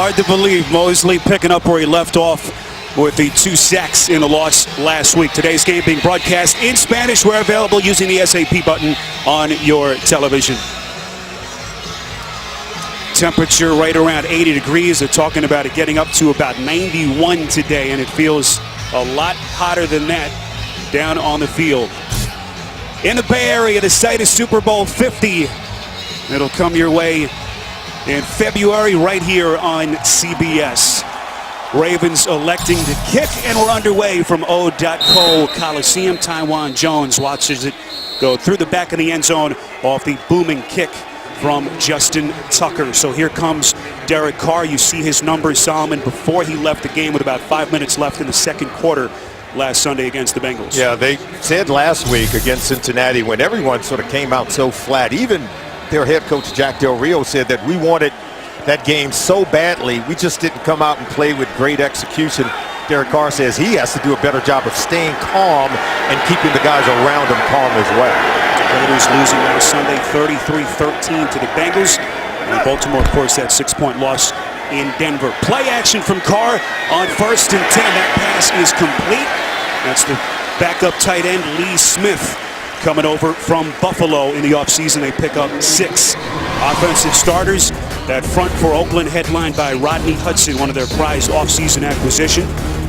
Hard to believe Mosley picking up where he left off with the 2 sacks in the loss last week. Today's game being broadcast in Spanish. We're available using the SAP button on your television. Temperature right around 80 degrees. They're talking about it getting up to about 91 today, and it feels a lot hotter than that down on the field. In the Bay Area, the site is Super Bowl 50. It'll come your way in February right here on CBS. Ravens electing to kick, and we're underway from O.Co Coliseum. Taiwan Jones watches it go through the back of the end zone off the booming kick from Justin Tucker. So here comes Derek Carr. You see his numbers, Solomon, before he left the game with about 5 minutes left in the second quarter last Sunday against the Bengals. Yeah, they said last week against Cincinnati when everyone sort of came out so flat, even their head coach Jack Del Rio said that we wanted that game so badly, we just didn't come out and play with great execution. Derek Carr says he has to do a better job of staying calm and keeping the guys around him calm as well. Raiders losing last Sunday 33-13 to the Bengals. And Baltimore, of course, that 6-point loss in Denver. Play action from Carr on 1st and 10. That pass is complete. That's the backup tight end, Lee Smith, coming over from Buffalo in the offseason. They pick up 6 offensive starters. That front for Oakland headlined by Rodney Hudson, one of their prized offseason acquisition,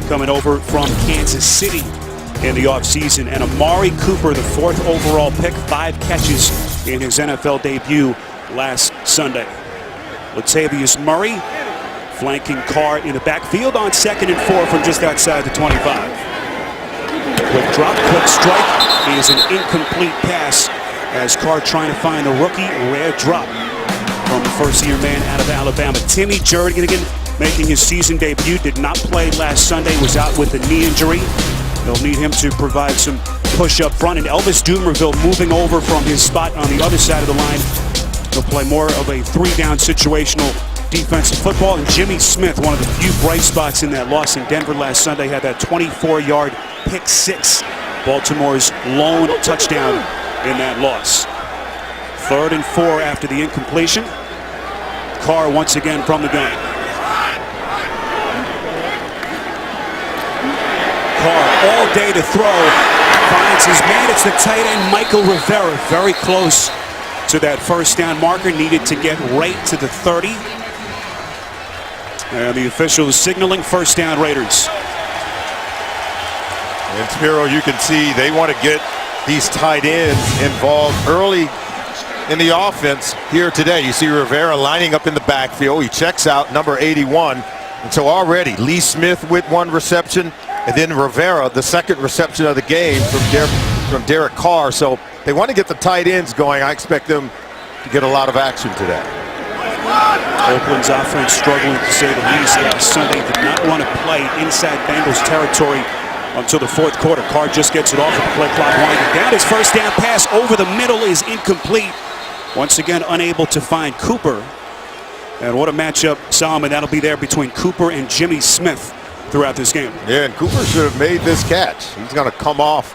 coming over from Kansas City in the offseason. And Amari Cooper, the 4th overall pick, 5 catches in his NFL debut last Sunday. Latavius Murray flanking Carr in the backfield on 2nd and 4 from just outside the 25. Quick drop, quick strike is an incomplete pass as Carr trying to find the rookie. Rare drop from the first-year man out of Alabama. Timmy Jernigan making his season debut. Did not play last Sunday, was out with a knee injury. They'll need him to provide some push up front. And Elvis Dumerville moving over from his spot on the other side of the line. He'll play more of a 3-down situational defensive football. And Jimmy Smith, one of the few bright spots in that loss in Denver last Sunday, had that 24-yard pick 6, Baltimore's lone touchdown in that loss. 3rd and 4 after the incompletion. Carr once again from the gun. Carr all day to throw. Finds his man. It's the tight end, Michael Rivera. Very close to that first down marker. Needed to get right to the 30. And the official is signaling first down Raiders. And Spiro, you can see they want to get these tight ends involved early in the offense here today. You see Rivera lining up in the backfield. He checks out number 81. And so already Lee Smith with 1 reception, and then Rivera, the 2nd reception of the game from Derek Carr. So they want to get the tight ends going. I expect them to get a lot of action today. Oakland's offense struggling to say the least last Sunday. Did not want to play inside Bengals territory until the 4th quarter. Carr just gets it off with the play clock winding down. His first down pass over the middle is incomplete. Once again, unable to find Cooper. And what a matchup, Solomon, that'll be there between Cooper and Jimmy Smith throughout this game. Yeah, and Cooper should have made this catch. He's going to come off.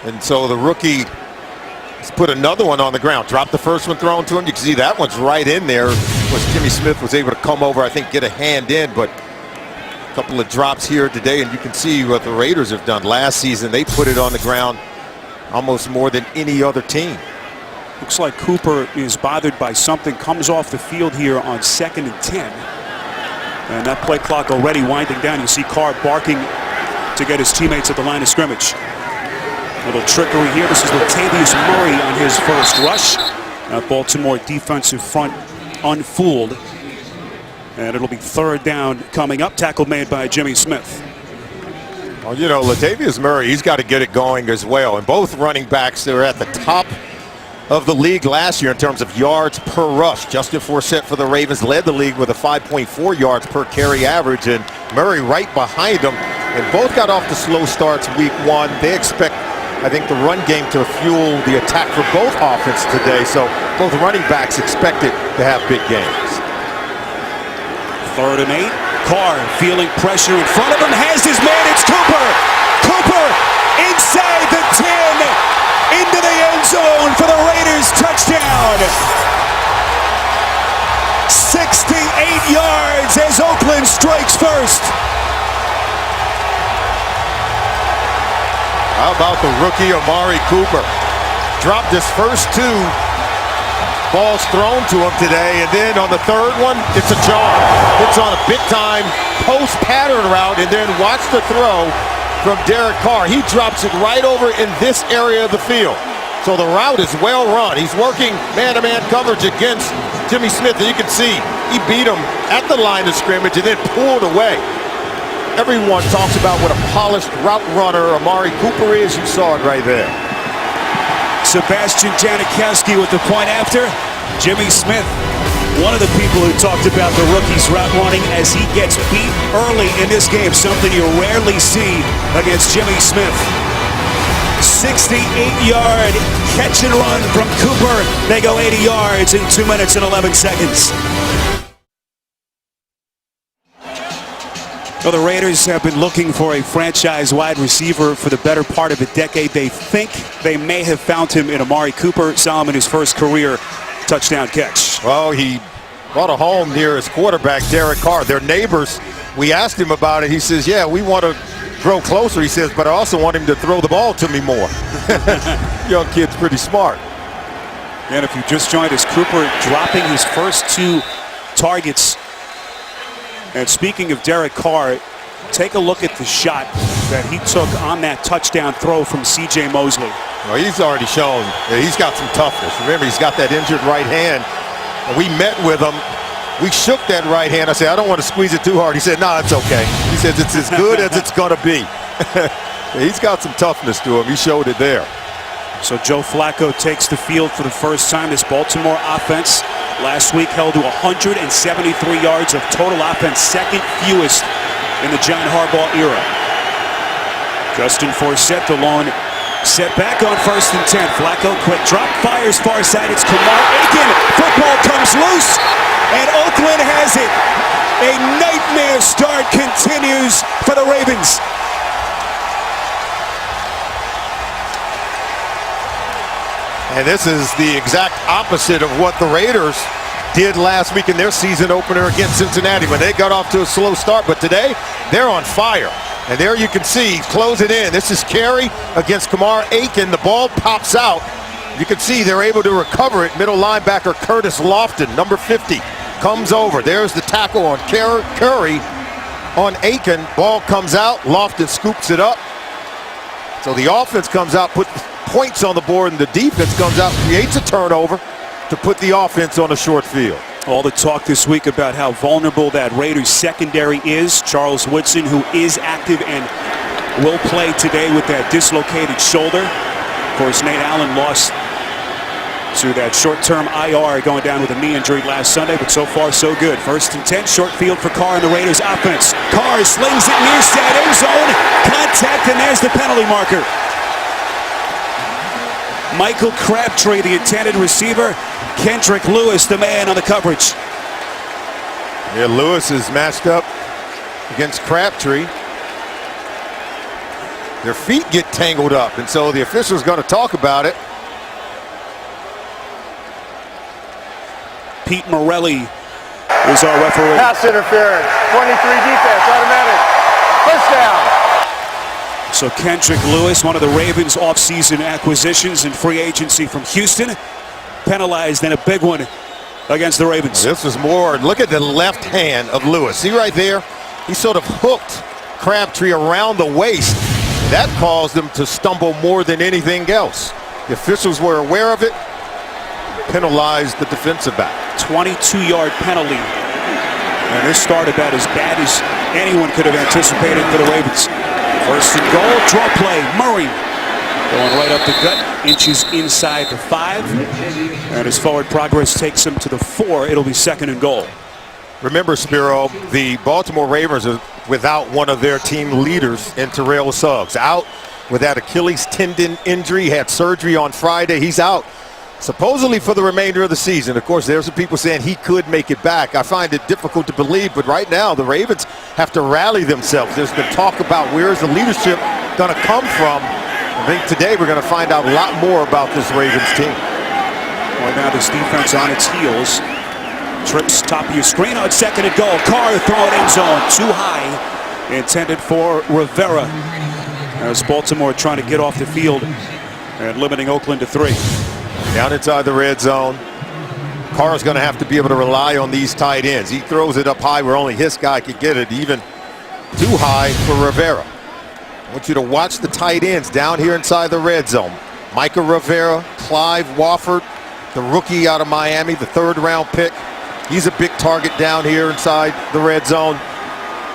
And so the rookie has put another one on the ground. Dropped the first one thrown to him. You can see that one's right in there. Was Jimmy Smith was able to come over, I think, get a hand in, but a couple of drops here today, and you can see what the Raiders have done last season. They put it on the ground almost more than any other team. Looks like Cooper is bothered by something. Comes off the field here on 2nd and 10. And that play clock already winding down. You see Carr barking to get his teammates at the line of scrimmage. A little trickery here. This is Latavius Murray on his first rush. Baltimore defensive front unfooled. And it'll be 3rd down coming up. Tackle made by Jimmy Smith. Well, you know, Latavius Murray, he's got to get it going as well. And both running backs, they were at the top of the league last year in terms of yards per rush. Justin Forsett for the Ravens led the league with a 5.4 yards per carry average, and Murray right behind him. And both got off to slow starts week 1. They expect, I think, the run game to fuel the attack for both offense today. So both running backs expected to have big games. 3rd and 8. Carr feeling pressure in front of him. Has his man. It's Cooper. Cooper inside the 10. Into the end zone for the Raiders. Touchdown. 68 yards as Oakland first. How about the rookie Amari Cooper? Dropped his first 2 balls thrown to him today, and then on the third one, it's a jar. It's on a big-time post pattern route, and then watch the throw from Derek Carr. He drops it right over in this area of the field. So the route is well run. He's working man-to-man coverage against Jimmy Smith, and you can see he beat him at the line of scrimmage and then pulled away. Everyone talks about what a polished route runner Amari Cooper is. You saw it right there. Sebastian Janikowski with the point after. Jimmy Smith, one of the people who talked about the rookie's route running as he gets beat early in this game, something you rarely see against Jimmy Smith. 68-yard catch and run from Cooper. They go 80 yards in 2 minutes and 11 seconds. Well, the Raiders have been looking for a franchise wide receiver for the better part of a decade. They think they may have found him in Amari Cooper. Solomon, his first career touchdown catch. Well, he brought a home near his quarterback, Derek Carr. They're neighbors. We asked him about it. He says, yeah, we want to grow closer. He says, but I also want him to throw the ball to me more. Young kid's pretty smart. And if you just joined us, Cooper dropping his first 2 targets. And speaking of Derek Carr, take a look at the shot that he took on that touchdown throw from C.J. Mosley. Well, he's already shown that he's got some toughness. Remember, he's got that injured right hand. We met with him. We shook that right hand. I said, I don't want to squeeze it too hard. He said, no, it's okay. He says it's as good as it's going to be. He's got some toughness to him. He showed it there. So Joe Flacco takes the field for the first time. This Baltimore offense last week held to 173 yards of total offense, second fewest in the John Harbaugh era. Justin Forsett, the lone setback on 1st and 10. Flacco, quick drop, fires far side. It's Kamar Aiken. Football comes loose, and Oakland has it. A nightmare start continues for the Ravens. And this is the exact opposite of what the Raiders did last week in their season opener against Cincinnati when they got off to a slow start. But today, they're on fire. And there you can see, close it in. This is Carey against Kamar Aiken. The ball pops out. You can see they're able to recover it. Middle linebacker Curtis Lofton, number 50, comes over. There's the tackle on Curry on Aiken. Ball comes out. Lofton scoops it up. So the offense comes out, puts points on the board, and the defense comes out, creates a turnover to put the offense on a short field. All the talk this week about how vulnerable that Raiders secondary is. Charles Woodson, who is active and will play today with that dislocated shoulder. Of course, Nate Allen lost to that short-term IR, going down with a knee injury last Sunday, but so far so good. 1st and 10, short field for Carr in the Raiders offense. Carr slings it near side end zone. Contact, and there's the penalty marker. Michael Crabtree, the intended receiver. Kendrick Lewis, the man on the coverage. Yeah, Lewis is matched up against Crabtree. Their feet get tangled up, and so the official's going to talk about it. Pete Morelli is our referee. Pass interference, 23 defense, automatic, first down. So Kendrick Lewis, one of the Ravens' offseason acquisitions in free agency from Houston, penalized in a big one against the Ravens. This was more, look at the left hand of Lewis. See right there? He sort of hooked Crabtree around the waist. That caused him to stumble more than anything else. The officials were aware of it, penalized the defensive back. 22-yard penalty. And this started about as bad as anyone could have anticipated for the Ravens. 1st and goal, draw play, Murray going right up the gut, inches inside the 5. And his forward progress takes him to the 4. It'll be 2nd and goal. Remember, Spiro, the Baltimore Ravens are without one of their team leaders in Terrell Suggs. Out with that Achilles tendon injury, had surgery on Friday. He's out supposedly for the remainder of the season. Of course, there's some people saying he could make it back. I find it difficult to believe, but right now the Ravens have to rally themselves. There's been talk about where is the leadership going to come from. I think today we're going to find out a lot more about this Ravens team. Well, now this defense on its heels. Trips top of your screen on 2nd and goal. Carr throwing end zone too high. Intended for Rivera. As Baltimore trying to get off the field and limiting Oakland to 3. Down inside the red zone. Carr's going to have to be able to rely on these tight ends. He throws it up high where only his guy could get it, even too high for Rivera. I want you to watch the tight ends down here inside the red zone. Micah Rivera, Clive Wofford, the rookie out of Miami, the 3rd-round pick. He's a big target down here inside the red zone.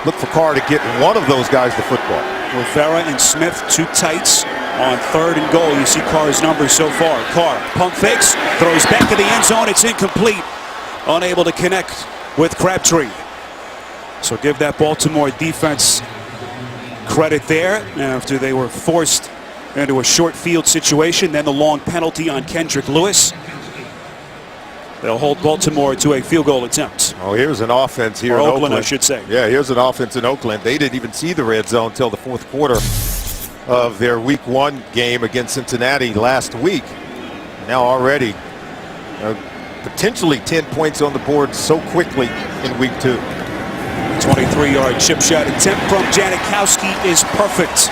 Look for Carr to get one of those guys the football. Rivera and Smith, 2 tights on 3rd and goal. You see Carr's numbers so far. Carr pump fakes, throws back in the end zone. It's incomplete. Unable to connect with Crabtree. So give that Baltimore defense credit there after they were forced into a short field situation. Then the long penalty on Kendrick Lewis. They'll hold Baltimore to a field goal attempt. Oh, here's an offense here in Oakland. Oakland, I should say. Yeah, here's an offense in Oakland. They didn't even see the red zone until the 4th quarter of their Week 1 game against Cincinnati last week. Now already potentially 10 points on the board so quickly in Week 2. 23-yard chip shot attempt from Janikowski is perfect.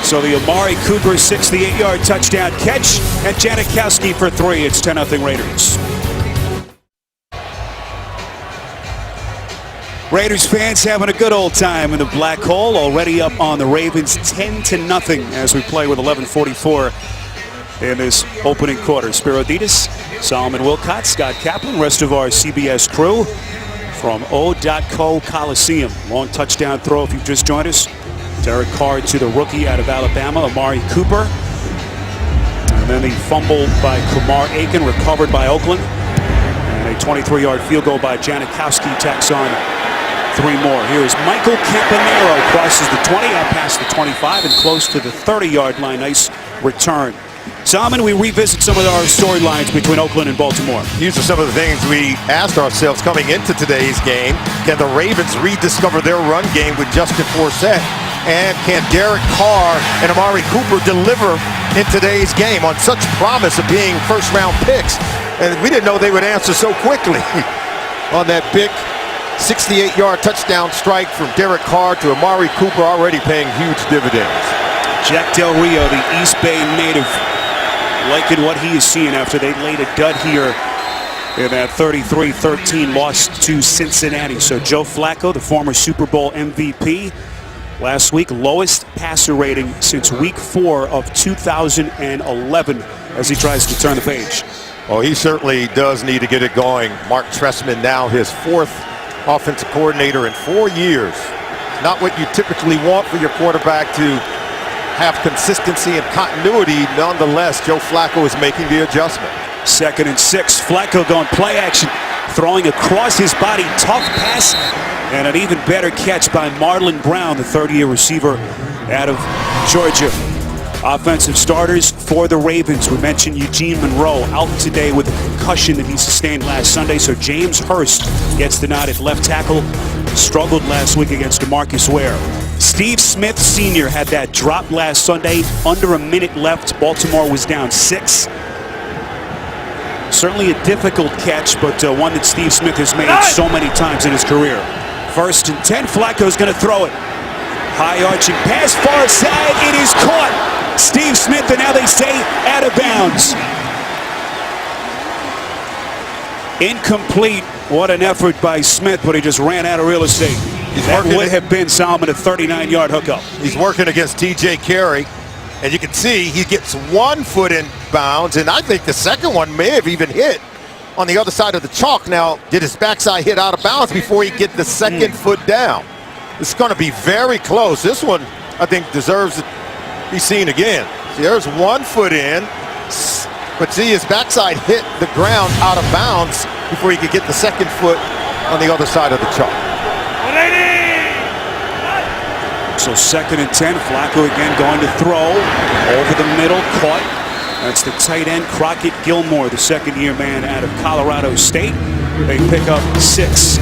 So the Amari Cooper 68-yard touchdown catch, and Janikowski for 3. It's 10-0 Raiders. Raiders fans having a good old time in the black hole, already up on the Ravens 10-0 as we play with 11:44 in this opening quarter. Spiro Dedes, Solomon Wilcott, Scott Kaplan, rest of our CBS crew from O.co Coliseum. Long touchdown throw if you've just joined us. Derek Carr to the rookie out of Alabama, Amari Cooper. And then the fumble by Kumar Aiken, recovered by Oakland. And a 23-yard field goal by Janikowski tacks on 3 more. Here's Michael Campanaro, crosses the 20, out past the 25 and close to the 30-yard line. Nice return. Solomon, we revisit some of our storylines between Oakland and Baltimore. These are some of the things we asked ourselves coming into today's game. Can the Ravens rediscover their run game with Justin Forsett? And can Derek Carr and Amari Cooper deliver in today's game on such promise of being 1st-round picks? And we didn't know they would answer so quickly on that big 68-yard touchdown strike from Derek Carr to Amari Cooper, already paying huge dividends. Jack Del Rio, the East Bay native, liking what he is seeing after they laid a dud here in that 33-13 loss to Cincinnati. So Joe Flacco, the former Super Bowl MVP, last week lowest passer rating since Week 4 of 2011 as he tries to turn the page. Well, he certainly does need to get it going. Mark Trestman now his 4th offensive coordinator in 4 years. Not what you typically want for your quarterback to have consistency and continuity. Nonetheless, Joe Flacco is making the adjustment. 2nd and 6. Flacco going play action, throwing across his body. Tough pass and an even better catch by Marlon Brown, the 3rd-year receiver out of Georgia. Offensive starters for the Ravens. We mentioned Eugene Monroe out today with a concussion that he sustained last Sunday. So James Hurst gets the nod at left tackle. Struggled last week against DeMarcus Ware. Steve Smith Sr. had that drop last Sunday. Under a minute left. Baltimore was down 6. Certainly a difficult catch, but one that Steve Smith has made so many times in his career. 1st and 10. Flacco's going to throw it. High arching pass, far side. It is caught. Steve Smith, and now they say out of bounds. Incomplete. What an effort by Smith, but he just ran out of real estate. That would have been Solomon a 39-yard hookup. He's working against T.J. Carey, and you can see he gets 1 foot in bounds, and I think the second one may have even hit on the other side of the chalk. Now, did his backside hit out of bounds before he get the second foot down? It's going to be very close. This one, I think, deserves to be seen again. See, there's 1 foot in, but see his backside hit the ground out of bounds before he could get the second foot on the other side of the chalk. So 2nd and 10. Flacco again going to throw over the middle, caught. That's the tight end Crockett Gilmore, the 2nd-year man out of Colorado State. They pick up 6.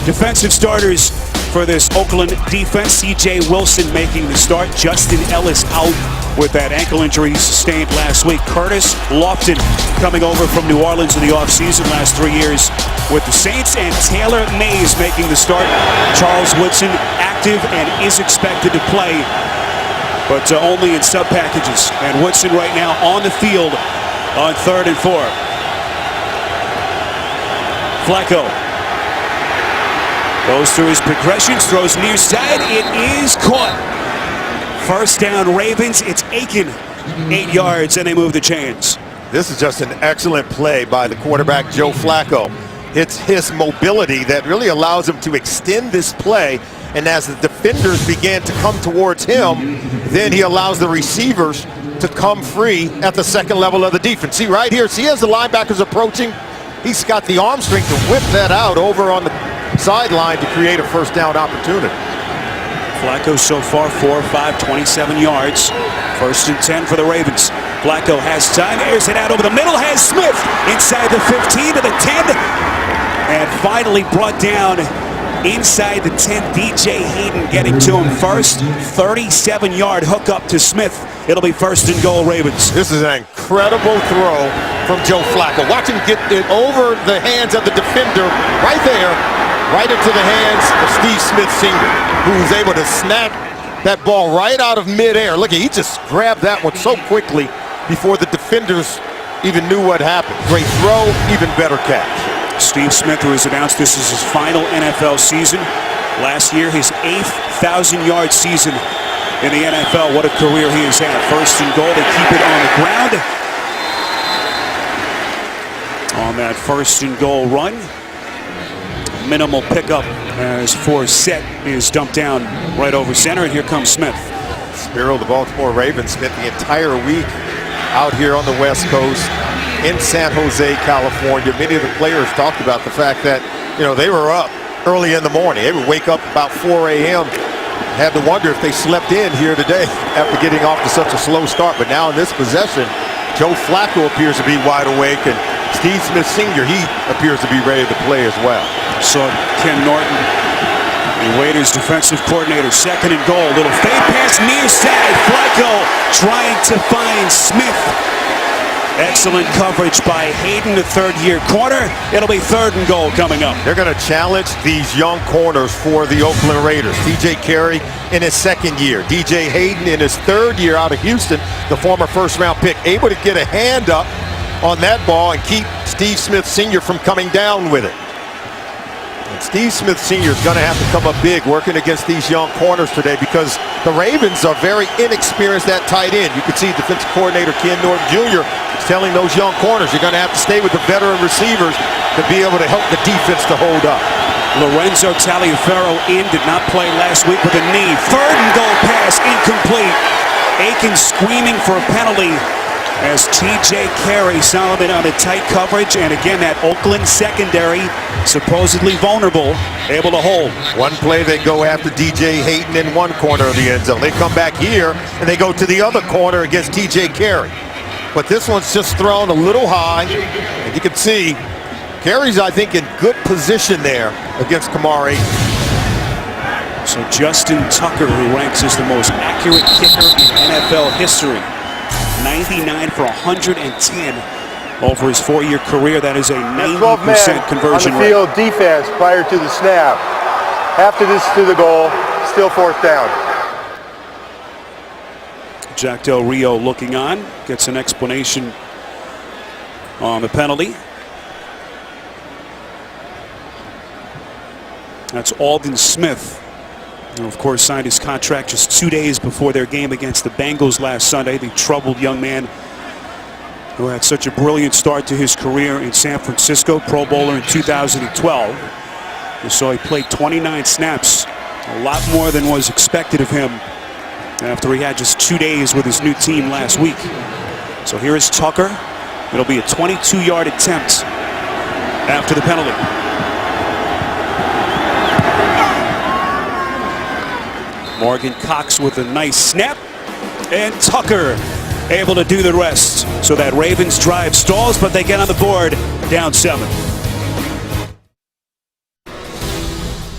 Defensive starters for this Oakland defense. C.J. Wilson making the start. Justin Ellis out with that ankle injury he sustained last week. Curtis Lofton coming over from New Orleans in the offseason, last 3 years with the Saints. And Taylor Mays making the start. Charles Woodson active and is expected to play, but only in sub packages. And Woodson right now on the field on 3rd and 4. Flacco goes through his progressions, throws near side. It is caught. First down Ravens. It's Aiken, 8 yards, and they move the chains. This is just an excellent play by the quarterback, Joe Flacco. It's his mobility that really allows him to extend this play. And as the defenders began to come towards him, then he allows the receivers to come free at the second level of the defense. See right here, see as the linebackers approaching, he's got the arm strength to whip that out over on the sideline to create a first down opportunity. Flacco so far 4 of 5, 27 yards. 1st and 10 for the Ravens. Flacco has time, airs it out over the middle, has Smith inside the 15 to the 10, and finally brought down inside the 10. DJ Hayden getting to him first. 37-yard hookup to Smith. It'll be 1st and goal Ravens. This is an incredible throw from Joe Flacco. Watch him get it over the hands of the defender right there, right into the hands of Steve Smith Sr., who was able to snap that ball right out of midair. Look, he just grabbed that one so quickly before the defenders even knew what happened. Great throw, even better catch. Steve Smith, who has announced this is his final NFL season. Last year, his 8th 1,000-yard season in the NFL. What a career he has had. 1st and goal. They keep it on the ground. On that 1st and goal run. Minimal pickup as Forsett is dumped down right over center. And here comes Smith. Spiro, the Baltimore Ravens, spent the entire week out here on the West Coast in San Jose, California. Many of the players talked about the fact that, they were up early in the morning. They would wake up about 4 a.m. Had to wonder if they slept in here today after getting off to such a slow start. But now in this possession, Joe Flacco appears to be wide awake, and Steve Smith Sr., he appears to be ready to play as well. So Ken Norton, the Raiders defensive coordinator. 2nd and goal. Little fade pass near side. Flacco trying to find Smith. Excellent coverage by Hayden, the 3rd-year corner. It'll be 3rd and goal coming up. They're going to challenge these young corners for the Oakland Raiders. TJ Carey in his 2nd year. DJ Hayden in his 3rd year out of Houston, the former 1st-round pick, able to get a hand up on that ball and keep Steve Smith Sr. from coming down with it. And Steve Smith Sr. is going to have to come up big working against these young corners today, because the Ravens are very inexperienced at tight end. You can see defensive coordinator Ken Norton Jr. is telling those young corners, you're going to have to stay with the veteran receivers to be able to help the defense to hold up. Lorenzo Taliaferro did not play last week with a knee. 3rd and goal pass incomplete. Aiken screaming for a penalty as TJ Carey, Solomon on the tight coverage, and again that Oakland secondary supposedly vulnerable, able to hold. One play they go after DJ Hayden in one corner of the end zone. They come back here and they go to the other corner against TJ Carey. But this one's just thrown a little high, and you can see Carey's, I think, in good position there against Kamar Aiken. So Justin Tucker, who ranks as the most accurate kicker in NFL history, 99 for 110 over his 4-year career. That is a 90% conversion on the field rate. defense prior to the snap. After this to the goal, still 4th down. Jack Del Rio looking on, gets an explanation on the penalty. That's Aldon Smith, who of course signed his contract just 2 days before their game against the Bengals last Sunday. The troubled young man who had such a brilliant start to his career in San Francisco, Pro Bowler in 2012. And so he played 29 snaps, a lot more than was expected of him after he had just 2 days with his new team last week. So here is Tucker. It'll be a 22-yard attempt after the penalty. Morgan Cox with a nice snap, and Tucker able to do the rest. So that Ravens drive stalls, but they get on the board down 7.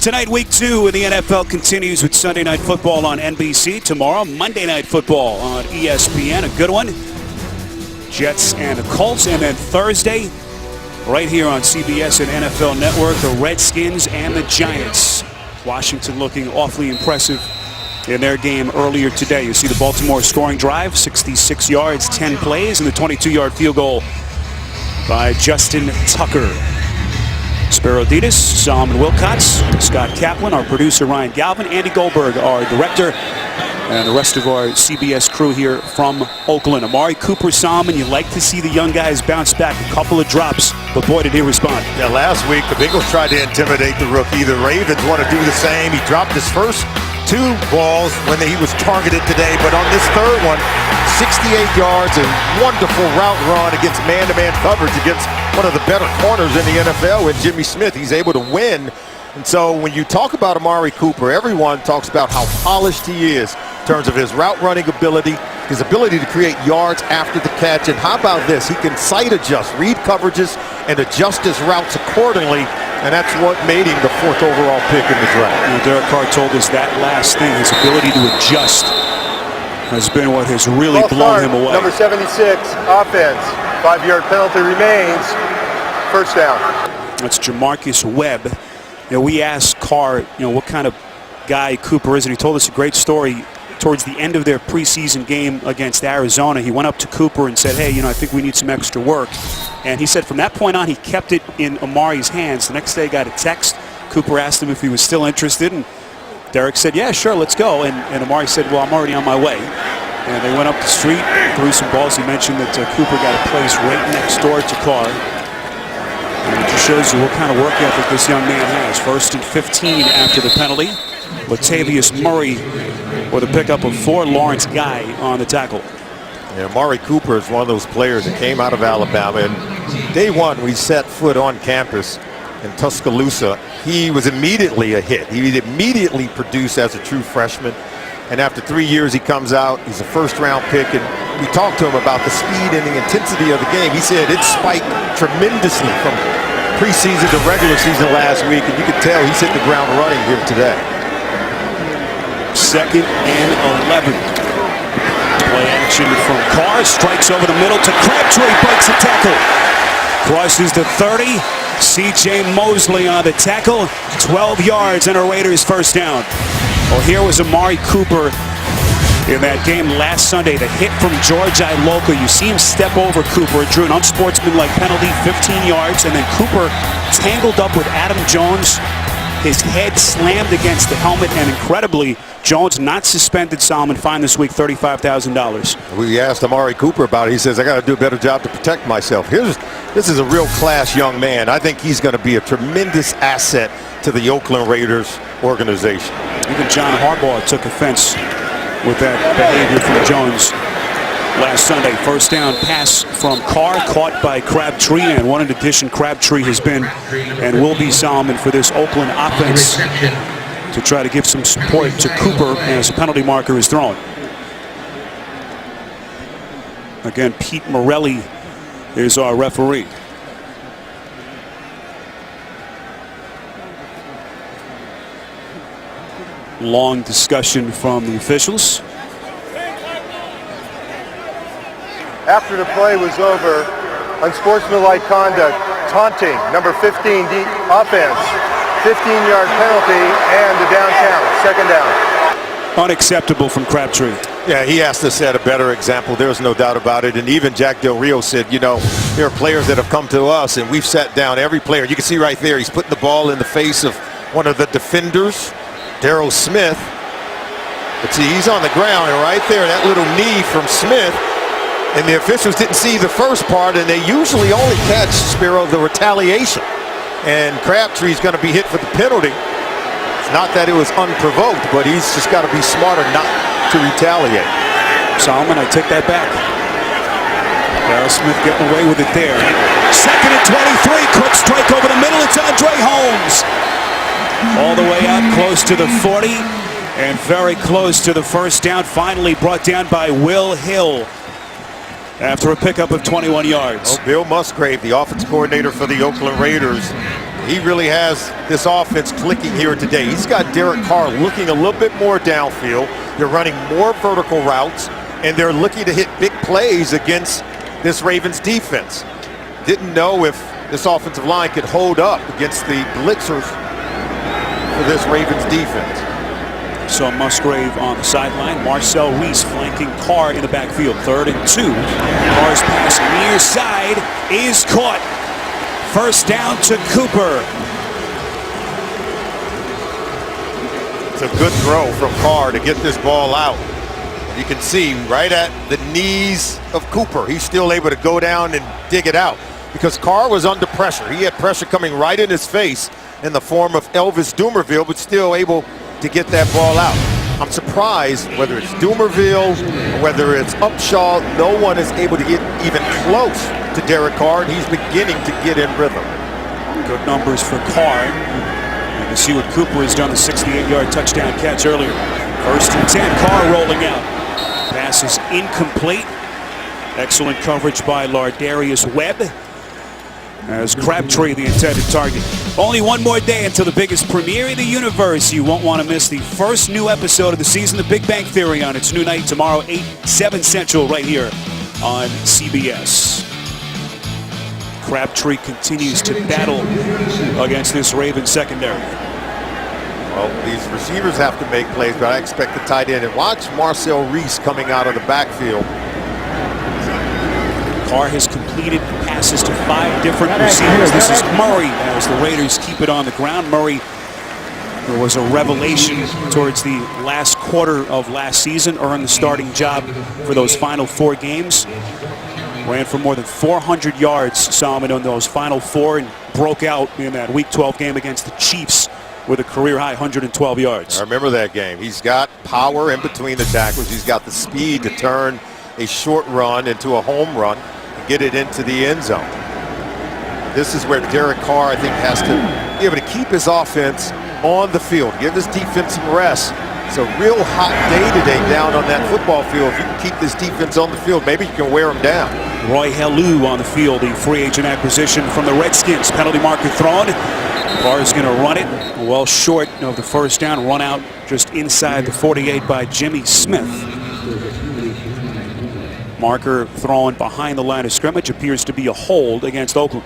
Tonight, week 2 of the NFL continues with Sunday Night Football on NBC. Tomorrow, Monday Night Football on ESPN. A good one. Jets and the Colts. And then Thursday, right here on CBS and NFL Network, the Redskins and the Giants. Washington looking awfully impressive in their game earlier today. You see the Baltimore scoring drive, 66 yards, 10 plays, and the 22-yard field goal by Justin Tucker. Spero Dedes, Solomon Wilcots, Scott Kaplan, our producer Ryan Galvin, Andy Goldberg, our director, and the rest of our CBS crew here from Oakland. Amari Cooper, Solomon, you like to see the young guys bounce back. A couple of drops, but boy, did he respond. Yeah, last week the Bengals tried to intimidate the rookie. The Ravens want to do the same. He dropped his first 2 balls when he was targeted today, but on this third one, 68 yards and wonderful route run against man-to-man coverage against one of the better corners in the NFL with Jimmy Smith. He's able to win. And so when you talk about Amari Cooper, everyone talks about how polished he is in terms of his route running ability, his ability to create yards after the catch. And how about this? He can sight adjust, read coverages, and adjust his routes accordingly. And that's what made him the 4th overall pick in the draft. You know, Derek Carr told us that last thing, his ability to adjust, has been what has really blown him away. Number 76, offense. 5-yard penalty remains. First down. That's Jamarcus Webb. You know, we asked Carr, what kind of guy Cooper is, and he told us a great story. Towards the end of their preseason game against Arizona, he went up to Cooper and said, hey, I think we need some extra work. And he said from that point on, he kept it in Amari's hands. The next day, he got a text. Cooper asked him if he was still interested, and Derek said, yeah, sure, let's go. And Amari said, well, I'm already on my way. And they went up the street, threw some balls. He mentioned that Cooper got a place right next door to Carr. And it just shows you what kind of work ethic this young man has. 1st and 15 after the penalty. Latavius Murray with a pickup of 4. Lawrence Guy on the tackle. Yeah, Amari Cooper is one of those players that came out of Alabama. And day one, we set foot on campus in Tuscaloosa. He was immediately a hit. He immediately produced as a true freshman. And after 3 years, he comes out. He's a first-round pick. And we talked to him about the speed and the intensity of the game. He said it spiked tremendously from preseason to regular season last week. And you could tell he's hit the ground running here today. 2nd and 11. Play action from Carr. Strikes over the middle to Crabtree. Breaks a tackle. Crosses the 30. C.J. Mosley on the tackle. 12 yards and a Raiders first down. Well, here was Amari Cooper in that game last Sunday. The hit from George Iloka. You see him step over Cooper. It drew an unsportsmanlike penalty, 15 yards. And then Cooper tangled up with Adam Jones. His head slammed against the helmet, and incredibly, Jones not suspended. Solomon fined this week $35,000. We asked Amari Cooper about it. He says, I got to do a better job to protect myself. This is a real class young man. I think he's going to be a tremendous asset to the Oakland Raiders organization. Even John Harbaugh took offense with that behavior from Jones last Sunday. First down pass from Carr, caught by Crabtree, and one addition Crabtree has been and will be, Solomon, for this Oakland offense to try to give some support to Cooper as a penalty marker is thrown. Again, Pete Morelli is our referee. Long discussion from the officials. After the play was over, unsportsmanlike conduct, taunting, number 15, offense, 15-yard penalty, and the downtown, 2nd down. Unacceptable from Crabtree. Yeah, he has to set a better example. There's no doubt about it. And even Jack Del Rio said, there are players that have come to us, and we've sat down every player. You can see right there, he's putting the ball in the face of one of the defenders, Darryl Smith. But see, he's on the ground, and right there, that little knee from Smith. And the officials didn't see the first part, and they usually only catch, Spero, the retaliation. And Crabtree's going to be hit for the penalty. It's not that it was unprovoked, but he's just got to be smarter not to retaliate. Solomon, I take that back. Darryl Smith getting away with it there. 2nd and 23, quick strike over the middle. It's Andre Holmes. All the way out close to the 40 and very close to the first down. Finally brought down by Will Hill after a pickup of 21 yards. Oh, Bill Musgrave, the offense coordinator for the Oakland Raiders, He really has this offense clicking here today. He's got Derek Carr looking a little bit more downfield. They're running more vertical routes, and they're looking to hit big plays against this Ravens defense. Didn't know if this offensive line could hold up against the blitzers for this Ravens defense. So Musgrave on the sideline. Marcel Reese flanking Carr in the backfield. 3rd and 2. Carr's pass near side is caught. First down to Cooper. It's a good throw from Carr to get this ball out. You can see right at the knees of Cooper, he's still able to go down and dig it out because Carr was under pressure. He had pressure coming right in his face in the form of Elvis Dumervil, but still able to get that ball out. I'm surprised whether it's Dumervil or whether it's Upshaw, no one is able to get even close to Derek Carr, and he's beginning to get in rhythm. Good numbers for Carr. You can see what Cooper has done, the 68-yard touchdown catch earlier. 1st and 10, Carr rolling out. Pass is incomplete. Excellent coverage by Lardarius Webb, as Crabtree the intended target. Only one more day until the biggest premiere in the universe. You won't want to miss the first new episode of the season, The Big Bang Theory, on its new night tomorrow, 7 Central, right here on CBS. Crabtree continues to battle against this Ravens secondary. Well, these receivers have to make plays, but I expect the tight end. And watch Marcel Reese coming out of the backfield. Carr has completed passes to 5 different receivers. This is Murray as the Raiders keep it on the ground. Murray was a revelation towards the last quarter of last season, earned the starting job for those final 4 games. Ran for more than 400 yards, Solomon, on those final 4, and broke out in that Week 12 game against the Chiefs with a career-high 112 yards. I remember that game. He's got power in between the tackles. He's got the speed to turn a short run into a home run and get it into the end zone. This is where Derek Carr, I think, has to be able to keep his offense on the field, give his defense some rest. It's a real hot day today down on that football field. If you can keep this defense on the field, maybe you can wear them down. Roy Helu on the field, the free agent acquisition from the Redskins. Penalty marker thrown. Carr is going to run it well short of the first down. Run out just inside the 48 by Jimmy Smith. Marker thrown behind the line of scrimmage. Appears to be a hold against Oakland.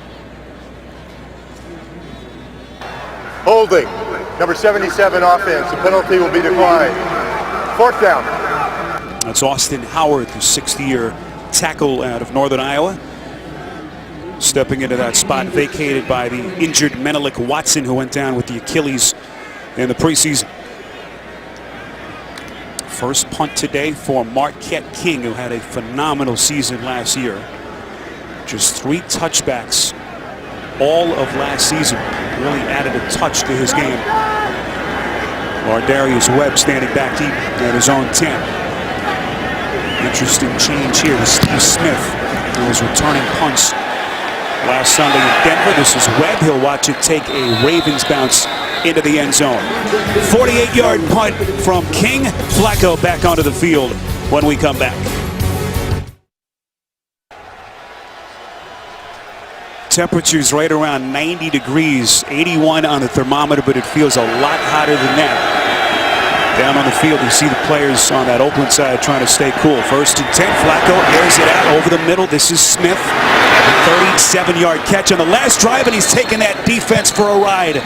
Holding. Number 77 offense. The penalty will be declined. 4th down. That's Austin Howard, the 6th-year tackle out of Northern Iowa. Stepping into that spot vacated by the injured Menelik Watson, who went down with the Achilles in the preseason. First punt today for Marquette King, who had a phenomenal season last year. Just 3 touchbacks all of last season. Really added a touch to his game. Lardarius Webb standing back deep at his own 10. Interesting change here to Steve Smith, who was returning punts last Sunday in Denver. This is Webb. He'll watch it take a Ravens bounce into the end zone. 48-yard punt from King. Flacco back onto the field when we come back. Temperatures right around 90 degrees, 81 on the thermometer, but it feels a lot hotter than that. Down on the field, you see the players on that Oakland side trying to stay cool. 1st and 10, Flacco airs it out over the middle. This is Smith, a 37-yard catch on the last drive, and he's taking that defense for a ride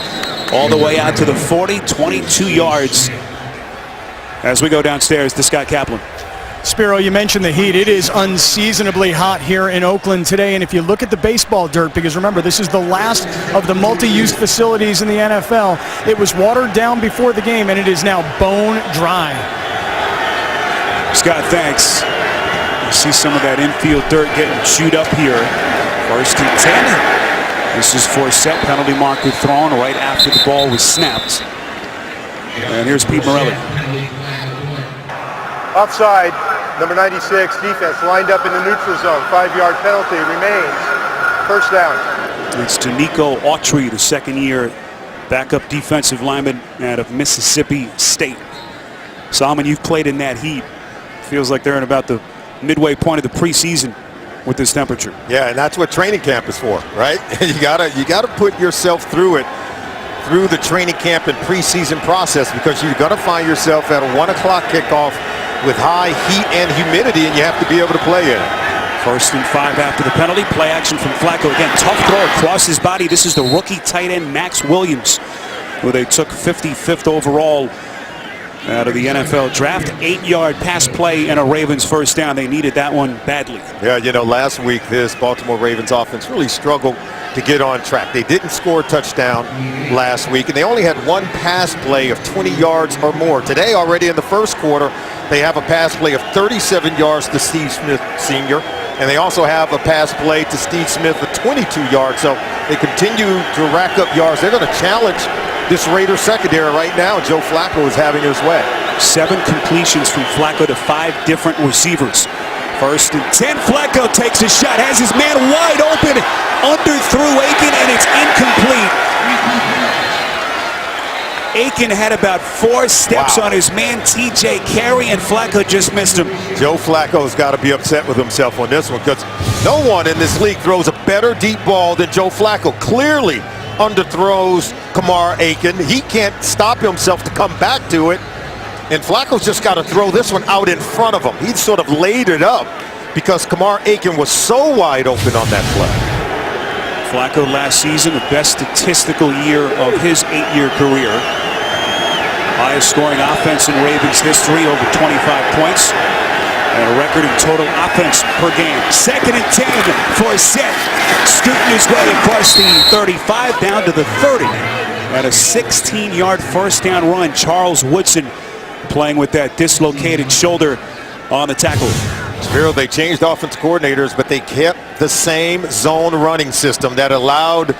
all the way out to the 40, 22 yards. As we go downstairs to Scott Kaplan. Spiro, you mentioned the heat. It is unseasonably hot here in Oakland today, and if you look at the baseball dirt, because remember, this is the last of the multi-use facilities in the NFL, it was watered down before the game, and it is now bone dry. Scott, thanks. You see some of that infield dirt getting chewed up here. 1st and 10. This is Forsett, penalty marker thrown right after the ball was snapped. And here's Pete Morelli. Offside. Number 96 defense lined up in the neutral zone. 5-yard penalty remains. 1st down. It's to Nico Autry, the 2nd-year backup defensive lineman out of Mississippi State. Solomon, you've played in that heat. Feels like they're in about the midway point of the preseason. with this temperature. Yeah, and that's what training camp is for, right? you gotta put yourself through it, through the training camp and preseason process, because you're gonna find yourself at a 1 o'clock kickoff with high heat and humidity, and you have to be able to play in it. 1st and 5 after the penalty. Play action from Flacco. Again, tough throw across his body. This is the rookie tight end, Max Williams, who they took 55th overall out of the NFL draft. 8-yard pass play and a Ravens first down. They needed that one badly. Yeah, you know, last week this Baltimore Ravens offense really struggled to get on track. They didn't score a touchdown last week, and they only had one pass play of 20 yards or more. Today, already in the first quarter, they have a pass play of 37 yards to Steve Smith Sr., and they also have a pass play to Steve Smith of 22 yards. So they continue to rack up yards. They're going to challenge this Raiders secondary right now. Joe Flacco is having his way. 7 completions from Flacco to 5 different receivers. 1st and 10. Flacco takes a shot, has his man wide open, underthrew Aiken, and it's incomplete. Aiken had about 4 steps on his man TJ Carey, and Flacco just missed him. Joe Flacco's got to be upset with himself on this one, because no one in this league throws a better deep ball than Joe Flacco. Clearly underthrows Kamar Aiken. He can't stop himself to come back to it, and Flacco's just got to throw this one out in front of him. He sort of laid it up because Kamar Aiken was so wide open on that play. Flacco last season, the best statistical year of his 8-year career. Highest scoring offense in Ravens history, over 25 points. And a record in total offense per game. 2nd and 10 for Seth. Scooting his way across the 35 down to the 30. And a 16-yard first down run. Charles Woodson playing with that dislocated shoulder on the tackle. Spiro, they changed offense coordinators, but they kept the same zone running system that allowed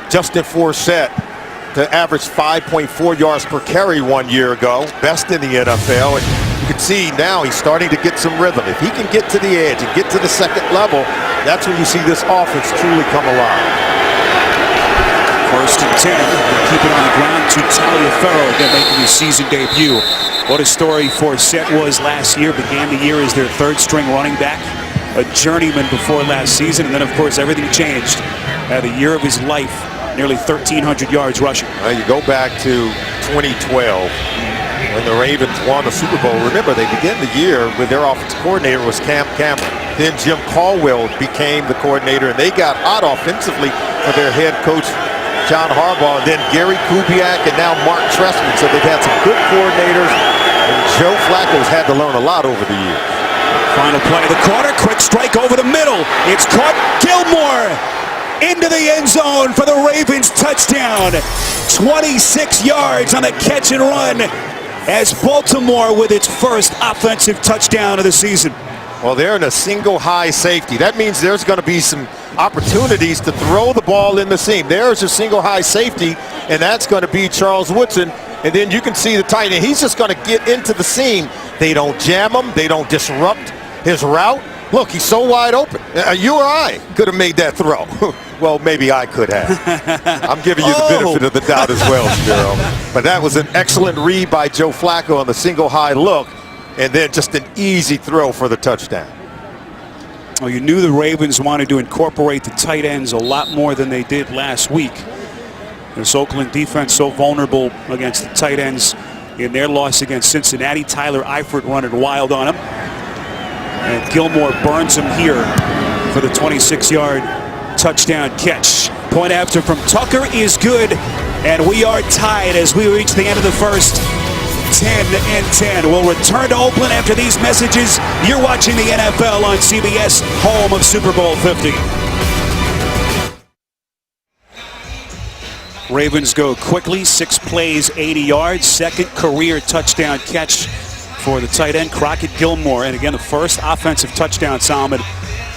Justin Forsett to average 5.4 yards per carry 1 year ago, best in the NFL. And you can see now he's starting to get some rhythm. If he can get to the edge and get to the second level, that's when you see this offense truly come alive. 1st and 10. Keep it on the ground to Taliaferro, again making his season debut. What a story Forsett was last year. Began the year as their 3rd-string running back, a journeyman before last season, and then, of course, everything changed. Had the year of his life, nearly 1,300 yards rushing. Well, you go back to 2012 when the Ravens won the Super Bowl. Remember, they began the year with their offensive coordinator was Cam Cameron. Then Jim Caldwell became the coordinator, and they got hot offensively for their head coach, John Harbaugh, and then Gary Kubiak, and now Mark Trestman. So they've had some good coordinators, and Joe Flacco's had to learn a lot over the years. Final play of the quarter, quick strike over the middle. It's caught. Gilmore into the end zone for the Ravens touchdown. 26 yards on the catch and run as Baltimore with its first offensive touchdown of the season. Well, they're in a single high safety. That means there's going to be some opportunities to throw the ball in the seam. There's a single high safety, and that's going to be Charles Woodson. And then you can see the tight end. He's just going to get into the seam. They don't jam him. They don't disrupt his route. Look, he's so wide open. You or I could have made that throw. Well, maybe I could have. I'm giving you the benefit of the doubt as well, Spiro. But that was an excellent read by Joe Flacco on the single high look, and then just an easy throw for the touchdown. Well, you knew the Ravens wanted to incorporate the tight ends a lot more than they did last week. This Oakland defense so vulnerable against the tight ends in their loss against Cincinnati. Tyler Eifert running wild on him. And Gilmore burns him here for the 26-yard touchdown catch. Point after from Tucker is good, and we are tied as we reach the end of the first. 10-10. We'll return to Oakland after these messages. You're watching the NFL on CBS, home of Super Bowl 50. Ravens go quickly, 6 plays, 80 yards. 2nd career touchdown catch for the tight end, Crockett Gilmore. And again, the first offensive touchdown, Solomon,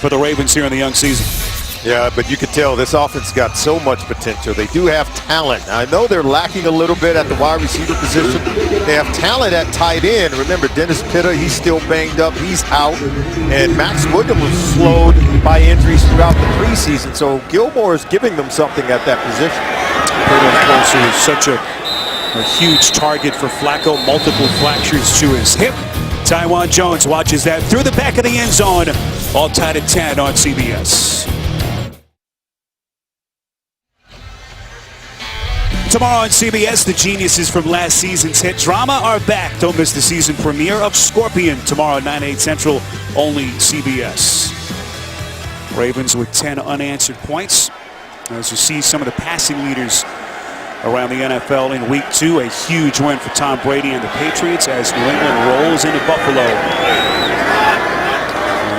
for the Ravens here in the young season. Yeah, but you can tell this offense got so much potential. They do have talent. Now, I know they're lacking a little bit at the wide receiver position. They have talent at tight end. Remember, Dennis Pitta, he's still banged up. He's out. And Max Williams was slowed by injuries throughout the preseason. So Gilmore is giving them something at that position. Pitta, of course, is such a huge target for Flacco. Multiple fractures to his hip. Taiwan Jones watches that through the back of the end zone All tied at 10 on CBS. Tomorrow on CBS, the geniuses from last season's hit drama are back. Don't miss the season premiere of Scorpion tomorrow, 9/8 Central, only CBS. Ravens with 10 unanswered points. As you see some of the passing leaders around the NFL in week 2, a huge win for Tom Brady and the Patriots as New England rolls into Buffalo.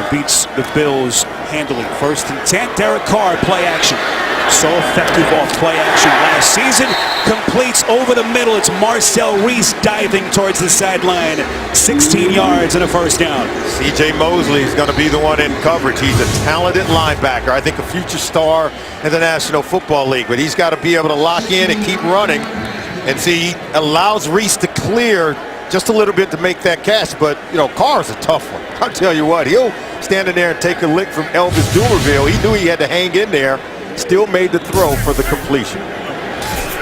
Beats the Bills handily. 1st and 10, Derek Carr, play action. So effective off play action last season. Completes over the middle. It's Marcel Reese diving towards the sideline. 16 yards and a first down. C.J. Mosley is going to be the one in coverage. He's a talented linebacker. I think a future star in the National Football League. But he's got to be able to lock in and keep running. And see, he allows Reese to clear just a little bit to make that catch. But, you know, Carr's a tough one. I'll tell you what, he'll stand in there and take a lick from Elvis Dumerville. He knew he had to hang in there. Still made the throw for the completion.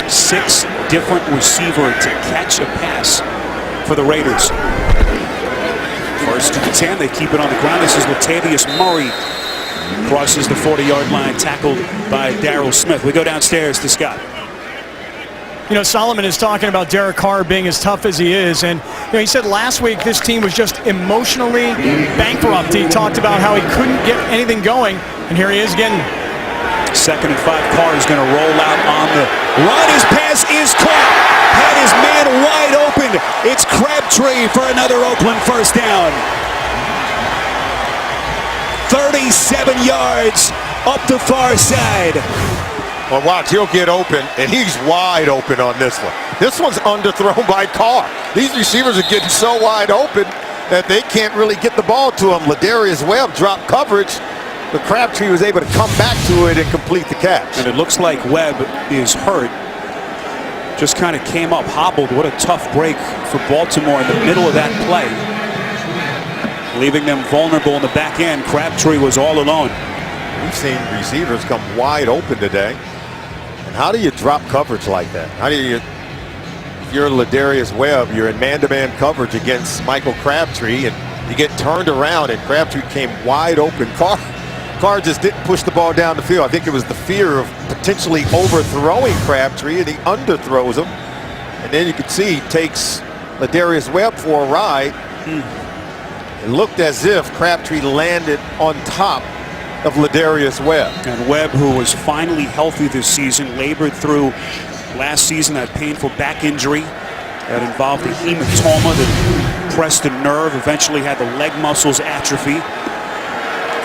6 different receivers to catch a pass for the Raiders. 1st and 10, they keep it on the ground. This is Latavius Murray. Crosses the 40-yard line, tackled by Darryl Smith. We go downstairs to Scott. You know, Solomon is talking about Derek Carr being as tough as he is, and you know, he said last week this team was just emotionally bankrupt. He talked about how he couldn't get anything going, and here he is again. 2nd and 5, Carr is going to roll out on the run. His pass is caught. Had his man wide open. It's Crabtree for another Oakland first down. 37 yards up the far side. Well, watch, he'll get open, and he's wide open on this one. This one's underthrown by Carr. These receivers are getting so wide open that they can't really get the ball to him. Ladarius Webb dropped coverage, but Crabtree was able to come back to it and complete the catch. And it looks like Webb is hurt. Just kind of came up hobbled. What a tough break for Baltimore in the middle of that play. Leaving them vulnerable in the back end. Crabtree was all alone. We've seen receivers come wide open today. And how do you drop coverage like that? How do you, if you're Ladarius Webb, you're in man-to-man coverage against Michael Crabtree, and you get turned around and Crabtree came wide open. Carr just didn't push the ball down the field. I think it was the fear of potentially overthrowing Crabtree, and he underthrows him. And then you can see he takes Ladarius Webb for a ride. It looked as if Crabtree landed on top of Ladarius Webb. And Webb, who was finally healthy this season, labored through last season that painful back injury that involved a hematoma that pressed a nerve, eventually had the leg muscles atrophy.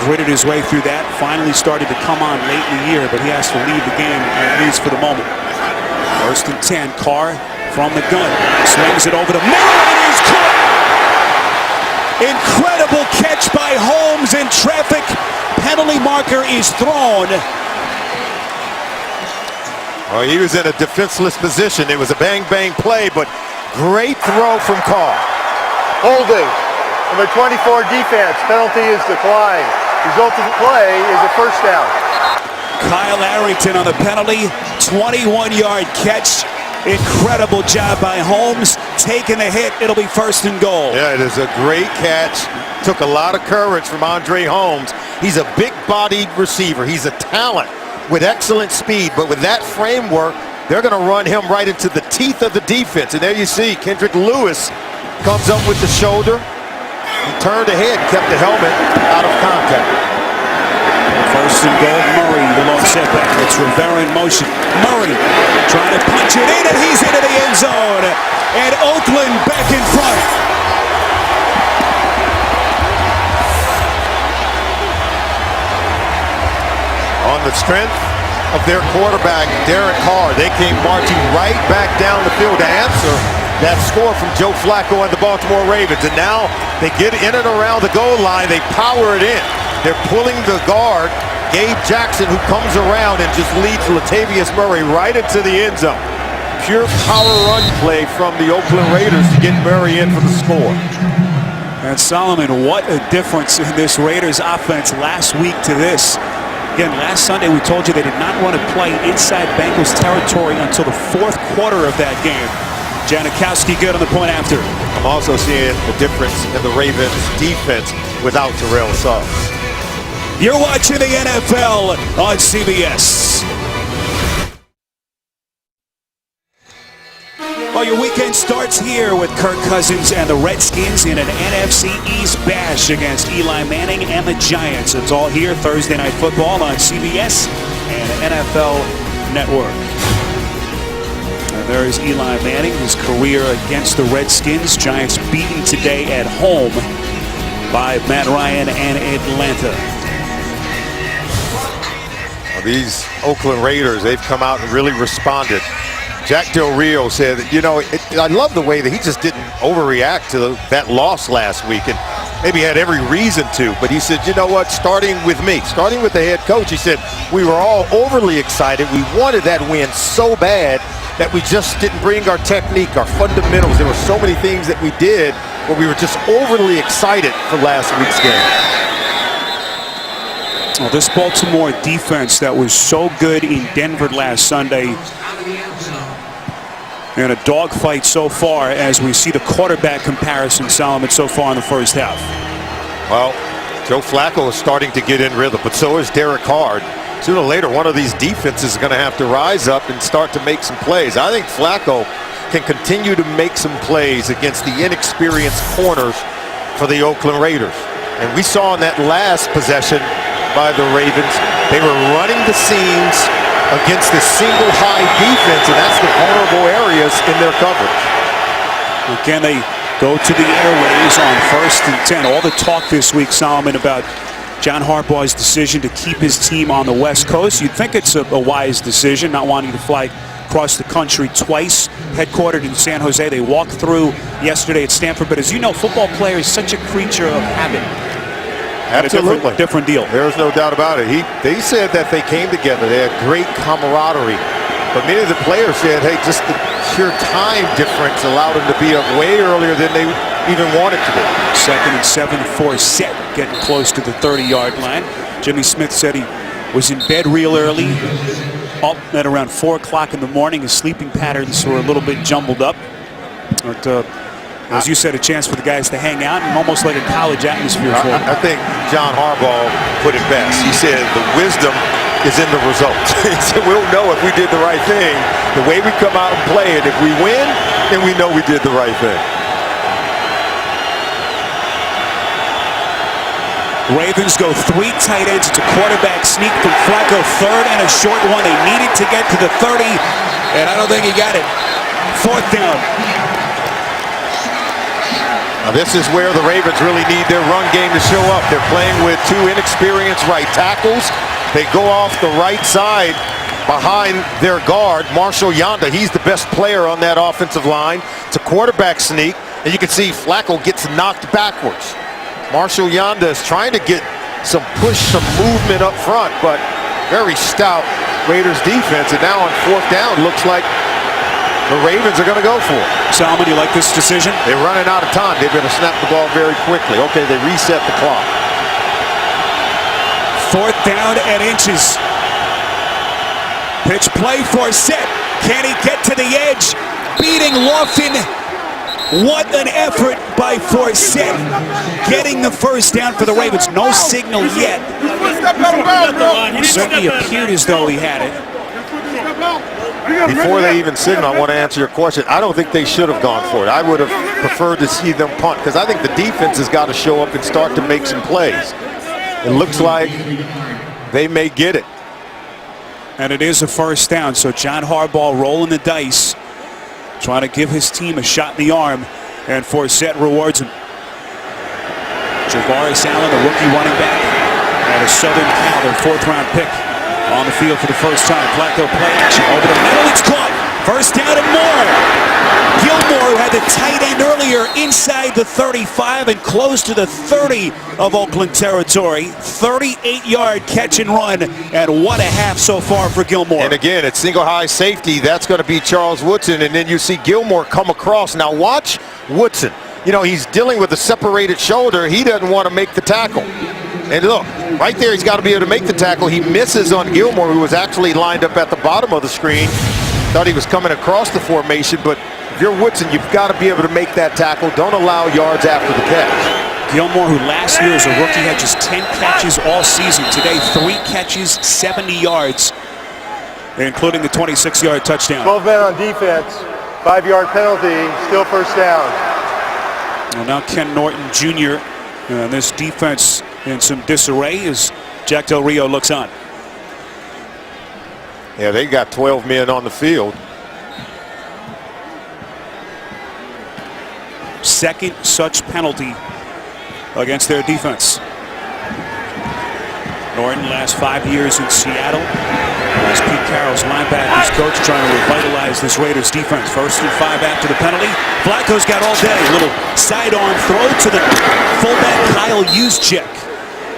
Gritted his way through that, finally started to come on late in the year, but he has to leave the game, at least for the moment. 1st and 10, Carr from the gun, swings it over the middle, and he's caught! Incredible catch by Holmes in traffic. Penalty marker is thrown. Oh, he was in a defenseless position. It was a bang-bang play, but great throw from Carr. Holding. Number 24 defense. Penalty is declined. Result of the play is a first down. Kyle Arrington on the penalty. 21-yard catch. Incredible job by Holmes. Taking the hit. It'll be 1st and goal. Yeah, it is a great catch. Took a lot of courage from Andre Holmes. He's a big-bodied receiver. He's a talent with excellent speed, but with that framework, they're going to run him right into the teeth of the defense. And there you see Kendrick Lewis comes up with the shoulder. He turned ahead, kept the helmet out of contact. 1st and goal, Murray, the long setback. It's Rivera in motion. Murray trying to punch it in, and he's into the end zone. And Oakland back in front. On the strength of their quarterback, Derek Carr, they came marching right back down the field to answer that score from Joe Flacco and the Baltimore Ravens. And now they get in and around the goal line. They power it in. They're pulling the guard, Gabe Jackson, who comes around and just leads Latavius Murray right into the end zone. Pure power run play from the Oakland Raiders to get Murray in for the score. And Solomon, what a difference in this Raiders offense last week to this. Again, last Sunday we told you they did not want to play inside Bengals territory until the 4th quarter of that game. Janikowski good on the point after. I'm also seeing the difference in the Ravens defense without Terrell Suggs. You're watching the NFL on CBS. Well, your weekend starts here with Kirk Cousins and the Redskins in an NFC East bash against Eli Manning and the Giants. It's all here Thursday Night Football on CBS and NFL Network. And there is Eli Manning, his career against the Redskins. Giants beaten today at home by Matt Ryan and Atlanta. Well, these Oakland Raiders, they've come out and really responded. Jack Del Rio said, you know, I love the way that he just didn't overreact to that loss last week, and maybe had every reason to, but he said, you know what, starting with me, starting with the head coach, he said, we were all overly excited. We wanted that win so bad that we just didn't bring our technique, our fundamentals. There were so many things that we did where we were just overly excited for last week's game. Well, this Baltimore defense that was so good in Denver last Sunday, in a dogfight so far as we see the quarterback comparison, Solomon, so far in the first half. Well, Joe Flacco is starting to get in rhythm, but so is Derek Carr. Sooner or later, one of these defenses is going to have to rise up and start to make some plays. I think Flacco can continue to make some plays against the inexperienced corners for the Oakland Raiders. And we saw in that last possession by the Ravens, they were running the seams against this single high defense, and that's the vulnerable areas in their coverage. Well, can they go to the airways on 1st and 10? All the talk this week, Solomon, about John Harbaugh's decision to keep his team on the West Coast. You'd think it's a wise decision, not wanting to fly across the country twice, headquartered in San Jose. They walked through yesterday at Stanford, but as you know, football player is such a creature of habit. Absolutely. Different deal. There's no doubt about it. They said that they came together. They had great camaraderie. But many of the players said, hey, just the sheer time difference allowed them to be up way earlier than they even wanted to be. 2nd and 7 for Set, getting close to the 30-yard line. Jimmy Smith said he was in bed real early, up at around 4 o'clock in the morning. His sleeping patterns were a little bit jumbled up. But as you said, a chance for the guys to hang out and almost like a college atmosphere for them. I think John Harbaugh put it best. He said the wisdom is in the results. He said we'll know if we did the right thing, the way we come out and play it. If we win, then we know we did the right thing. Ravens go 3 tight ends. It's a quarterback sneak from Flacco, 3rd and a short one. They needed to get to the 30, and I don't think he got it. 4th down. Now this is where the Ravens really need their run game to show up. They're playing with 2 inexperienced right tackles. They go off the right side behind their guard, Marshall Yanda. He's the best player on that offensive line. It's a quarterback sneak, and you can see Flacco gets knocked backwards. Marshall Yanda is trying to get some push, some movement up front, but very stout Raiders defense. And now on 4th down, looks like the Ravens are going to go for it. Solomon, you like this decision? They're running out of time. They're going to snap the ball very quickly. Okay, they reset the clock. 4th down and inches. Pitch play for Set. Can he get to the edge? Beating Lofton. What an effort by Forsett. Getting the 1st down for the Ravens. No signal yet. Certainly appeared as though he had it. Before they even signal, I want to answer your question. I don't think they should have gone for it. I would have preferred to see them punt, because I think the defense has got to show up and start to make some plays. It looks like they may get it. And it is a 1st down, so John Harbaugh rolling the dice, trying to give his team a shot in the arm, and Forsett rewards him. Javaris Allen, the rookie running back, and a Southern Cal, their 4th-round pick, on the field for the first time. Flacco play action over the middle. It's caught. 1st down and more. Gilmore, who had the tight end earlier, inside the 35 and close to the 30 of Oakland territory. 38-yard catch and run, and what a half so far for Gilmore. And again, it's single high safety. That's going to be Charles Woodson, and then you see Gilmore come across. Now watch Woodson. You know, he's dealing with a separated shoulder. He doesn't want to make the tackle. And look, right there, he's got to be able to make the tackle. He misses on Gilmore, who was actually lined up at the bottom of the screen. Thought he was coming across the formation, but if you're Woodson, you've got to be able to make that tackle. Don't allow yards after the catch. Gilmore, who last year as a rookie had just 10 catches all season. Today, 3 catches, 70 yards, including the 26-yard touchdown. 12 men on defense, 5-yard penalty, still first down. Well, now Ken Norton Jr. And this defense in some disarray as Jack Del Rio looks on. Yeah, they got 12 men on the field. Second such penalty against their defense. Norton, last 5 years in Seattle, as Pete Carroll's linebackers coach, trying to revitalize this Raiders defense. 1st and 5 after the penalty. Flacco's got all day. Little sidearm throw to the fullback Kyle Juszczyk.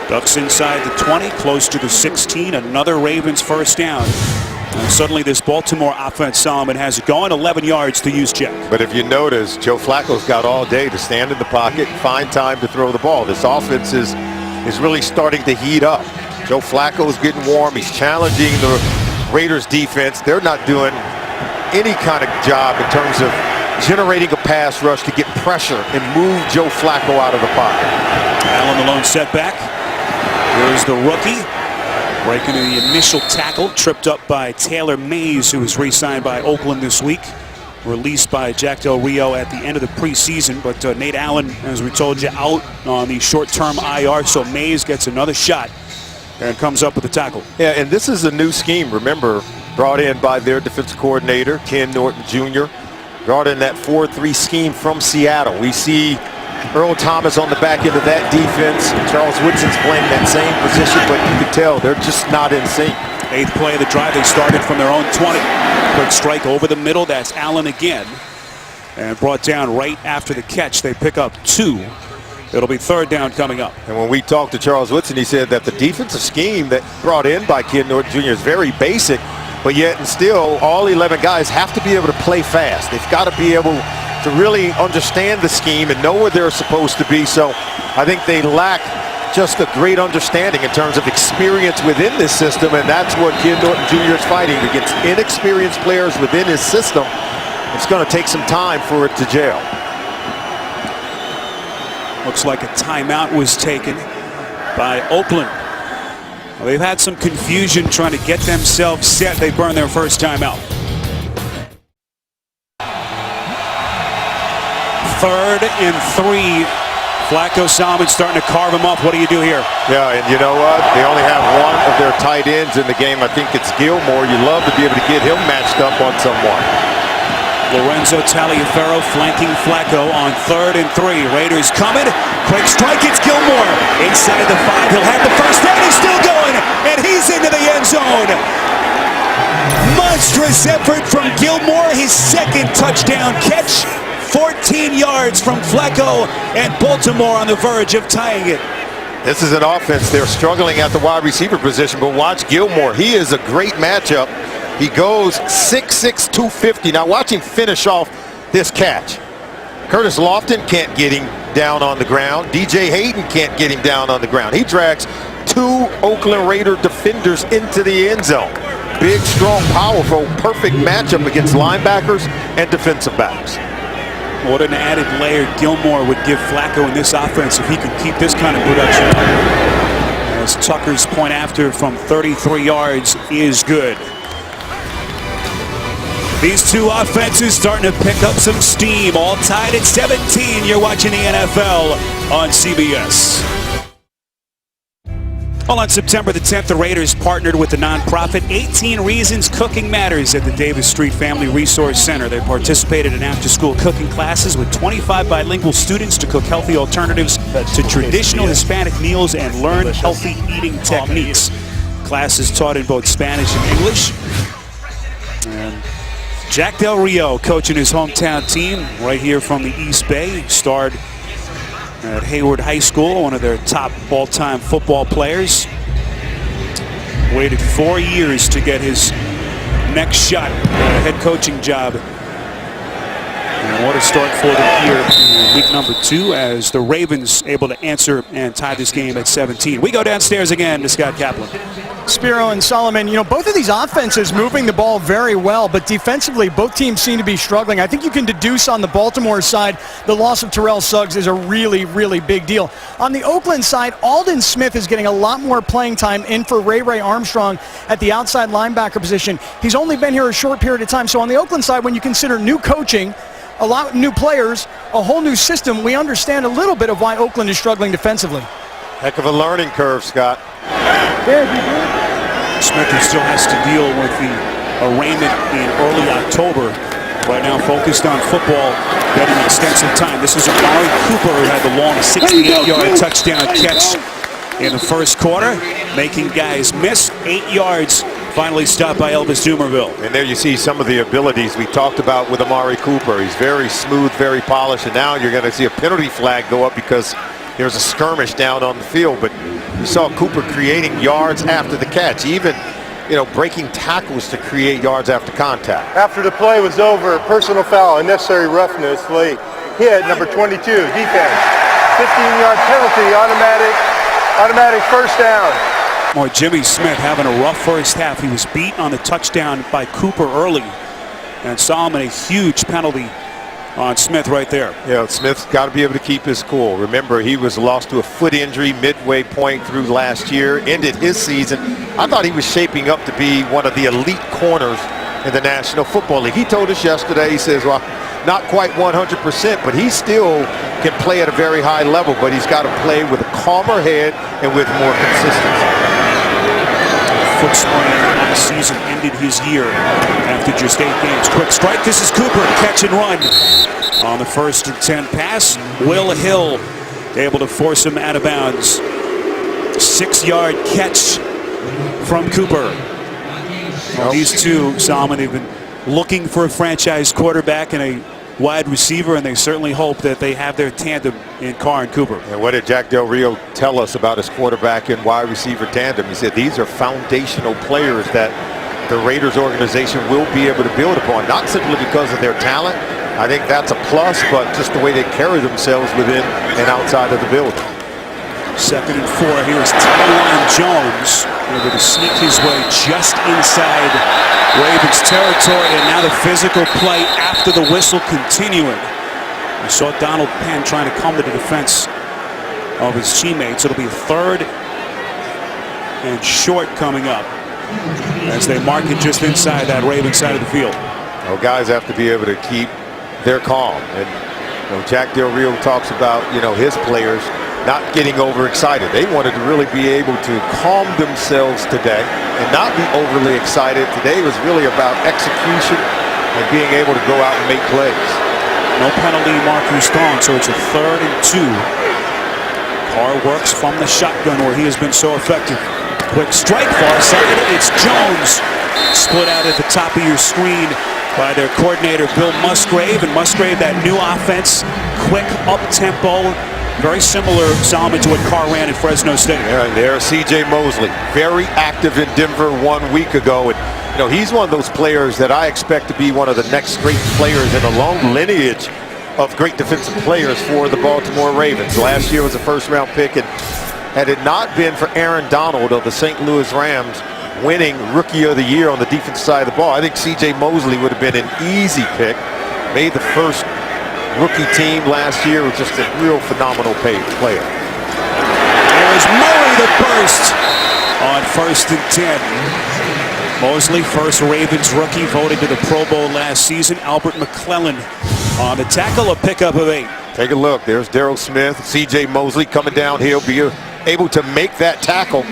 Ducks inside the 20, close to the 16. Another Ravens first down. And suddenly this Baltimore offense, Solomon, has it going. 11 yards to Juszczyk. But if you notice, Joe Flacco's got all day to stand in the pocket, find time to throw the ball. This offense is really starting to heat up. Joe Flacco's getting warm. He's challenging the Raiders defense. They're not doing any kind of job in terms of generating a pass rush to get pressure and move Joe Flacco out of the pocket. Allen the lone setback. Here's the rookie. Breaking the initial tackle, tripped up by Taylor Mays, who was re-signed by Oakland this week. Released by Jack Del Rio at the end of the preseason. But Nate Allen, as we told you, out on the short-term IR, so Mays gets another shot and comes up with a tackle. Yeah, and this is a new scheme, remember, brought in by their defensive coordinator, Ken Norton Jr., brought in that 4-3 scheme from Seattle. We see Earl Thomas on the back end of that defense. Charles Woodson's playing that same position, but you can tell they're just not in sync. 8th play of the drive, they started from their own 20. Quick strike over the middle, that's Allen again. And brought down right after the catch. They pick up 2. It'll be 3rd down coming up. And when we talked to Charles Woodson, he said that the defensive scheme that brought in by Ken Norton Jr. is very basic, but yet and still all 11 guys have to be able to play fast. They've got to be able to really understand the scheme and know where they're supposed to be. So I think they lack just a great understanding in terms of experience within this system, and that's what Ken Norton Jr. is fighting against. Inexperienced players within his system. It's going to take some time for it to gel. Looks like a timeout was taken by Oakland. Well, they've had some confusion trying to get themselves set. They burned their first timeout. 3rd and 3. Flacco, Solomon starting to carve him up. What do you do here? Yeah, and you know what? They only have one of their tight ends in the game. I think it's Gilmore. You love to be able to get him matched up on someone. Lorenzo Taliaferro flanking Flacco on 3rd and 3. Raiders coming. Quick strike. It's Gilmore inside the 5. He'll have the first down. He's still going, and he's into the end zone. Monstrous effort from Gilmore. His 2nd touchdown catch. 14 yards from Flacco, and Baltimore on the verge of tying it. This is an offense. They're struggling at the wide receiver position, but watch Gilmore. He is a great matchup. He goes 6'6", 250. Now watch him finish off this catch. Curtis Lofton can't get him down on the ground. DJ Hayden can't get him down on the ground. He drags 2 Oakland Raider defenders into the end zone. Big, strong, powerful, perfect matchup against linebackers and defensive backs. What an added layer Gilmore would give Flacco in this offense if he could keep this kind of production up. As Tucker's point after from 33 yards is good. These two offenses starting to pick up some steam, all tied at 17. You're watching the NFL on CBS. Well, on September the 10th, the Raiders partnered with the nonprofit 18 Reasons Cooking Matters at the Davis Street Family Resource Center. They participated in after-school cooking classes with 25 bilingual students to cook healthy alternatives to traditional Hispanic meals and learn healthy eating techniques. Classes taught in both Spanish and English. And Jack Del Rio coaching his hometown team right here from the East Bay. Starred at Hayward High School, one of their top all-time football players. Waited 4 years to get his next shot at a head coaching job. And what a start for them here in week number 2 as the Ravens able to answer and tie this game at 17. We go downstairs again to Scott Kaplan. Spiro and Solomon, both of these offenses moving the ball very well, but defensively, both teams seem to be struggling. I think you can deduce on the Baltimore side, the loss of Terrell Suggs is a really, really big deal. On the Oakland side, Aldon Smith is getting a lot more playing time in for Ray Armstrong at the outside linebacker position. He's only been here a short period of time. So on the Oakland side, when you consider new coaching, a lot of new players, a whole new system, we understand a little bit of why Oakland is struggling defensively. Heck of a learning curve, Scott. Smith who still has to deal with the arraignment in early October. Right now focused on football, getting extensive time. This is Amari Cooper who had the long 68-yard touchdown catch in the first quarter, making guys miss. 8 yards, finally stopped by Elvis Dumerville. And there you see some of the abilities we talked about with Amari Cooper. He's very smooth, very polished, and now you're going to see a penalty flag go up because there's a skirmish down on the field. But you saw Cooper creating yards after the catch, even breaking tackles to create yards after contact. After the play was over, personal foul, unnecessary roughness, late hit, number 22, defense. 15-yard penalty, automatic first down. More Jimmy Smith having a rough first half. He was beat on the touchdown by Cooper early, and Solomon a huge penalty on Smith right there. Yeah, Smith's got to be able to keep his cool. Remember, he was lost to a foot injury midway point through last year, ended his season. I thought he was shaping up to be one of the elite corners in the National Football League. He told us yesterday, he says, well, not quite 100%, but he still can play at a very high level, but he's got to play with a calmer head and with more consistency. Foot sprain on the season, ended his year after just 8 games. Quick strike, this is Cooper, catch and run on the 1st and 10 pass. Will Hill able to force him out of bounds. 6-yard catch from Cooper. Well, these two, Solomon, they've been looking for a franchise quarterback and a wide receiver, and they certainly hope that they have their tandem in Carr and Cooper. And what did Jack Del Rio tell us about his quarterback and wide receiver tandem? He said these are foundational players that the Raiders organization will be able to build upon, not simply because of their talent. I think that's a plus, but just the way they carry themselves within and outside of the building. 2nd and 4. Here's Tywan Jones able to sneak his way just inside Ravens territory, and now the physical play after the whistle continuing. We saw Donald Penn trying to come to the defense of his teammates. It'll be 3rd and short coming up as they mark it just inside that Ravens side of the field. Well, guys have to be able to keep their calm, and Jack Del Rio talks about his players not getting overexcited. They wanted to really be able to calm themselves today and not be overly excited. Today was really about execution and being able to go out and make plays. No penalty markers gone, so it's a 3rd and 2. Carr works from the shotgun where he has been so effective. Quick strike, far side. It's Jones. Split out at the top of your screen by their coordinator, Bill Musgrave. And Musgrave, that new offense, quick, up-tempo, very similar, Solomon, to what Carr ran at Fresno State. Yeah, and there's C.J. Mosley, very active in Denver 1 week ago. And, he's one of those players that I expect to be one of the next great players in a long lineage of great defensive players for the Baltimore Ravens. Last year was a first-round pick, and had it not been for Aaron Donald of the St. Louis Rams winning Rookie of the Year on the defensive side of the ball, I think C.J. Mosley would have been an easy pick. Made the first rookie team last year, was just a real phenomenal player. There's Murray the burst on 1st and 10. Mosley, first Ravens rookie, voted to the Pro Bowl last season. Albert McClellan on the tackle, a pickup of 8. Take a look. There's Darryl Smith, C.J. Mosley coming downhill, be able to make that tackle.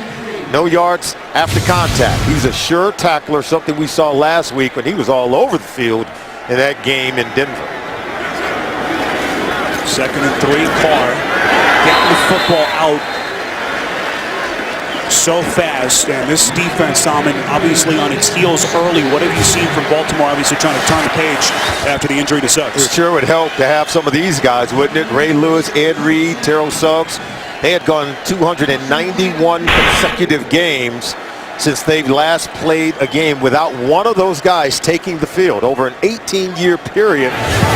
No yards after contact. He's a sure tackler, something we saw last week when he was all over the field in that game in Denver. 2nd and 3, Carr getting the football out so fast, and this defense, Solomon, obviously on its heels early. What have you seen from Baltimore, obviously trying to turn the page after the injury to Suggs? It sure would help to have some of these guys, wouldn't it? Ray Lewis, Ed Reed, Terrell Suggs. They had gone 291 consecutive games since they've last played a game without one of those guys taking the field over an 18-year period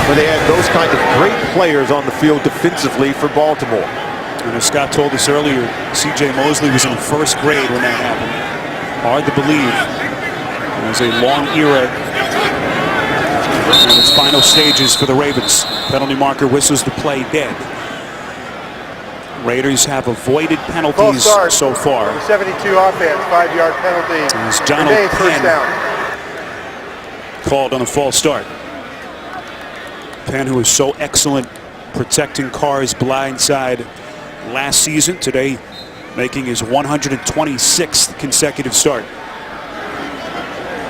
where they had those kinds of great players on the field defensively for Baltimore. And as Scott told us earlier, C.J. Mosley was in the 1st grade when that happened. Hard to believe. There's a long era in its final stages for the Ravens. Penalty marker whistles the play dead. Raiders have avoided penalties so far. 72 offense, 5-yard penalty. As Donald Remains first Penn down. called on a false start. Penn, who was so excellent protecting Carr's blindside last season, today making his 126th consecutive start.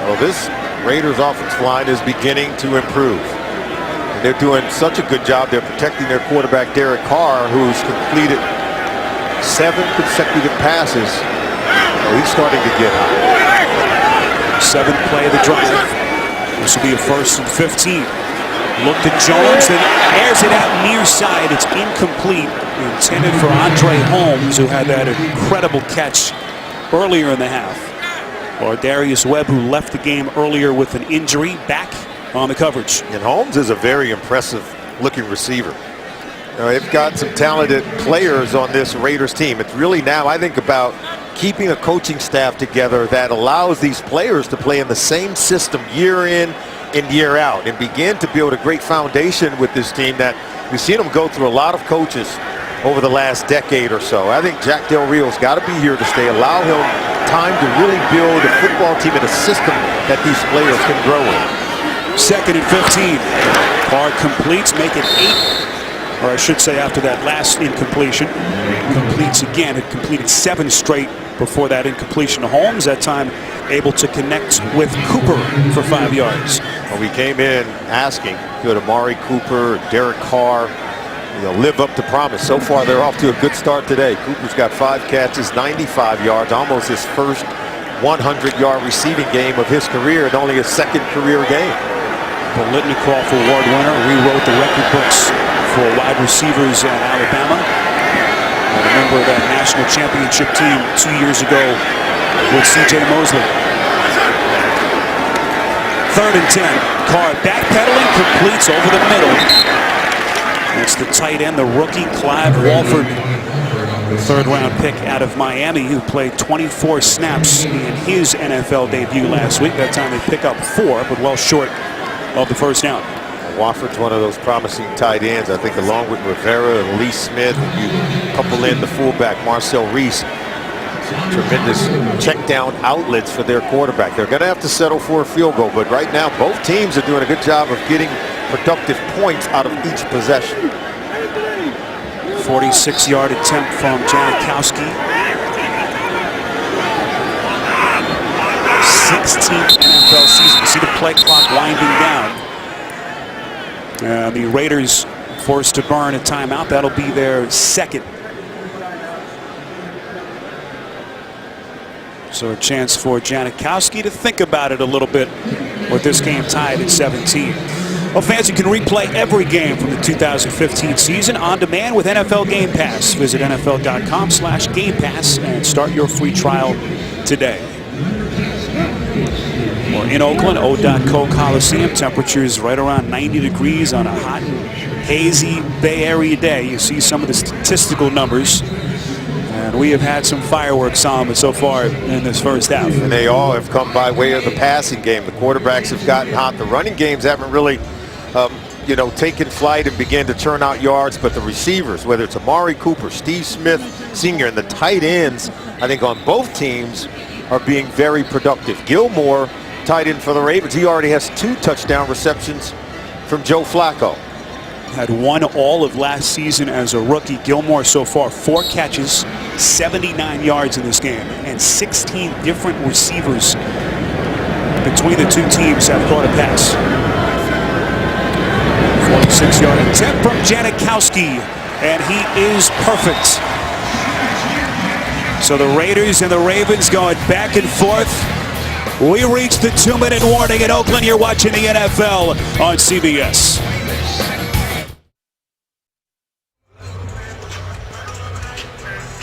Well, this Raiders offensive line is beginning to improve. And they're doing such a good job. They're protecting their quarterback, Derek Carr, who's completed 7 consecutive passes. Oh, he's starting to get hot. 7th play of the drive. This will be a 1st and 15. Look to Jones, then airs it out near side. It's incomplete. Intended for Andre Holmes, who had that incredible catch earlier in the half. Or Darius Webb, who left the game earlier with an injury, back on the coverage. And Holmes is a very impressive looking receiver. They've got some talented players on this Raiders team. It's really now, I think, about keeping a coaching staff together that allows these players to play in the same system year in and year out and begin to build a great foundation with this team that we've seen them go through a lot of coaches over the last decade or so. I think Jack Del Rio's got to be here to stay. Allow him time to really build a football team and a system that these players can grow in. 2nd and 15. Carr completes, make it 8. Or I should say, after that last incompletion, completes again. It completed 7 straight before that incompletion to Holmes. That time able to connect with Cooper for 5 yards. Well, we came in asking, could Amari Cooper, Derek Carr, live up to promise. So far, they're off to a good start today. Cooper's got 5 catches, 95 yards, almost his first 100-yard receiving game of his career, and only his 2nd career game. Biletnikoff Award winner, rewrote the record books for wide receivers at Alabama. And a member of that national championship team 2 years ago with C.J. Mosley. 3rd and 10. Carr backpedaling, completes over the middle. That's the tight end, the rookie Clive Walford, the 3rd-round pick out of Miami, who played 24 snaps in his NFL debut last week. That time they pick up 4, but well short of the first down. Wofford's one of those promising tight ends. I think along with Rivera and Lee Smith, and you couple in the fullback Marcel Reese, tremendous check down outlets for their quarterback. They're going to have to settle for a field goal, but right now both teams are doing a good job of getting productive points out of each possession. 46-yard attempt from Janikowski. 16th NFL season. You see the play clock winding down. The Raiders forced to burn a timeout. That'll be their 2nd. So a chance for Janikowski to think about it a little bit with this game tied at 17. Well, fans, you can replay every game from the 2015 season on demand with NFL Game Pass. Visit NFL.com/Game Pass and start your free trial today. We're in Oakland, O.co Coliseum. Temperatures right around 90 degrees on a hot and hazy Bay Area day. You see some of the statistical numbers. And we have had some fireworks on so far in this first half. And they all have come by way of the passing game. The quarterbacks have gotten hot. The running games haven't really taken flight and began to turn out yards, but the receivers, whether it's Amari Cooper, Steve Smith Sr., and the tight ends, I think on both teams are being very productive. Gilmore, tight end for the Ravens, he already has 2 touchdown receptions from Joe Flacco. Had 1 all of last season as a rookie. Gilmore so far 4 catches, 79 yards in this game, and 16 different receivers between the 2 teams have caught a pass. 46-yard attempt from Janikowski, and he is perfect. So the Raiders and the Ravens going back and forth. We reached the 2-minute warning in Oakland. You're watching the NFL on CBS.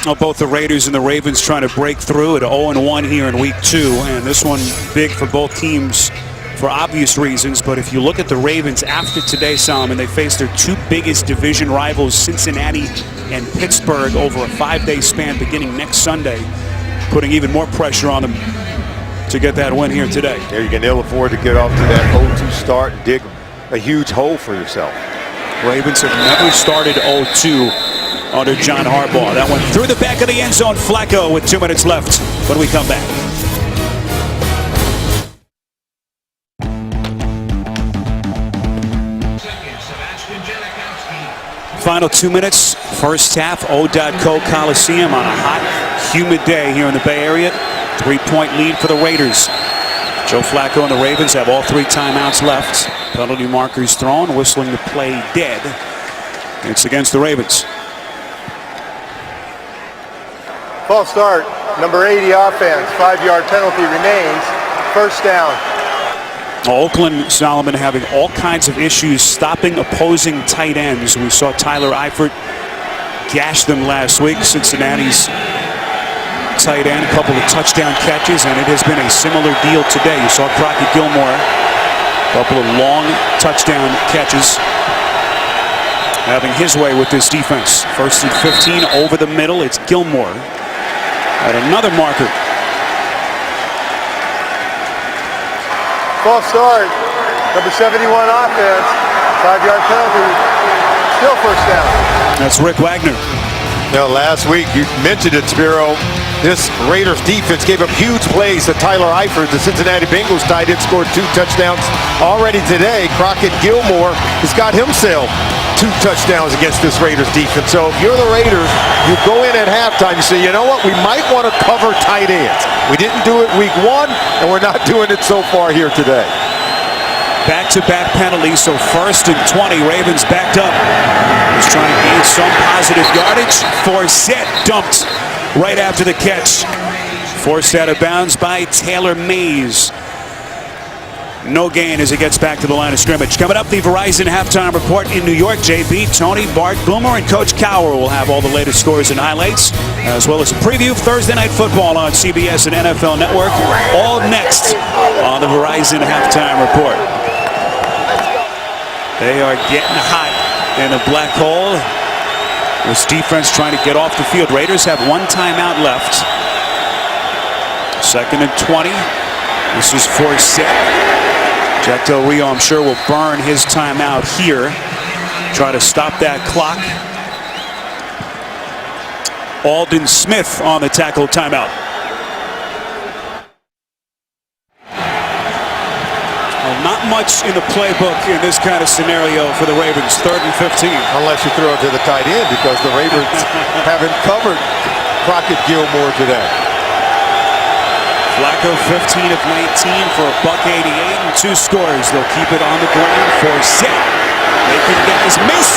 Well, both the Raiders and the Ravens trying to break through at 0-1 here in week 2, and this one big for both teams for obvious reasons. But if you look at the Ravens after today, Solomon, they face their 2 biggest division rivals, Cincinnati and Pittsburgh, over a 5-day span beginning next Sunday, putting even more pressure on them to get that win here today. There you can ill afford to get off to that 0-2 start and dig a huge hole for yourself. Ravens have never started 0-2 under John Harbaugh. That one through the back of the end zone. Flacco with 2 minutes left when we come back. Final 2 minutes, first half, O.co Coliseum on a hot, humid day here in the Bay Area. 3-point lead for the Raiders. Joe Flacco and the Ravens have all 3 timeouts left. Penalty markers thrown, whistling the play dead. It's against the Ravens. False start, number 80 offense, 5-yard penalty remains, first down. Oakland, Solomon, having all kinds of issues stopping opposing tight ends. We saw Tyler Eifert gash them last week. Cincinnati's tight end, a couple of touchdown catches, and it has been a similar deal today. You saw Crockett Gilmore, a couple of long touchdown catches, having his way with this defense. 1st and 15 over the middle. It's Gilmore at another marker. False start, number 71 offense, 5-yard penalty, still first down. That's Rick Wagner. Now, last week, you mentioned it, Spiro. This Raiders defense gave up huge plays to Tyler Eifert. The Cincinnati Bengals tight end scored 2 touchdowns already today. Crockett Gilmore has got himself 2 touchdowns against this Raiders defense. So if you're the Raiders, you go in at halftime, you say, you know what, we might want to cover tight ends. We didn't do it week 1, and we're not doing it so far here today. Back-to-back penalties, so 1st and 20. Ravens backed up. He's trying to gain some positive yardage. Forsett dumped right after the catch. Forced out of bounds by Taylor Mays. No gain as he gets back to the line of scrimmage. Coming up, the Verizon halftime report in New York. JB, Tony, Bart, Boomer, and Coach Cowher will have all the latest scores and highlights, as well as a preview of Thursday Night Football on CBS and NFL Network. All next on the Verizon halftime report. They are getting hot in a black hole. This defense trying to get off the field. Raiders have 1 timeout left. 2nd and 20. This is Forsett. Jack Del Rio, I'm sure, will burn his timeout here. Try to stop that clock. Aldon Smith on the tackle timeout. Well, not much in the playbook in this kind of scenario for the Ravens. 3rd and 15. Unless you throw it to the tight end, because the Ravens haven't covered Crockett Gilmore today. Flacco 15 of 19 for a $188 and 2 scores. They'll keep it on the ground. Forsett making guys miss.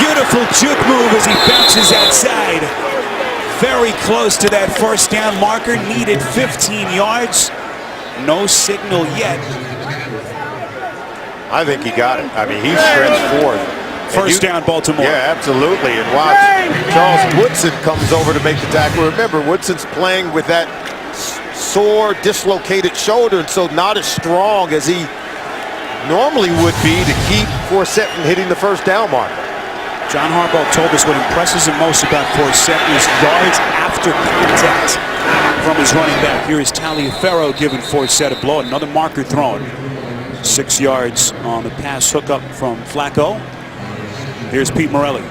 Beautiful juke move as he bounces outside. Very close to that first down marker. Needed 15 yards. No signal yet. I think he got it. I mean, he stretched forth. First down, Baltimore. Yeah, absolutely. And watch, Charles Woodson comes over to make the tackle. Remember, Woodson's playing with that sore, dislocated shoulder, and so not as strong as he normally would be to keep Forsett from hitting the first down mark. John Harbaugh told us what impresses him most about Forsett is yards after contact from his running back. Here is Taliaferro giving Forsett a blow. Another marker thrown. 6 yards on the pass hookup from Flacco. Here's Pete Morelli.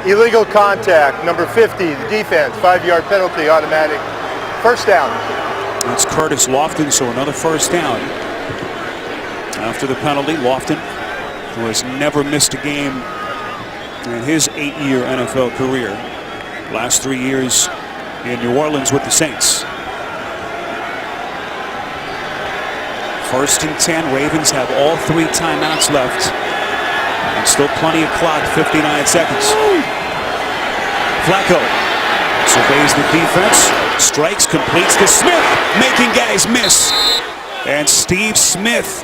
Illegal contact, number 50, the defense, 5-yard penalty, automatic. First down. That's Curtis Lofton, so another first down. After the penalty, Lofton, who has never missed a game in his 8-year NFL career. Last 3 years in New Orleans with the Saints. 1st and 10. Ravens have all 3 timeouts left. And still plenty of clock, 59 seconds. Flacco surveys the defense, strikes, completes to Smith, making guys miss. And Steve Smith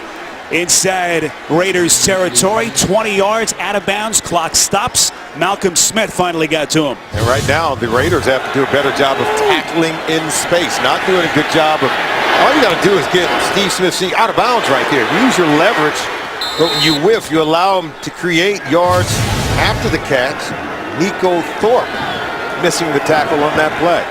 inside Raiders territory, 20 yards out of bounds, clock stops. Malcolm Smith finally got to him. And right now, the Raiders have to do a better job of tackling in space, not doing a good job of, all you got to do is get Steve Smith out of bounds right there. Use your leverage, but when you whiff, you allow him to create yards after the catch. Nico Thorpe missing the tackle on that play.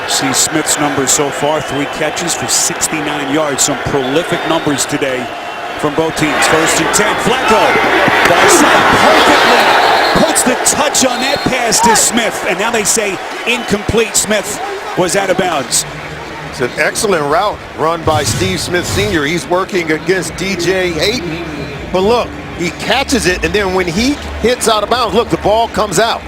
See Smith's numbers so far, 3 catches for 69 yards. Some prolific numbers today from both teams. 1st and 10, Flacco. Perfectly puts the touch on that pass to Smith. And now they say incomplete. Smith was out of bounds. It's an excellent route run by Steve Smith Sr. He's working against DJ Hayden. But look, he catches it, and then when he hits out of bounds, look, the ball comes out.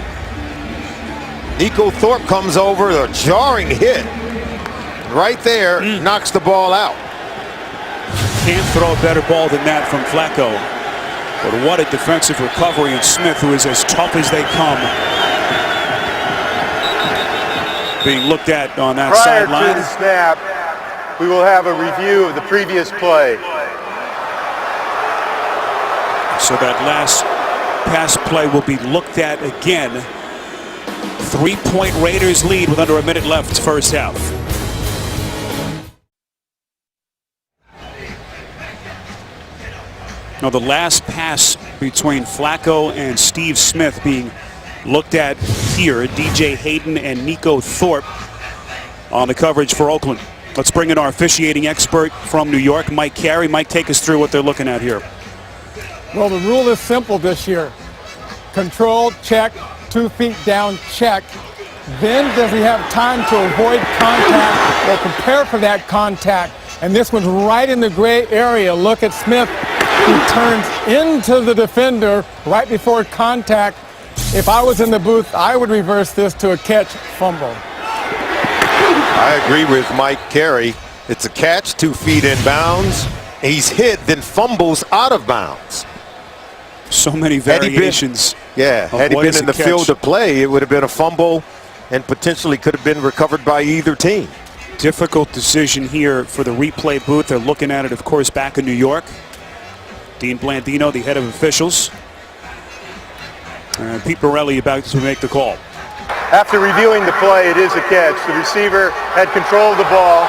Nico Thorpe comes over, a jarring hit. Right there, knocks the ball out. Can't throw a better ball than that from Flacco. But what a defensive recovery, and Smith, who is as tough as they come, being looked at on that sideline. Prior to the snap, we will have a review of the previous play. So that last pass play will be looked at again. 3-point Raiders lead with under a minute left, first half. Now the last pass between Flacco and Steve Smith being looked at here. DJ Hayden and Nico Thorpe on the coverage for Oakland. Let's bring in our officiating expert from New York, Mike Carey. Mike, take us through what they're looking at here. Well, the rule is simple this year. Control, check, 2 feet down, check. Then does he have time to avoid contact or prepare for that contact? And this one's right in the gray area. Look at Smith. He turns into the defender right before contact. If I was in the booth, I would reverse this to a catch fumble. I agree with Mike Carey. It's a catch, 2 feet in bounds. He's hit, then fumbles out of bounds. So many variations. Had he been in the field of play, it would have been a fumble and potentially could have been recovered by either team. Difficult decision here for the replay booth. They're looking at it, of course, back in New York. Dean Blandino, the head of officials. And Pete Borelli about to make the call. After reviewing the play, it is a catch. The receiver had control of the ball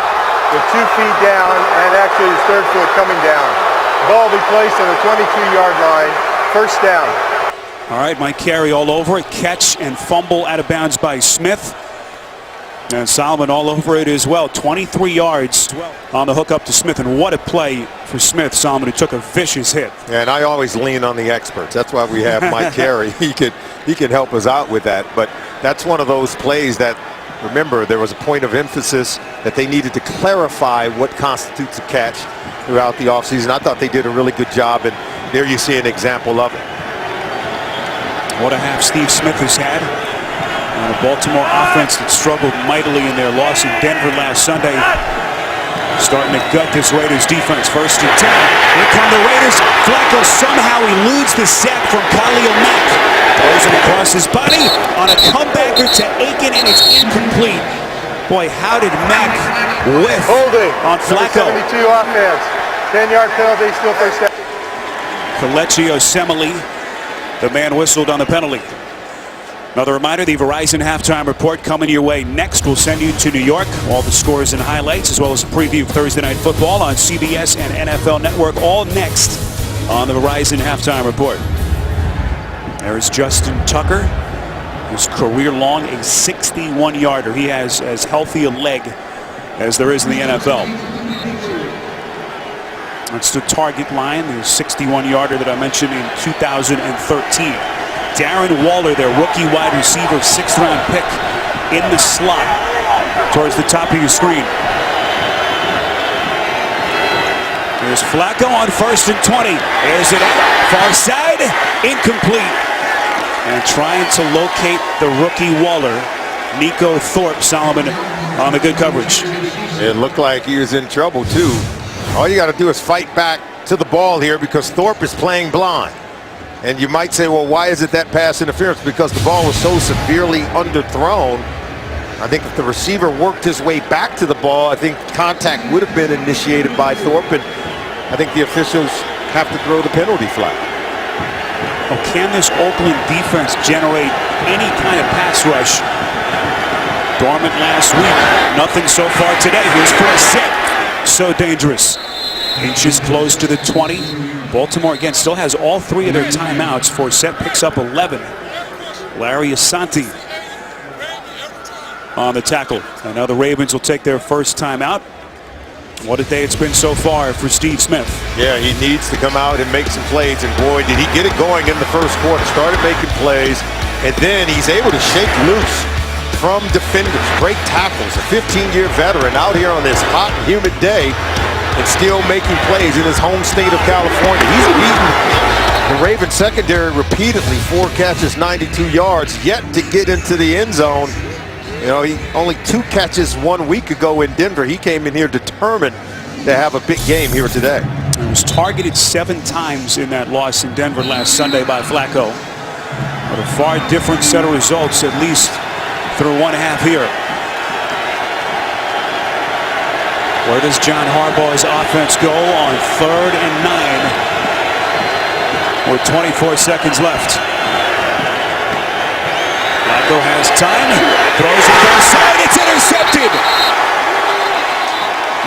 with 2 feet down and actually his 3rd foot coming down. The ball will be placed on the 22-yard line. First down. All right, Mike Carey all over it. Catch and fumble out of bounds by Smith. And Solomon all over it as well. 23 yards on the hook up to Smith. And what a play for Smith, Solomon, who took a vicious hit. And I always lean on the experts. That's why we have Mike Carey. He can help us out with that. But that's one of those plays that, remember, there was a point of emphasis that they needed to clarify what constitutes a catch throughout the offseason. I thought they did a really good job, and there you see an example of it. What a half Steve Smith has had. And a Baltimore offense that struggled mightily in their loss in Denver last Sunday. Starting to gut this Raiders defense. 1st and 10. Here come the Raiders. Flacco somehow eludes the sack from Khalil Mack. Throws it across his body on a comebacker to Aiken, and it's incomplete. Boy, how did Mack whiff on Flacco? 72 offense. 10-yard penalty, still first down. Kelechi Osemele, the man whistled on the penalty. Another reminder, the Verizon Halftime Report coming your way next. We'll send you to New York. All the scores and highlights, as well as a preview of Thursday Night Football on CBS and NFL Network, all next on the Verizon Halftime Report. There's Justin Tucker, his career-long, a 61-yarder. He has as healthy a leg as there is in the NFL. That's the target line, the 61-yarder that I mentioned in 2013. Darren Waller, their rookie wide receiver, 6th-round pick in the slot towards the top of your screen. There's Flacco on 1st and 20. There's it out. Far side, incomplete. And trying to locate the rookie Waller, Nico Thorpe, Solomon on the good coverage. It looked like he was in trouble, too. All you got to do is fight back to the ball here because Thorpe is playing blind. And you might say, well, why is it that pass interference? Because the ball was so severely underthrown. I think if the receiver worked his way back to the ball, I think contact would have been initiated by Thorpe. And I think the officials have to throw the penalty flag. Well, can this Oakland defense generate any kind of pass rush? Dormant last week. Nothing so far today. Here's Forsett. So dangerous. Inches close to the 20. Baltimore, again, still has all 3 of their timeouts. Forsett picks up 11. Larry Asante on the tackle. And now the Ravens will take their first time out. What a day it's been so far for Steve Smith. Yeah, he needs to come out and make some plays, and boy, did he get it going in the first quarter. Started making plays, and then he's able to shake loose from defenders, break tackles. A 15-year veteran out here on this hot and humid day and still making plays in his home state of California. He's beaten the Ravens secondary repeatedly, 4 catches, 92 yards, yet to get into the end zone. You know, he only 2 catches 1 week ago in Denver. He came in here determined to have a big game here today. He was targeted 7 times in that loss in Denver last Sunday by Flacco. But a far different set of results, at least through 1/2 here. Where does John Harbaugh's offense go on 3rd and 9 with 24 seconds left? Flacco has time, throws it far side, it's intercepted.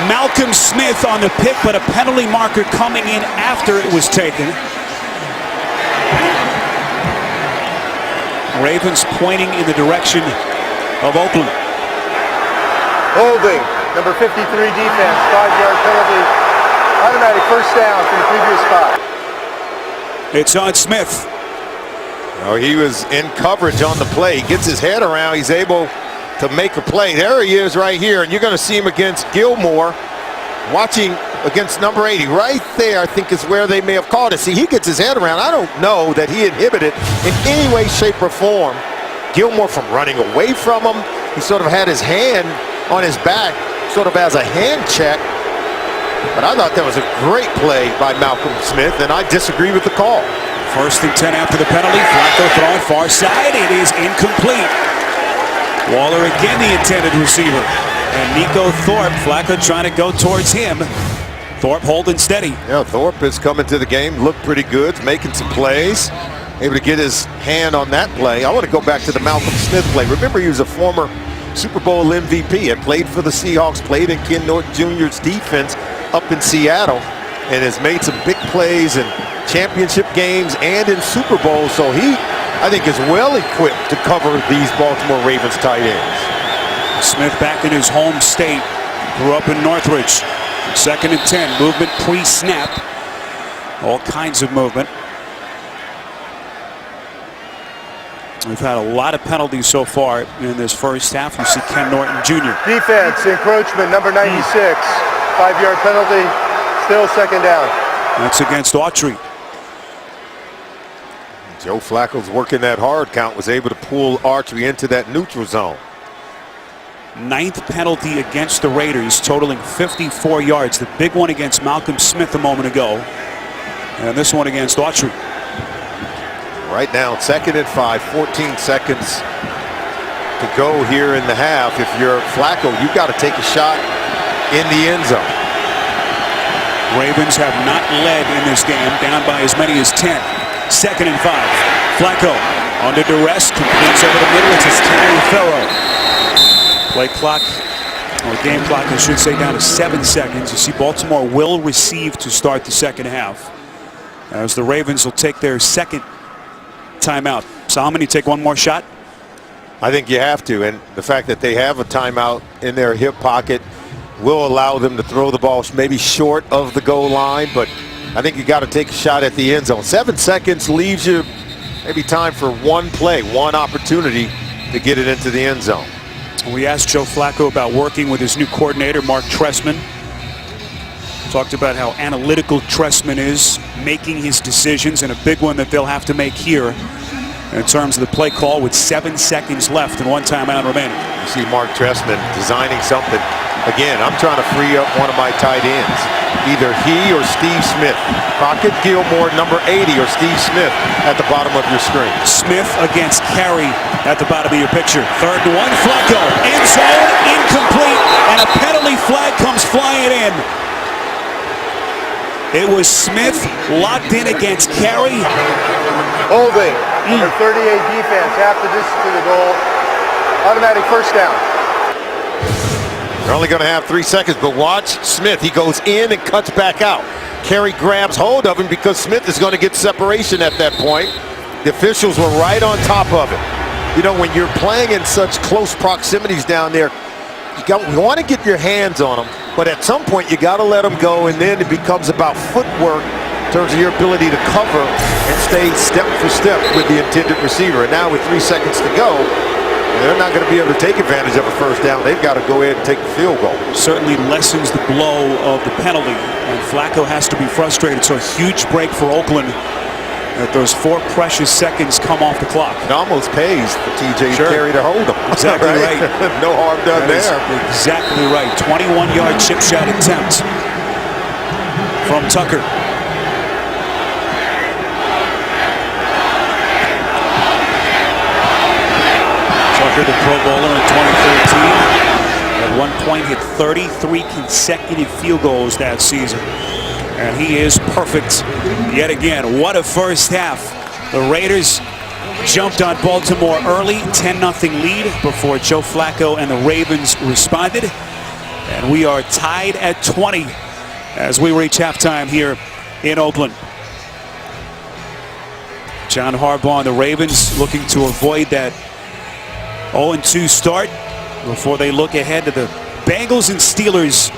Malcolm Smith on the pick, but a penalty marker coming in after it was taken. Ravens pointing in the direction of Oakland. Holding, number 53 defense, 5-yard penalty. Automatic first down from the previous spot. It's on Smith. Oh, he was in coverage on the play. He gets his head around. He's able to make a play. There he is right here, and you're going to see him against Gilmore, watching against number 80. Right there, I think, is where they may have called it. See, he gets his head around. I don't know that he inhibited in any way, shape, or form Gilmore from running away from him. He sort of had his hand on his back, sort of as a hand check. But I thought that was a great play by Malcolm Smith, and I disagree with the call. 1st and 10 after the penalty. Flacco throwing far side. It is incomplete. Waller again the intended receiver. And Nico Thorpe, Flacco trying to go towards him. Thorpe holding steady. Yeah, Thorpe is coming to the game, looked pretty good, making some plays. Able to get his hand on that play. I want to go back to the Malcolm Smith play. Remember, he was a former Super Bowl MVP. Had played for the Seahawks, played in Ken Norton Jr.'s defense up in Seattle, and has made some big plays in championship games and in Super Bowls. So he, I think, is well equipped to cover these Baltimore Ravens tight ends. Smith back in his home state. Grew up in Northridge. 2nd and 10. Movement pre-snap. All kinds of movement. We've had a lot of penalties so far in this first half. You see Ken Norton Jr. Defense, encroachment, number 96. 5-yard penalty, still 2nd down. That's against Autry. Joe Flacco's working that hard count, was able to pull Autry into that neutral zone. 9th penalty against the Raiders, totaling 54 yards. The big one against Malcolm Smith a moment ago. And this one against Autry. Right now, 2nd and 5, 14 seconds to go here in the half. If you're Flacco, you've got to take a shot in the end zone. Ravens have not led in this game, down by as many as 10. 2nd and 5. Flacco under duress, completes over the middle. It's his Terry Farrow. Play clock, or game clock, I should say, down to 7 seconds. You see Baltimore will receive to start the second half, as the Ravens will take their 2nd timeout. Solomon, you take one more shot? I think you have to, and the fact that they have a timeout in their hip pocket will allow them to throw the ball maybe short of the goal line, but I think you got to take a shot at the end zone. 7 seconds leaves you maybe time for one play, one opportunity to get it into the end zone. We asked Joe Flacco about working with his new coordinator, Mark Trestman. Talked about how analytical Trestman is, making his decisions, and a big one that they'll have to make here in terms of the play call with 7 seconds left and 1 timeout remaining. You see Mark Trestman designing something. Again, I'm trying to free up one of my tight ends. Either he or Steve Smith. Crockett Gilmore, number 80, or Steve Smith at the bottom of your screen. Smith against Carey at the bottom of your picture. 3rd and 1, Flacco. End zone, incomplete, and a penalty flag comes flying in. It was Smith locked in against Carey. Holding, number 38 defense, half the distance to the goal. Automatic first down. They're only going to have 3 seconds, but watch Smith. He goes in and cuts back out. Carey grabs hold of him because Smith is going to get separation at that point. The officials were right on top of it. You know, when you're playing in such close proximities down there, you want to get your hands on them, but at some point you got to let them go, and then it becomes about footwork in terms of your ability to cover and stay step for step with the intended receiver. And now with 3 seconds to go, they're not going to be able to take advantage of a first down. They've got to go ahead and take the field goal. Certainly lessens the blow of the penalty, and Flacco has to be frustrated. So a huge break for Oakland. That those 4 precious seconds come off the clock. It almost pays for TJ Carey to hold them. Exactly right. No harm done That is there. exactly right. 21-yard chip shot attempt from Tucker. Tucker, the Pro Bowler in 2013, at one point hit 33 consecutive field goals that season. And he is perfect yet again. What a first half. The Raiders jumped on Baltimore early, 10-0 lead before Joe Flacco and the Ravens responded. And we are tied at 20 as we reach halftime here in Oakland. John Harbaugh and the Ravens looking to avoid that 0-2 start before they look ahead to the Bengals and Steelers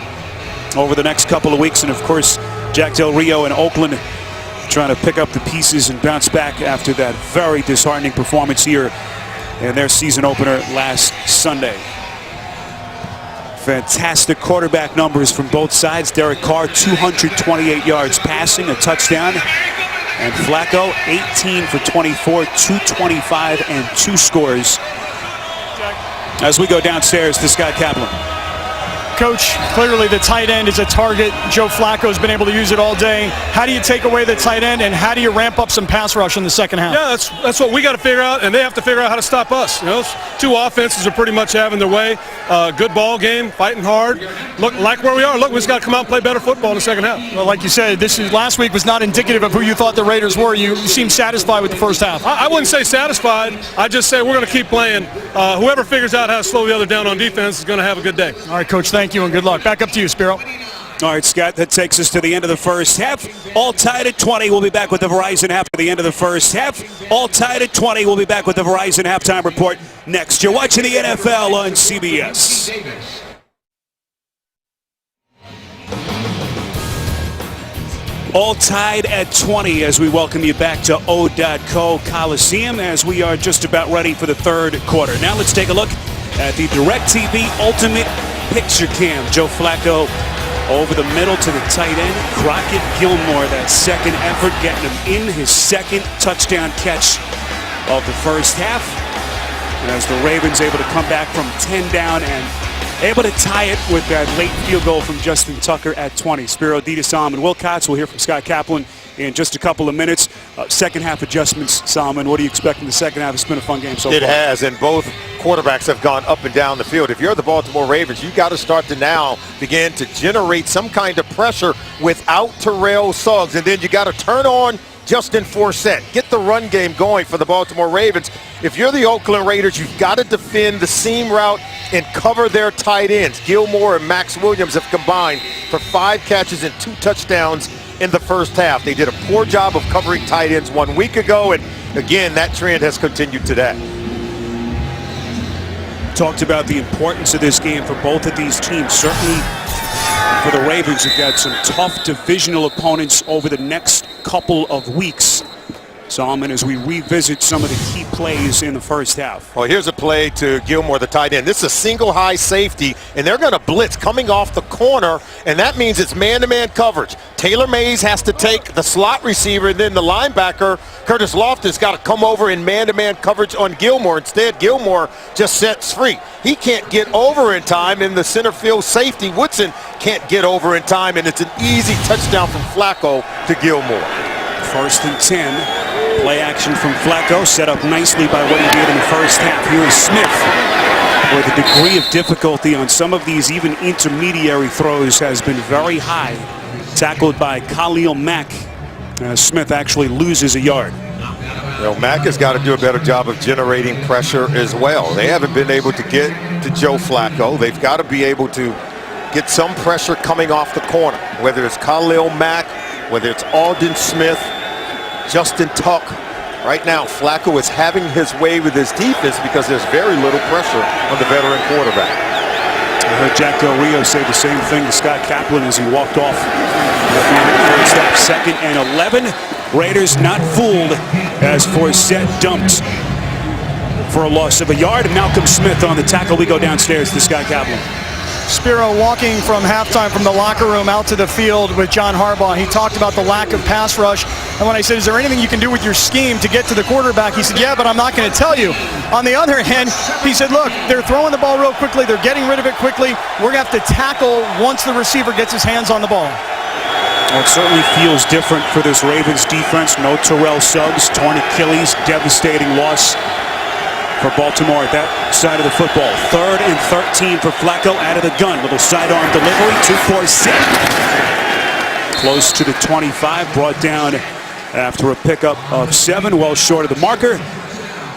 over the next couple of weeks. And of course, Jack Del Rio in Oakland trying to pick up the pieces and bounce back after that very disheartening performance here in their season opener last Sunday. Fantastic quarterback numbers from both sides. Derek Carr, 228 yards passing, a touchdown. And Flacco, 18 for 24, 225 and 2 scores. As we go downstairs to Scott Kaplan. Coach, clearly the tight end is a target. Joe Flacco's been able to use it all day. How do you take away the tight end, and how do you ramp up some pass rush in the second half? Yeah, that's what we got to figure out, and they have to figure out how to stop us. You know, 2 offenses are pretty much having their way. Good ball game, fighting hard. Look, like where we are. Look, we just got to come out and play better football in the second half. Well, like you said, last week was not indicative of who you thought the Raiders were. You seem satisfied with the first half. I wouldn't say satisfied. I just say we're going to keep playing. Whoever figures out how to slow the other down on defense is going to have a good day. All right, Coach, thank you and good luck. Back up to you, Spiro. All right, Scott, that takes us to the end of the first half. All tied at 20. We'll be back with the Verizon half at the end of the first half. All tied at 20. We'll be back with the Verizon halftime report next. You're watching the NFL on CBS. All tied at 20 as we welcome you back to O.co Coliseum as we are just about ready for the third quarter. Now let's take a look at the DirecTV Ultimate Picture Cam. Joe Flacco over the middle to the tight end. Crockett Gilmore, that second effort, getting him in his second touchdown catch of the first half. As the Ravens able to come back from 10 down and able to tie it with that late field goal from Justin Tucker at 20. Spiro Dedes and Will Cox. We'll hear from Scott Kaplan in just a couple of minutes. Second half adjustments, Solomon. What do you expect in the second half? It's been a fun game so far. It has, and both quarterbacks have gone up and down the field. If you're the Baltimore Ravens, you got to start to now begin to generate some kind of pressure without Terrell Suggs, and then you got to turn on Justin Forsett. Get the run game going for the Baltimore Ravens. If you're the Oakland Raiders, you've got to defend the seam route and cover their tight ends. Gilmore and Max Williams have combined for 5 catches and 2 touchdowns in the first half. They did a poor job of covering tight ends 1 week ago, and again, that trend has continued today. Talked about the importance of this game for both of these teams. Certainly for the Ravens, have got some tough divisional opponents over the next couple of weeks. Solomon, as we revisit some of the key plays in the first half. Well, here's a play to Gilmore, the tight end. This is a single high safety, and they're going to blitz coming off the corner, and that means it's man-to-man coverage. Taylor Mays has to take the slot receiver, and then the linebacker, Curtis Loftus, got to come over in man-to-man coverage on Gilmore. Instead, Gilmore just sets free. He can't get over in time, and the center field safety, Woodson, can't get over in time, and it's an easy touchdown from Flacco to Gilmore. First and 10. Play action from Flacco, set up nicely by what he did in the first half. Here is Smith, where the degree of difficulty on some of these even intermediary throws has been very high. Tackled by Khalil Mack. Smith actually loses a yard. You know, Mack has got to do a better job of generating pressure as well. They haven't been able to get to Joe Flacco. They've got to be able to get some pressure coming off the corner, whether it's Khalil Mack, whether it's Aldon Smith, Justin Tuck, Right now, Flacco is having his way with his defense because there's very little pressure on the veteran quarterback. I heard Jack Del Rio say the same thing to Scott Kaplan as he walked off. First up, 2nd and 11. Raiders not fooled as Forsett dumped for a loss of a yard. Malcolm Smith on the tackle. We go downstairs to Scott Kaplan. Spiro walking from halftime from the locker room out to the field with John Harbaugh. He talked about the lack of pass rush. And when I said, is there anything you can do with your scheme to get to the quarterback? He said, yeah, but I'm not going to tell you. On the other hand, he said, look, they're throwing the ball real quickly. They're getting rid of it quickly. We're going to have to tackle once the receiver gets his hands on the ball. Well, it certainly feels different for this Ravens defense. No Terrell Suggs, torn Achilles, devastating loss for Baltimore at that side of the football. 3rd and 13 for Flacco out of the gun. Little sidearm delivery to Forsett. Close to the 25, brought down after a pickup of 7, well short of the marker.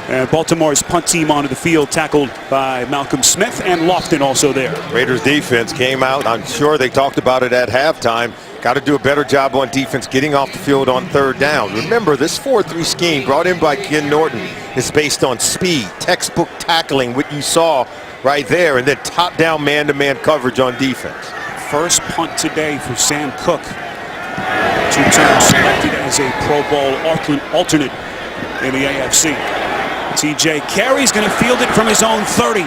And Baltimore's punt team onto the field, tackled by Malcolm Smith, and Lofton also there. Raiders defense came out. I'm sure they talked about it at halftime. Got to do a better job on defense getting off the field on 3rd down. Remember, this 4-3 scheme brought in by Ken Norton is based on speed, textbook tackling, what you saw right there, and then top-down man-to-man coverage on defense. First punt today for Sam Cook. 2 times selected as a Pro Bowl alternate in the AFC. TJ Carey's going to field it from his own 30.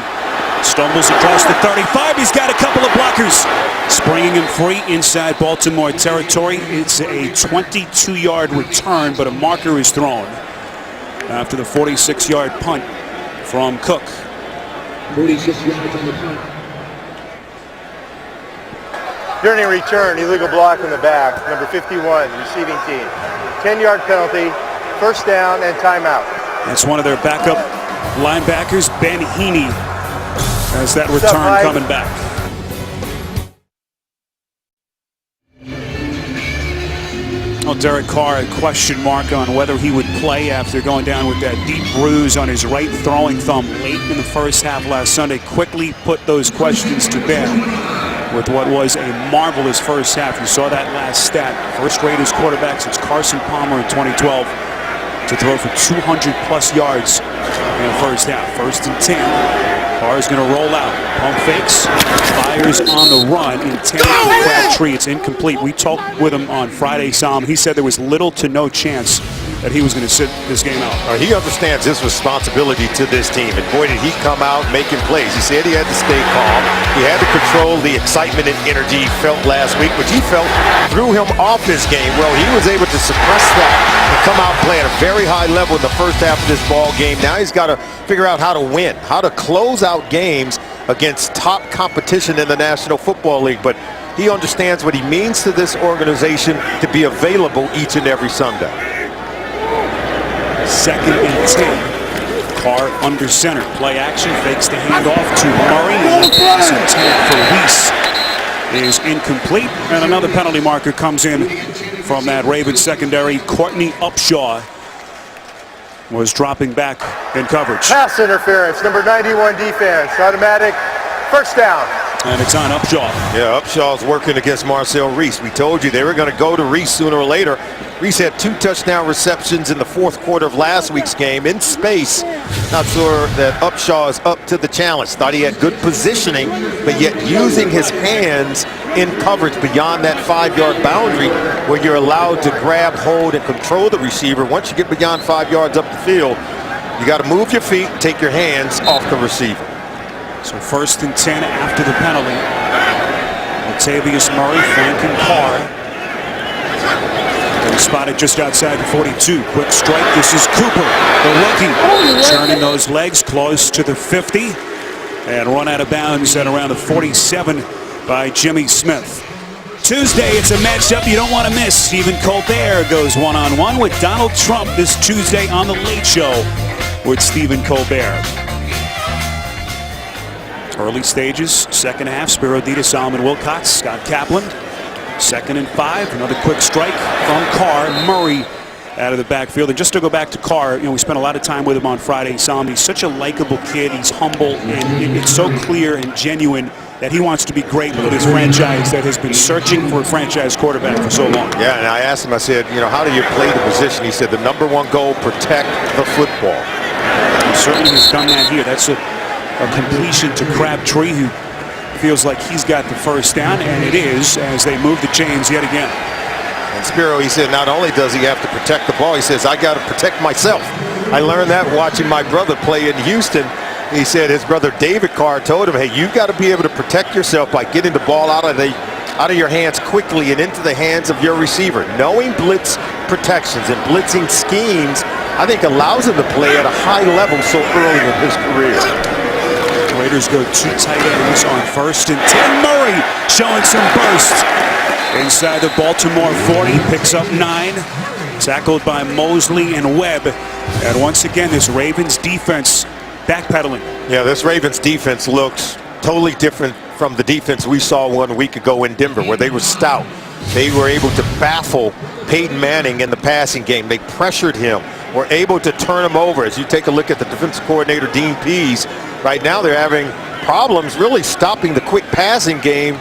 Stumbles across the 35. He's got a couple of blockers. Springing him free inside Baltimore territory. It's a 22-yard return, but a marker is thrown after the 46-yard punt from Cook. 46 yards on the punt. During a return, illegal block in the back, number 51, receiving team. 10-yard penalty, 1st down, and timeout. That's one of their backup linebackers, Ben Heaney, as that return coming back. Well, Derek Carr, a question mark on whether he would play after going down with that deep bruise on his right throwing thumb late in the first half last Sunday. Quickly put those questions to bed with what was a marvelous first half. You saw that last stat. First Raiders quarterback since Carson Palmer in 2012 to throw for 200-plus yards in the first half. 1st and 10. Carr is going to roll out. Pump fakes. Fires on the run. Intended for Crabtree. It's incomplete. We talked with him on Friday, Sam. He said there was little to no chance that he was going to sit this game out. He understands his responsibility to this team, and boy, did he come out making plays. He said he had to stay calm. He had to control the excitement and energy he felt last week, which he felt threw him off his game. Well, he was able to suppress that and come out and play at a very high level in the first half of this ball game. Now he's got to figure out how to win, how to close out games against top competition in the National Football League. But he understands what he means to this organization to be available each and every Sunday. 2nd and 10. Carr under center. Play action. Fakes the handoff to Murray. And the pass intended for Reese is incomplete. And another penalty marker comes in from that Ravens secondary. Courtney Upshaw was dropping back in coverage. Pass interference, number 91 defense, automatic, 1st down. And it's on Upshaw. Yeah, Upshaw's working against Marcel Reese. We told you they were going to go to Reese sooner or later. Reese had 2 touchdown receptions in the 4th quarter of last week's game in space. Not sure that Upshaw is up to the challenge. Thought he had good positioning, but yet using his hands in coverage beyond that 5-yard boundary where you're allowed to grab, hold, and control the receiver. Once you get beyond 5 yards up the field, you got to move your feet, take your hands off the receiver. So 1st and 10 after the penalty. Latavius Murray flanking Carr. And spotted just outside the 42. Quick strike. This is Cooper, the rookie, turning those legs close to the 50 and run out of bounds at around the 47 by Jimmy Smith. Tuesday, it's a matchup you don't want to miss. Stephen Colbert goes one-on-one with Donald Trump this Tuesday on The Late Show with Stephen Colbert. Early stages, 2nd half, Spiro Dedes, Solomon Wilcox, Scott Kaplan. 2nd and 5, another quick strike from Carr. Murray out of the backfield. And just to go back to Carr, we spent a lot of time with him on Friday. Solomon, he's such a likable kid. He's humble, and it's so clear and genuine that he wants to be great with this franchise that has been searching for a franchise quarterback for so long. Yeah, and I asked him, I said, you know, how do you play the position? He said, the #1 goal, protect the football. He certainly has done that here. That's a completion to Crabtree, who feels like he's got the first down, and it is as they move the chains yet again. And Spiro, he said, not only does he have to protect the ball, he says, I got to protect myself. I learned that watching my brother play in Houston. He said his brother David Carr told him, hey, you got to be able to protect yourself by getting the ball out of your hands quickly and into the hands of your receiver. Knowing blitz protections and blitzing schemes, I think allows him to play at a high level so early in his career. Raiders go 2 tight ends on 1st and 10. Murray showing some burst inside the Baltimore 40, picks up 9, tackled by Mosley and Webb. And once again, this Ravens defense backpedaling. Yeah, this Ravens defense looks totally different from the defense we saw 1 week ago in Denver, where they were stout. They were able to baffle Peyton Manning in the passing game. They pressured him, were able to turn him over. As you take a look at the defensive coordinator, Dean Pease, right now they're having problems really stopping the quick passing game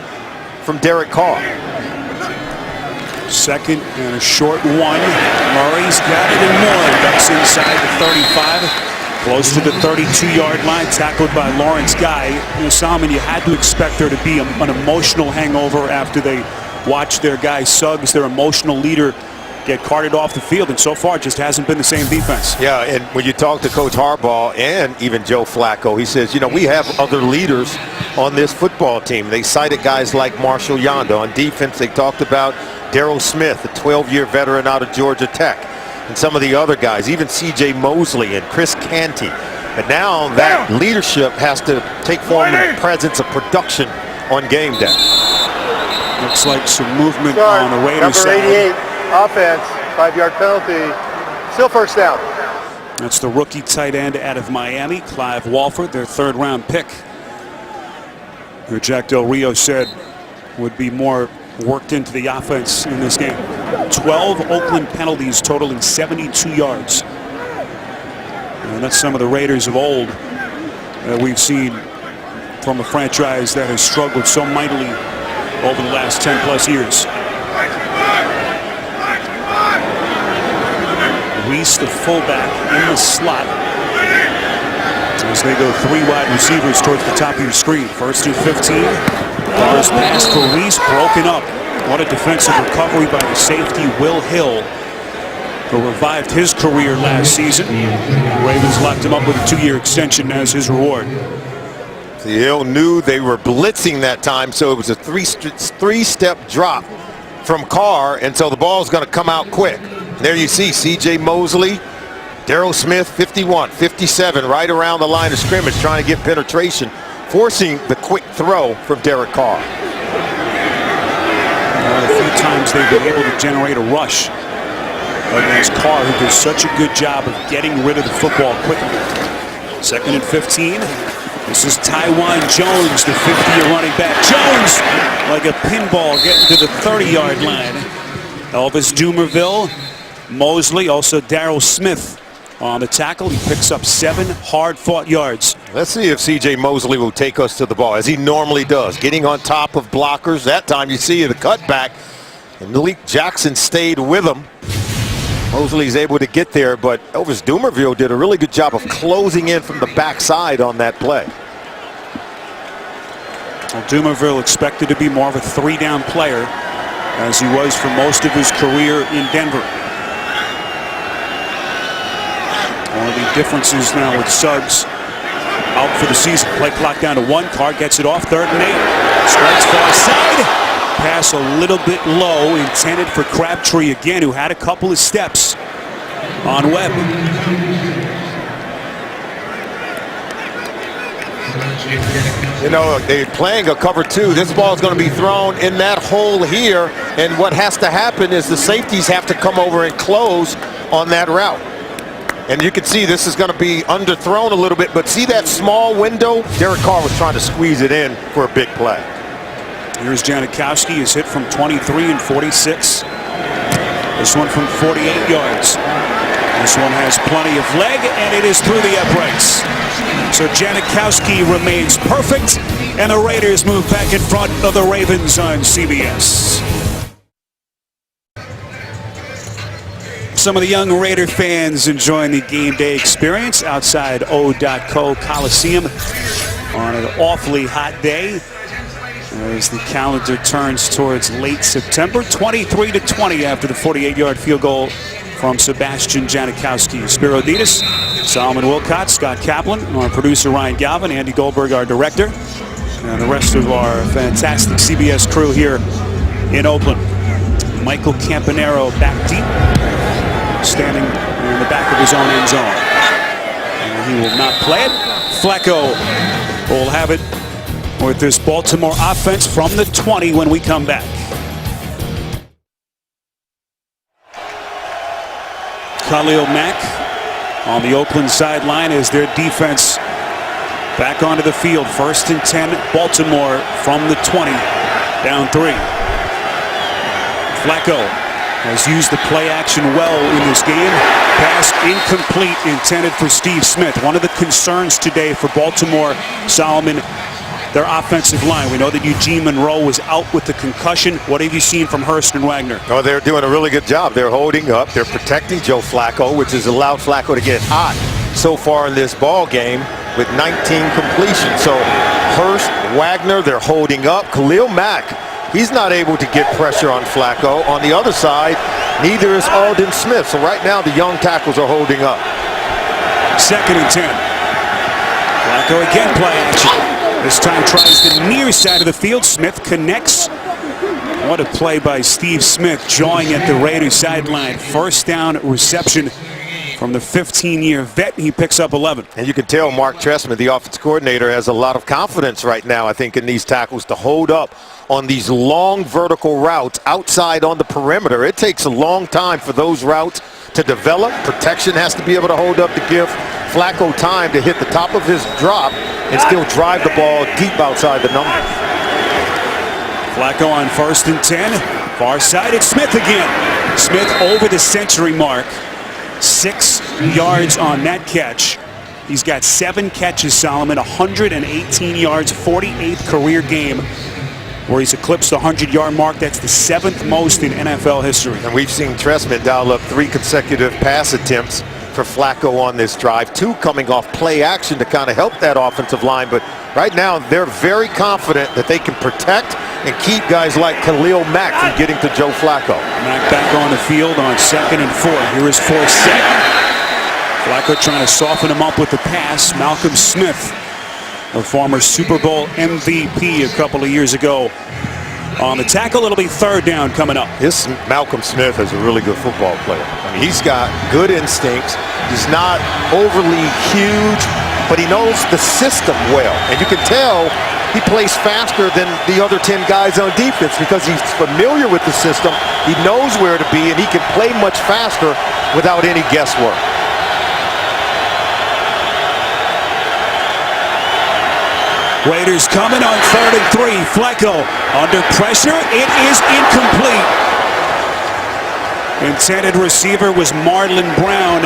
from Derek Carr. 2nd and a short 1. Murray's got it and more. Ducks inside the 35. Close to the 32-yard line, tackled by Lawrence Guy. You know, Salmon, you had to expect there to be an emotional hangover after they watched their guy Suggs, their emotional leader, get carted off the field, and so far it just hasn't been the same defense. Yeah, and when you talk to Coach Harbaugh and even Joe Flacco, he says, you know, we have other leaders on this football team. They cited guys like Marshall Yanda. On defense, they talked about Darryl Smith, a 12-year veteran out of Georgia Tech, and some of the other guys, even C.J. Mosley and Chris Canty. But now that leadership has to take form in the presence of production on game day. Looks like some movement Start, on the Raiders number 88, side. offense, 5-yard penalty, still first down. That's the rookie tight end out of Miami, Clive Walford, their 3rd-round pick, who Jack Del Rio said would be more worked into the offense in this game. 12 Oakland penalties totaling 72 yards. And that's some of the Raiders of old that we've seen from a franchise that has struggled so mightily over the last 10-plus years. Reese, the fullback, in the slot as they go 3 wide receivers towards the top of your screen. 1st and 15. First pass for Reese, broken up. What a defensive recovery by the safety, Will Hill, who revived his career last season. The Ravens locked him up with a 2-year extension as his reward. Hill knew they were blitzing that time, so it was a three-step drop from Carr, and so the ball's going to come out quick. There you see C.J. Mosley, Darryl Smith, 51, 57, right around the line of scrimmage, trying to get penetration, forcing the quick throw from Derek Carr. A few times they've been able to generate a rush against Carr, who does such a good job of getting rid of the football quickly. 2nd and 15. This is Taiwan Jones, the 50-year running back. Jones, like a pinball, getting to the 30-yard line. Elvis Dumerville, Mosley, also Darryl Smith on the tackle. He picks up 7 hard-fought yards. Let's see if C.J. Mosley will take us to the ball, as he normally does, getting on top of blockers. That time you see the cutback, and Malik Jackson stayed with him. Mosley's able to get there, but Elvis Dumerville did a really good job of closing in from the backside on that play. Well, Dumerville expected to be more of a 3-down player, as he was for most of his career in Denver. One of the differences now with Suggs out for the season. Play clock down to 1. Carr gets it off, 3rd and 8. Strikes far side. Pass a little bit low, intended for Crabtree again, who had a couple of steps on Webb. You know, they're playing a cover 2. This ball is going to be thrown in that hole here, and what has to happen is the safeties have to come over and close on that route. And you can see this is going to be underthrown a little bit, but see that small window? Derek Carr was trying to squeeze it in for a big play. Here's Janikowski, is hit from 23 and 46. This one from 48 yards. This one has plenty of leg, and it is through the uprights. So Janikowski remains perfect, and the Raiders move back in front of the Ravens on CBS. Some of the young Raider fans enjoying the game day experience outside O.co Coliseum on an awfully hot day as the calendar turns towards late September. 23-20 after the 48-yard field goal from Sebastian Janikowski. Spiro Dedes, Solomon Wilcott, Scott Kaplan, our producer Ryan Galvin, Andy Goldberg, our director, and the rest of our fantastic CBS crew here in Oakland. Michael Campanaro back deep, standing in the back of his own end zone. And he will not play it. Flacco will have it with this Baltimore offense from the 20 when we come back. Khalil Mack on the Oakland sideline as their defense back onto the field. 1st and 10, Baltimore from the 20, down 3. Flacco has used the play action well in this game. Pass incomplete, intended for Steve Smith. One of the concerns today for Baltimore, Solomon, their offensive line. We know that Eugene Monroe was out with the concussion. What have you seen from Hurst and Wagner? Oh, they're doing a really good job. They're holding up. They're protecting Joe Flacco, which has allowed Flacco to get hot so far in this ball game with 19 completions. So Hurst, Wagner, they're holding up. Khalil Mack, he's not able to get pressure on Flacco. On the other side, neither is Aldon Smith. So right now, the young tackles are holding up. 2nd and 10. Flacco again play action. This time tries the near side of the field. Smith connects. What a play by Steve Smith, jawing at the Raiders sideline. 1st down reception from the 15-year vet. He picks up 11. And you can tell Mark Trestman, the offense coordinator, has a lot of confidence right now, I think, in these tackles to hold up on these long vertical routes outside on the perimeter. It takes a long time for those routes to develop. Protection has to be able to hold up to give Flacco time to hit the top of his drop and still drive the ball deep outside the number. Flacco on 1st and 10. Far side, it's Smith again. Smith over the century mark. 6 yards on that catch. He's got 7 catches, Solomon, 118 yards, 48th career game where he's eclipsed the 100-yard mark. That's the 7th most in NFL history. And we've seen Trestman dial up 3 consecutive pass attempts for Flacco on this drive. 2 coming off play action to kind of help that offensive line. But right now, they're very confident that they can protect and keep guys like Khalil Mack from getting to Joe Flacco. Mack back on the field on 2nd and 4. Here is 4th set. Flacco trying to soften him up with the pass. Malcolm Smith, a former Super Bowl MVP a couple of years ago. On the tackle, it'll be 3rd down coming up. This Malcolm Smith is a really good football player. I mean, he's got good instincts. He's not overly huge, but he knows the system well. And you can tell he plays faster than the other 10 guys on defense because he's familiar with the system. He knows where to be, and he can play much faster without any guesswork. Raiders coming on 3rd and 3. Flacco under pressure. It is incomplete. Intended receiver was Marlon Brown.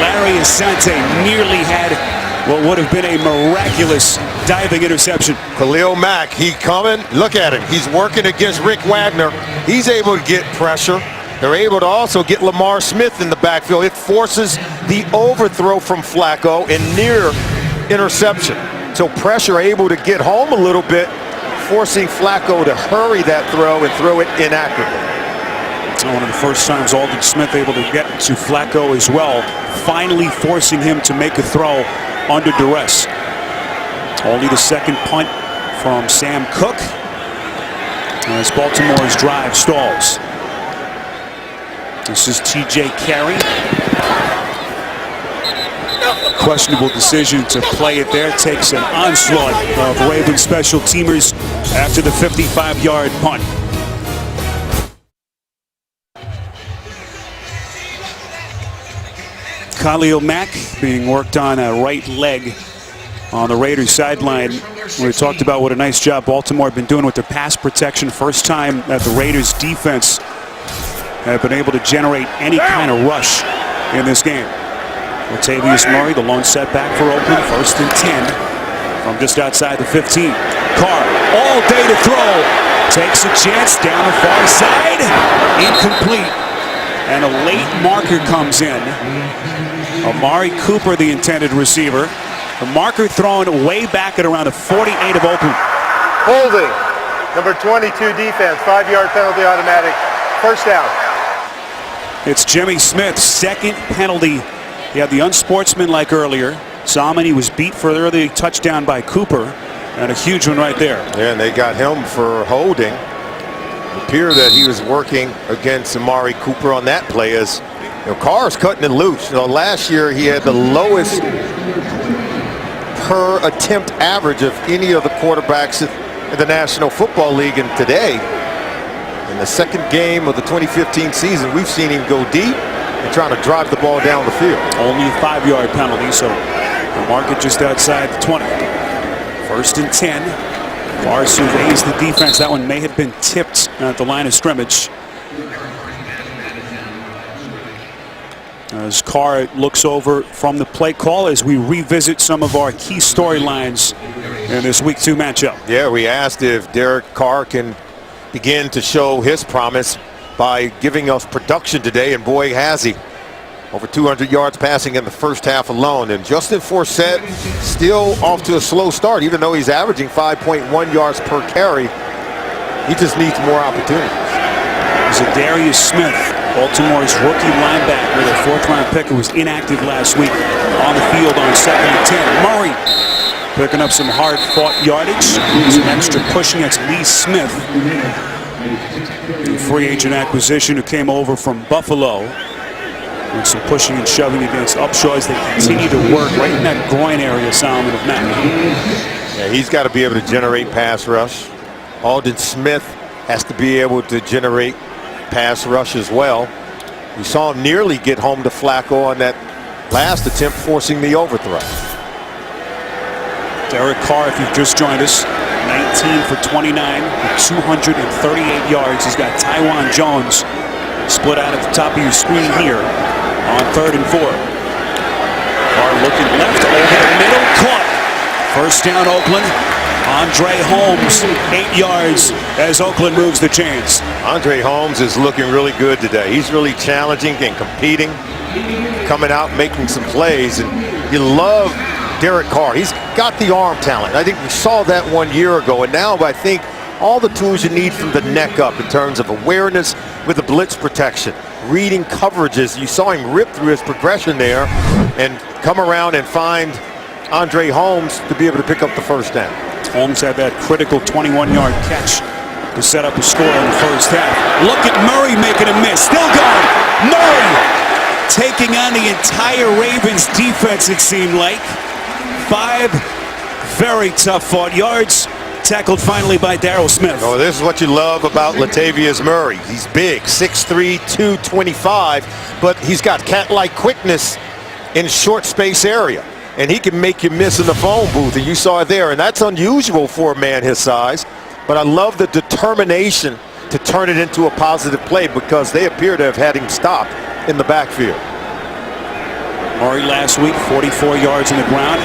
Larry Asante nearly had what would have been a miraculous diving interception. Khalil Mack, he coming. Look at him. He's working against Rick Wagner. He's able to get pressure. They're able to also get Lamar Smith in the backfield. It forces the overthrow from Flacco and near interception. So pressure able to get home a little bit, forcing Flacco to hurry that throw and throw it inaccurately. One of the first times Aldon Smith able to get to Flacco as well, finally forcing him to make a throw under duress. Only the 2nd punt from Sam Cook as Baltimore's drive stalls. This is T.J. Carey. Questionable decision to play it there. Takes an onslaught of Ravens special teamers after the 55-yard punt. Khalil Mack being worked on a right leg on the Raiders sideline. We talked about what a nice job Baltimore have been doing with their pass protection. First time that the Raiders defense have been able to generate any kind of rush in this game. Latavius Murray, the lone setback for Oakland. 1st and 10 from just outside the 15. Carr all day to throw. Takes a chance down the far side. Incomplete. And a late marker comes in. Amari Cooper, the intended receiver. The marker thrown way back at around the 48 of Oakland. Holding. Number 22 defense. 5-yard penalty automatic. 1st down. It's Jimmy Smith, 2nd penalty. He had the unsportsmanlike earlier. Solomon, he was beat for the early touchdown by Cooper. And a huge one right there. Yeah, and they got him for holding. It appeared that he was working against Amari Cooper on that play as Carr's cutting it loose. Last year he had the lowest per attempt average of any of the quarterbacks in the National Football League. And today, in the 2nd game of the 2015 season, we've seen him go deep and trying to drive the ball down the field. Only a 5-yard penalty, so the market just outside the 20. 1st and 10. Carr surveys the defense. That one may have been tipped at the line of scrimmage. As Carr looks over from the play call as we revisit some of our key storylines in this Week 2 matchup. Yeah, we asked if Derek Carr can begin to show his promise by giving us production today, and boy has he. Over 200 yards passing in the 1st half alone. And Justin Forsett still off to a slow start, even though he's averaging 5.1 yards per carry. He just needs more opportunities. Zadarius Smith, Baltimore's rookie linebacker, the 4th-round pick who was inactive last week, on the field on 2nd and 10. Murray picking up some hard-fought yardage. Some extra pushing. That's Lee Smith, the free agent acquisition who came over from Buffalo. With some pushing and shoving against Upshaw as they continue to work right in that groin area, Solomon, of Matt. Yeah, he's got to be able to generate pass rush. Aldon Smith has to be able to generate pass rush as well. We saw him nearly get home to Flacco on that last attempt, forcing the overthrow. Derek Carr, if you've just joined us, 19 for 29 with 238 yards. He's got Tywan Jones split out at the top of your screen here on 3rd and 4. Carr looking left over the middle, caught. 1st down Oakland. Andre Holmes 8 yards as Oakland moves the chains. Andre Holmes is looking really good today. He's really challenging and competing, coming out making some plays, and you love Derek Carr. He's got the arm talent. I think we saw that 1 year ago, and now I think all the tools you need from the neck up in terms of awareness with the blitz protection, reading coverages. You saw him rip through his progression there and come around and find Andre Holmes to be able to pick up the 1st down. Holmes had that critical 21-yard catch to set up a score in the 1st half. Look at Murray making a miss. Still going. Murray taking on the entire Ravens defense, it seemed like. 5 very tough fought yards. Tackled finally by Darryl Smith. Oh, this is what you love about Latavius Murray. He's big, 6'3", 225, but he's got cat-like quickness in short space area. And he can make you miss in the phone booth, and you saw it there. And that's unusual for a man his size. But I love the determination to turn it into a positive play because they appear to have had him stopped in the backfield. Murray last week, 44 yards on the ground.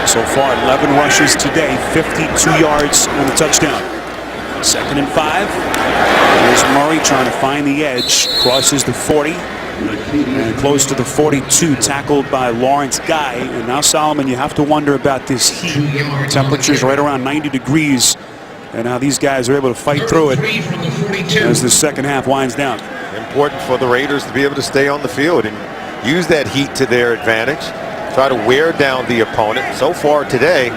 So far, 11 rushes today, 52 yards on the touchdown. 2nd and 5. Here's Murray trying to find the edge. Crosses the 40 and close to the 42. Tackled by Lawrence Guy. And now, Solomon, you have to wonder about this heat. Temperatures right around 90 degrees. And how these guys are able to fight through it as the 2nd half winds down. Important for the Raiders to be able to stay on the field and use that heat to their advantage. Try to wear down the opponent. So far today,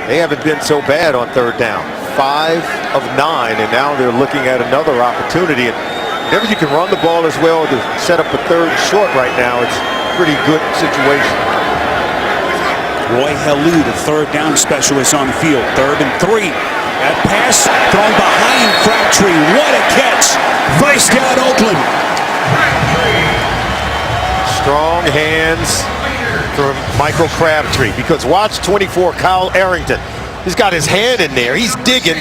they haven't been so bad on 3rd down. 5 of 9, and now they're looking at another opportunity. And whenever you can run the ball as well to set up a 3rd short right now, it's a pretty good situation. Roy Helu, the 3rd down specialist on the field. 3rd and 3. That pass thrown behind Crabtree. What a catch. 1st down Oakland. Strong hands from Michael Crabtree, because watch 24, Kyle Arrington. He's got his hand in there. He's digging,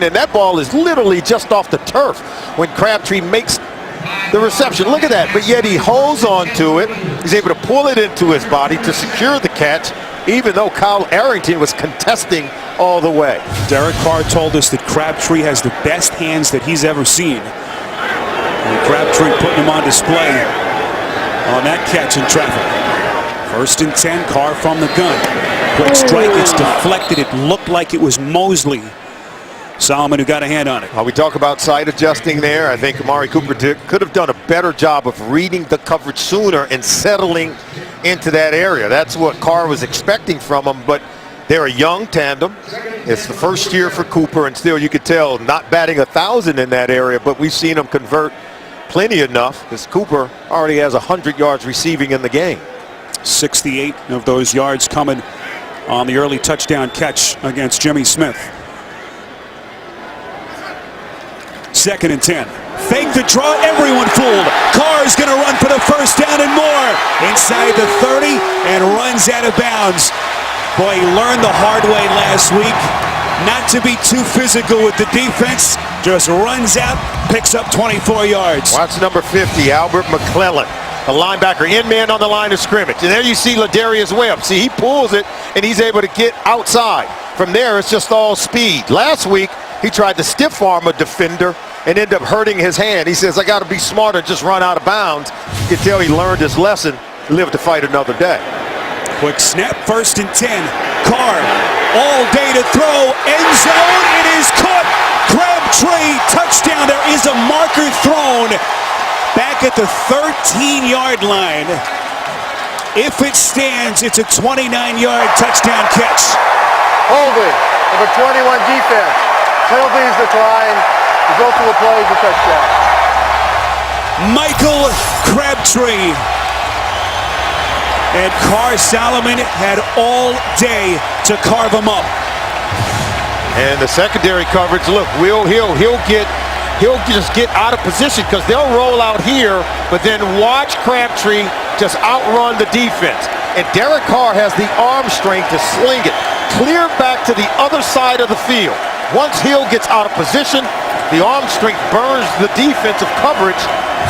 and that ball is literally just off the turf when Crabtree makes the reception. Look at that. But yet he holds on to it. He's able to pull it into his body to secure the catch, even though Kyle Arrington was contesting all the way. Derek Carr told us that Crabtree has the best hands that he's ever seen. And Crabtree putting him on display on that catch in traffic. 1st and 10, Carr from the gun. Quick strike, it's deflected. It looked like it was Mosley. Solomon who got a hand on it. We talk about side adjusting there. I think Amari Cooper could have done a better job of reading the coverage sooner and settling into that area. That's what Carr was expecting from him, but they're a young tandem. It's the first year for Cooper, and still you could tell not batting 1,000 in that area, but we've seen him convert plenty enough because Cooper already has 100 yards receiving in the game. 68 of those yards coming on the early touchdown catch against Jimmy Smith. 2nd and 10. Fake the draw, everyone fooled. Carr is going to run for the first down and more. Inside the 30 and runs out of bounds. Boy, he learned the hard way last week not to be too physical with the defense. Just runs out, picks up 24 yards. Watch number 50, Albert McClellan. A linebacker in man on the line of scrimmage. And there you see Ladarius Webb. See, he pulls it and he's able to get outside. From there, it's just all speed. Last week, he tried to stiff arm a defender and ended up hurting his hand. He says, I got to be smarter, just run out of bounds. You can tell he learned his lesson, lived to fight another day. Quick snap, 1st and 10. Carr all day to throw. End zone, it is caught. Crabtree, touchdown. There is a marker thrown back at the 13-yard line. If it stands, it's a 29-yard touchdown catch. Holding, number 21 defense. Penalties decline. Result of the play is a touchdown. Michael Crabtree. And Carr Solomon had all day to carve him up. And the secondary coverage, look, he'll just get out of position because they'll roll out here, but then watch Crabtree just outrun the defense. And Derek Carr has the arm strength to sling it clear back to the other side of the field. Once Hill gets out of position, the arm strength burns the defensive coverage.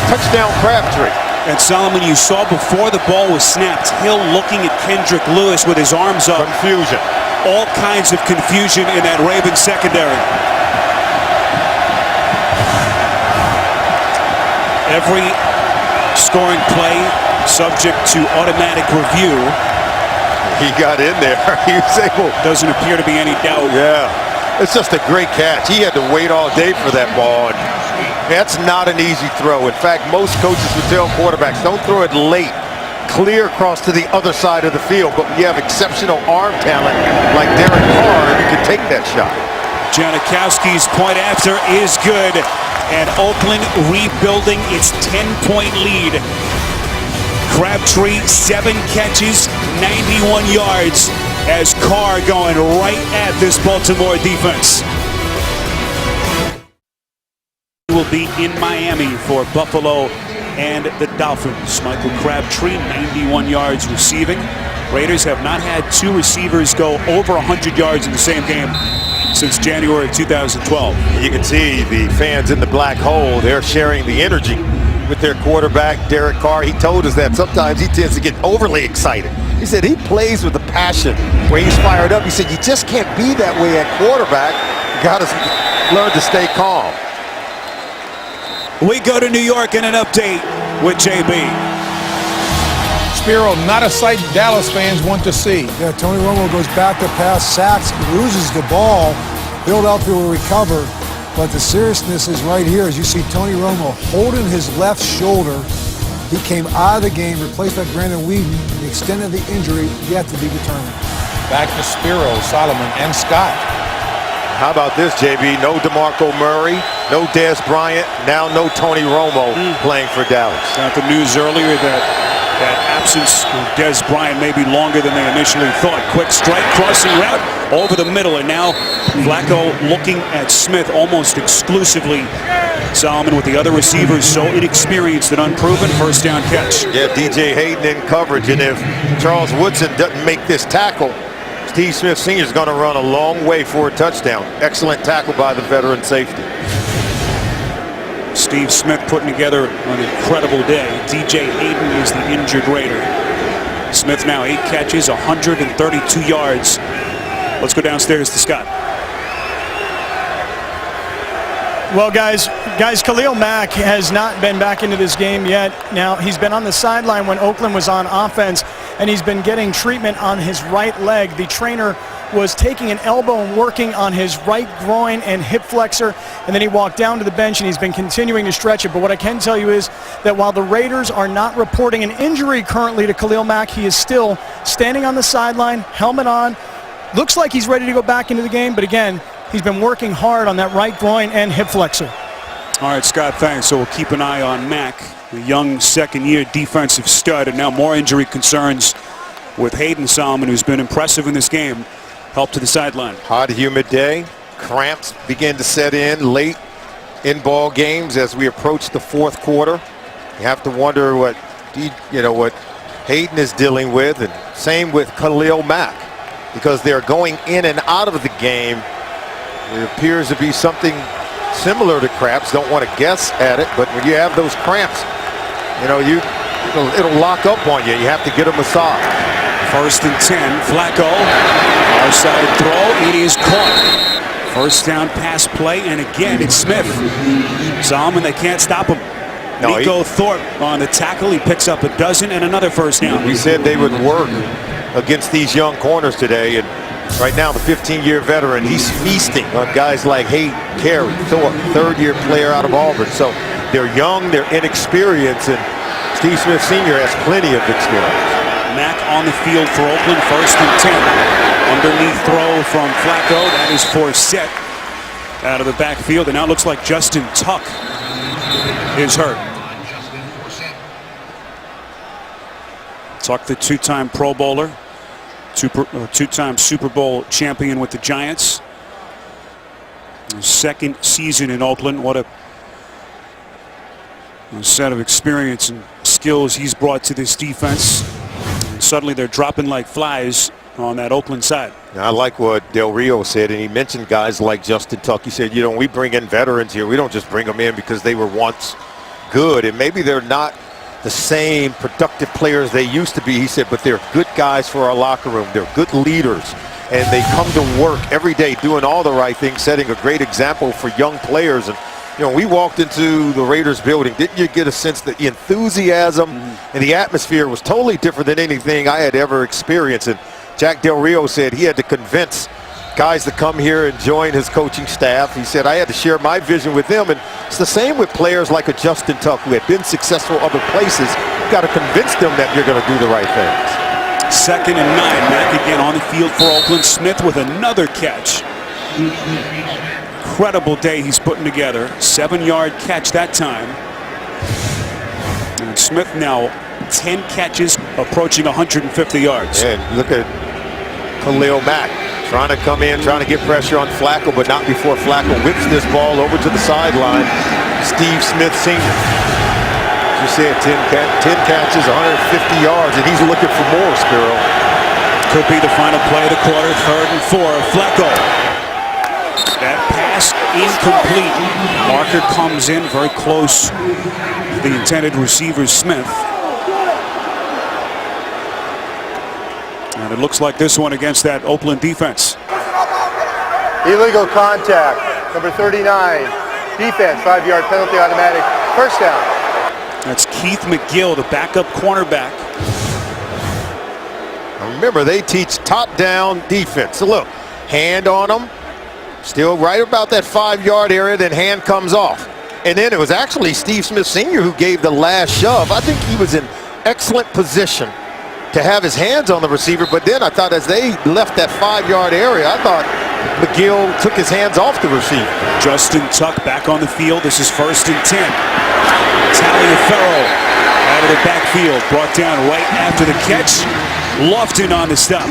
Touchdown Crabtree. And Solomon, you saw before the ball was snapped, Hill looking at Kendrick Lewis with his arms up. Confusion. All kinds of confusion in that Ravens secondary. Every scoring play subject to automatic review. He got in there. He was able. Doesn't appear to be any doubt. Yeah. It's just a great catch. He had to wait all day for that ball. And that's not an easy throw. In fact, most coaches would tell quarterbacks, don't throw it late. Clear across to the other side of the field. But when you have exceptional arm talent like Derek Carr, you can take that shot. Janikowski's point after is good. And Oakland rebuilding its 10-point lead. Crabtree, 7 catches, 91 yards. As Carr going right at this Baltimore defense. Will be in Miami for Buffalo and the Dolphins. Michael Crabtree, 91 yards receiving. Raiders have not had 2 receivers go over 100 yards in the same game since January 2012. You can see the fans in the black hole. They're sharing the energy with their quarterback, Derek Carr. He told us that sometimes he tends to get overly excited. He said he plays with a passion where he's fired up. He said you just can't be that way at quarterback. You got to learn to stay calm. We go to New York in an update with JB. Spiro, not a sight Dallas fans want to see. Yeah, Tony Romo goes back to pass, sacks, loses the ball. Philadelphia will recover. But the seriousness is right here as you see Tony Romo holding his left shoulder. He came out of the game, replaced by Brandon Whedon. The extent of the injury yet to be determined. Back to Spiro, Solomon, and Scott. How about this, JB? No DeMarco Murray, no Dez Bryant, now no Tony Romo playing for Dallas. Got the news earlier that absence of Dez Bryant may be longer than they initially thought. Quick strike, crossing route over the middle, and now Flacco looking at Smith almost exclusively. Solomon with the other receivers so inexperienced and unproven. First down catch. Yeah, DJ Hayden in coverage, and if Charles Woodson doesn't make this tackle, Steve Smith Sr. is going to run a long way for a touchdown. Excellent tackle by the veteran safety. Steve Smith putting together an incredible day. DJ Hayden is the injured Raider. Smith now 8 catches, 132 yards. Let's go downstairs to Scott. Well, guys, Khalil Mack has not been back into this game yet. Now, he's been on the sideline when Oakland was on offense, and he's been getting treatment on his right leg. The trainer was taking an elbow and working on his right groin and hip flexor, and then he walked down to the bench, and he's been continuing to stretch it. But what I can tell you is that while the Raiders are not reporting an injury currently to Khalil Mack, he is still standing on the sideline, helmet on. Looks like he's ready to go back into the game, but again, he's been working hard on that right groin and hip flexor. All right, Scott, thanks. So we'll keep an eye on Mack, the young second-year defensive stud, and now more injury concerns with Hayden Solomon, who's been impressive in this game, helped to the sideline. Hot, humid day. Cramps begin to set in late in ball games as we approach the fourth quarter. You have to wonder what Hayden is dealing with, and same with Khalil Mack, because they're going in and out of the game. It appears to be something similar to cramps. Don't want to guess at it, but when you have those cramps, it'll lock up on you. You have to get a massage. 1st and 10. Flacco, far side throw. It is caught. First down pass play, and again it's Smith. Solomon, they can't stop him. No, Nico Thorpe on the tackle. He picks up a dozen and another first down. We said they would work against these young corners today, and right now the 15-year veteran, he's feasting on guys like Hayden, Carey, Thorpe, third-year player out of Auburn. So they're young, they're inexperienced, and Steve Smith Sr. has plenty of experience. Mack on the field for Oakland, 1st and 10. Underneath throw from Flacco. That is Forsett out of the backfield, and now it looks like Justin Tuck is hurt. Tuck, the 2-time Pro Bowler, two-time Super Bowl champion with the Giants. His second season in Oakland. What a set of experience and skills he's brought to this defense. And suddenly they're dropping like flies on that Oakland side. I like what Del Rio said, and he mentioned guys like Justin Tuck. He said, we bring in veterans here. We don't just bring them in because they were once good, and maybe they're not the same productive players they used to be. He said, but they're good guys for our locker room. They're good leaders, and they come to work every day doing all the right things, setting a great example for young players. And we walked into the Raiders building. Didn't you get a sense that the enthusiasm and the atmosphere was totally different than anything I had ever experienced? And Jack Del Rio said he had to convince guys to come here and join his coaching staff. He said, I had to share my vision with them. And it's the same with players like a Justin Tuck, who had been successful other places. You've got to convince them that you're going to do the right things. 2nd and 9. Mack again on the field for Oakland. Smith with another catch. Incredible day he's putting together. 7-yard catch that time. And Smith now 10 catches, approaching 150 yards. And look at Khalil Mack trying to come in, trying to get pressure on Flacco, but not before Flacco whips this ball over to the sideline. Steve Smith Sr. You said 10 catches, 150 yards, and he's looking for more, Spiro. Could be the final play of the quarter. 3rd and 4. Flacco. That pass incomplete. Marker comes in very close to the intended receiver, Smith. And it looks like this one against that Oakland defense. Illegal contact, number 39. Defense, 5-yard penalty, automatic. First down. That's Keith McGill, the backup cornerback. Remember, they teach top-down defense. So look, hand on them. Still right about that 5-yard area, then hand comes off. And then it was actually Steve Smith Sr. who gave the last shove. I think he was in excellent position to have his hands on the receiver, but then I thought as they left that 5-yard area, I thought McGill took his hands off the receiver. Justin Tuck back on the field. This is 1st and 10. Taliaferro out of the backfield, brought down right after the catch. Lofton on the stop,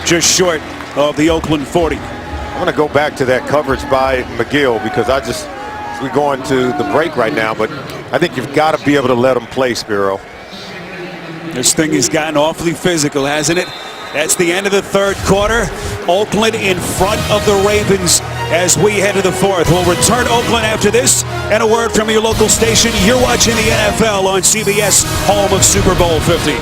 just short of the Oakland 40. I'm going to go back to that coverage by McGill because we're going to the break right now, but I think you've got to be able to let him play, Spiro. This thing has gotten awfully physical, hasn't it? That's the end of the 3rd quarter. Oakland in front of the Ravens as we head to the fourth. We'll return to Oakland after this, and a word from your local station. You're watching the NFL on CBS, home of Super Bowl 50.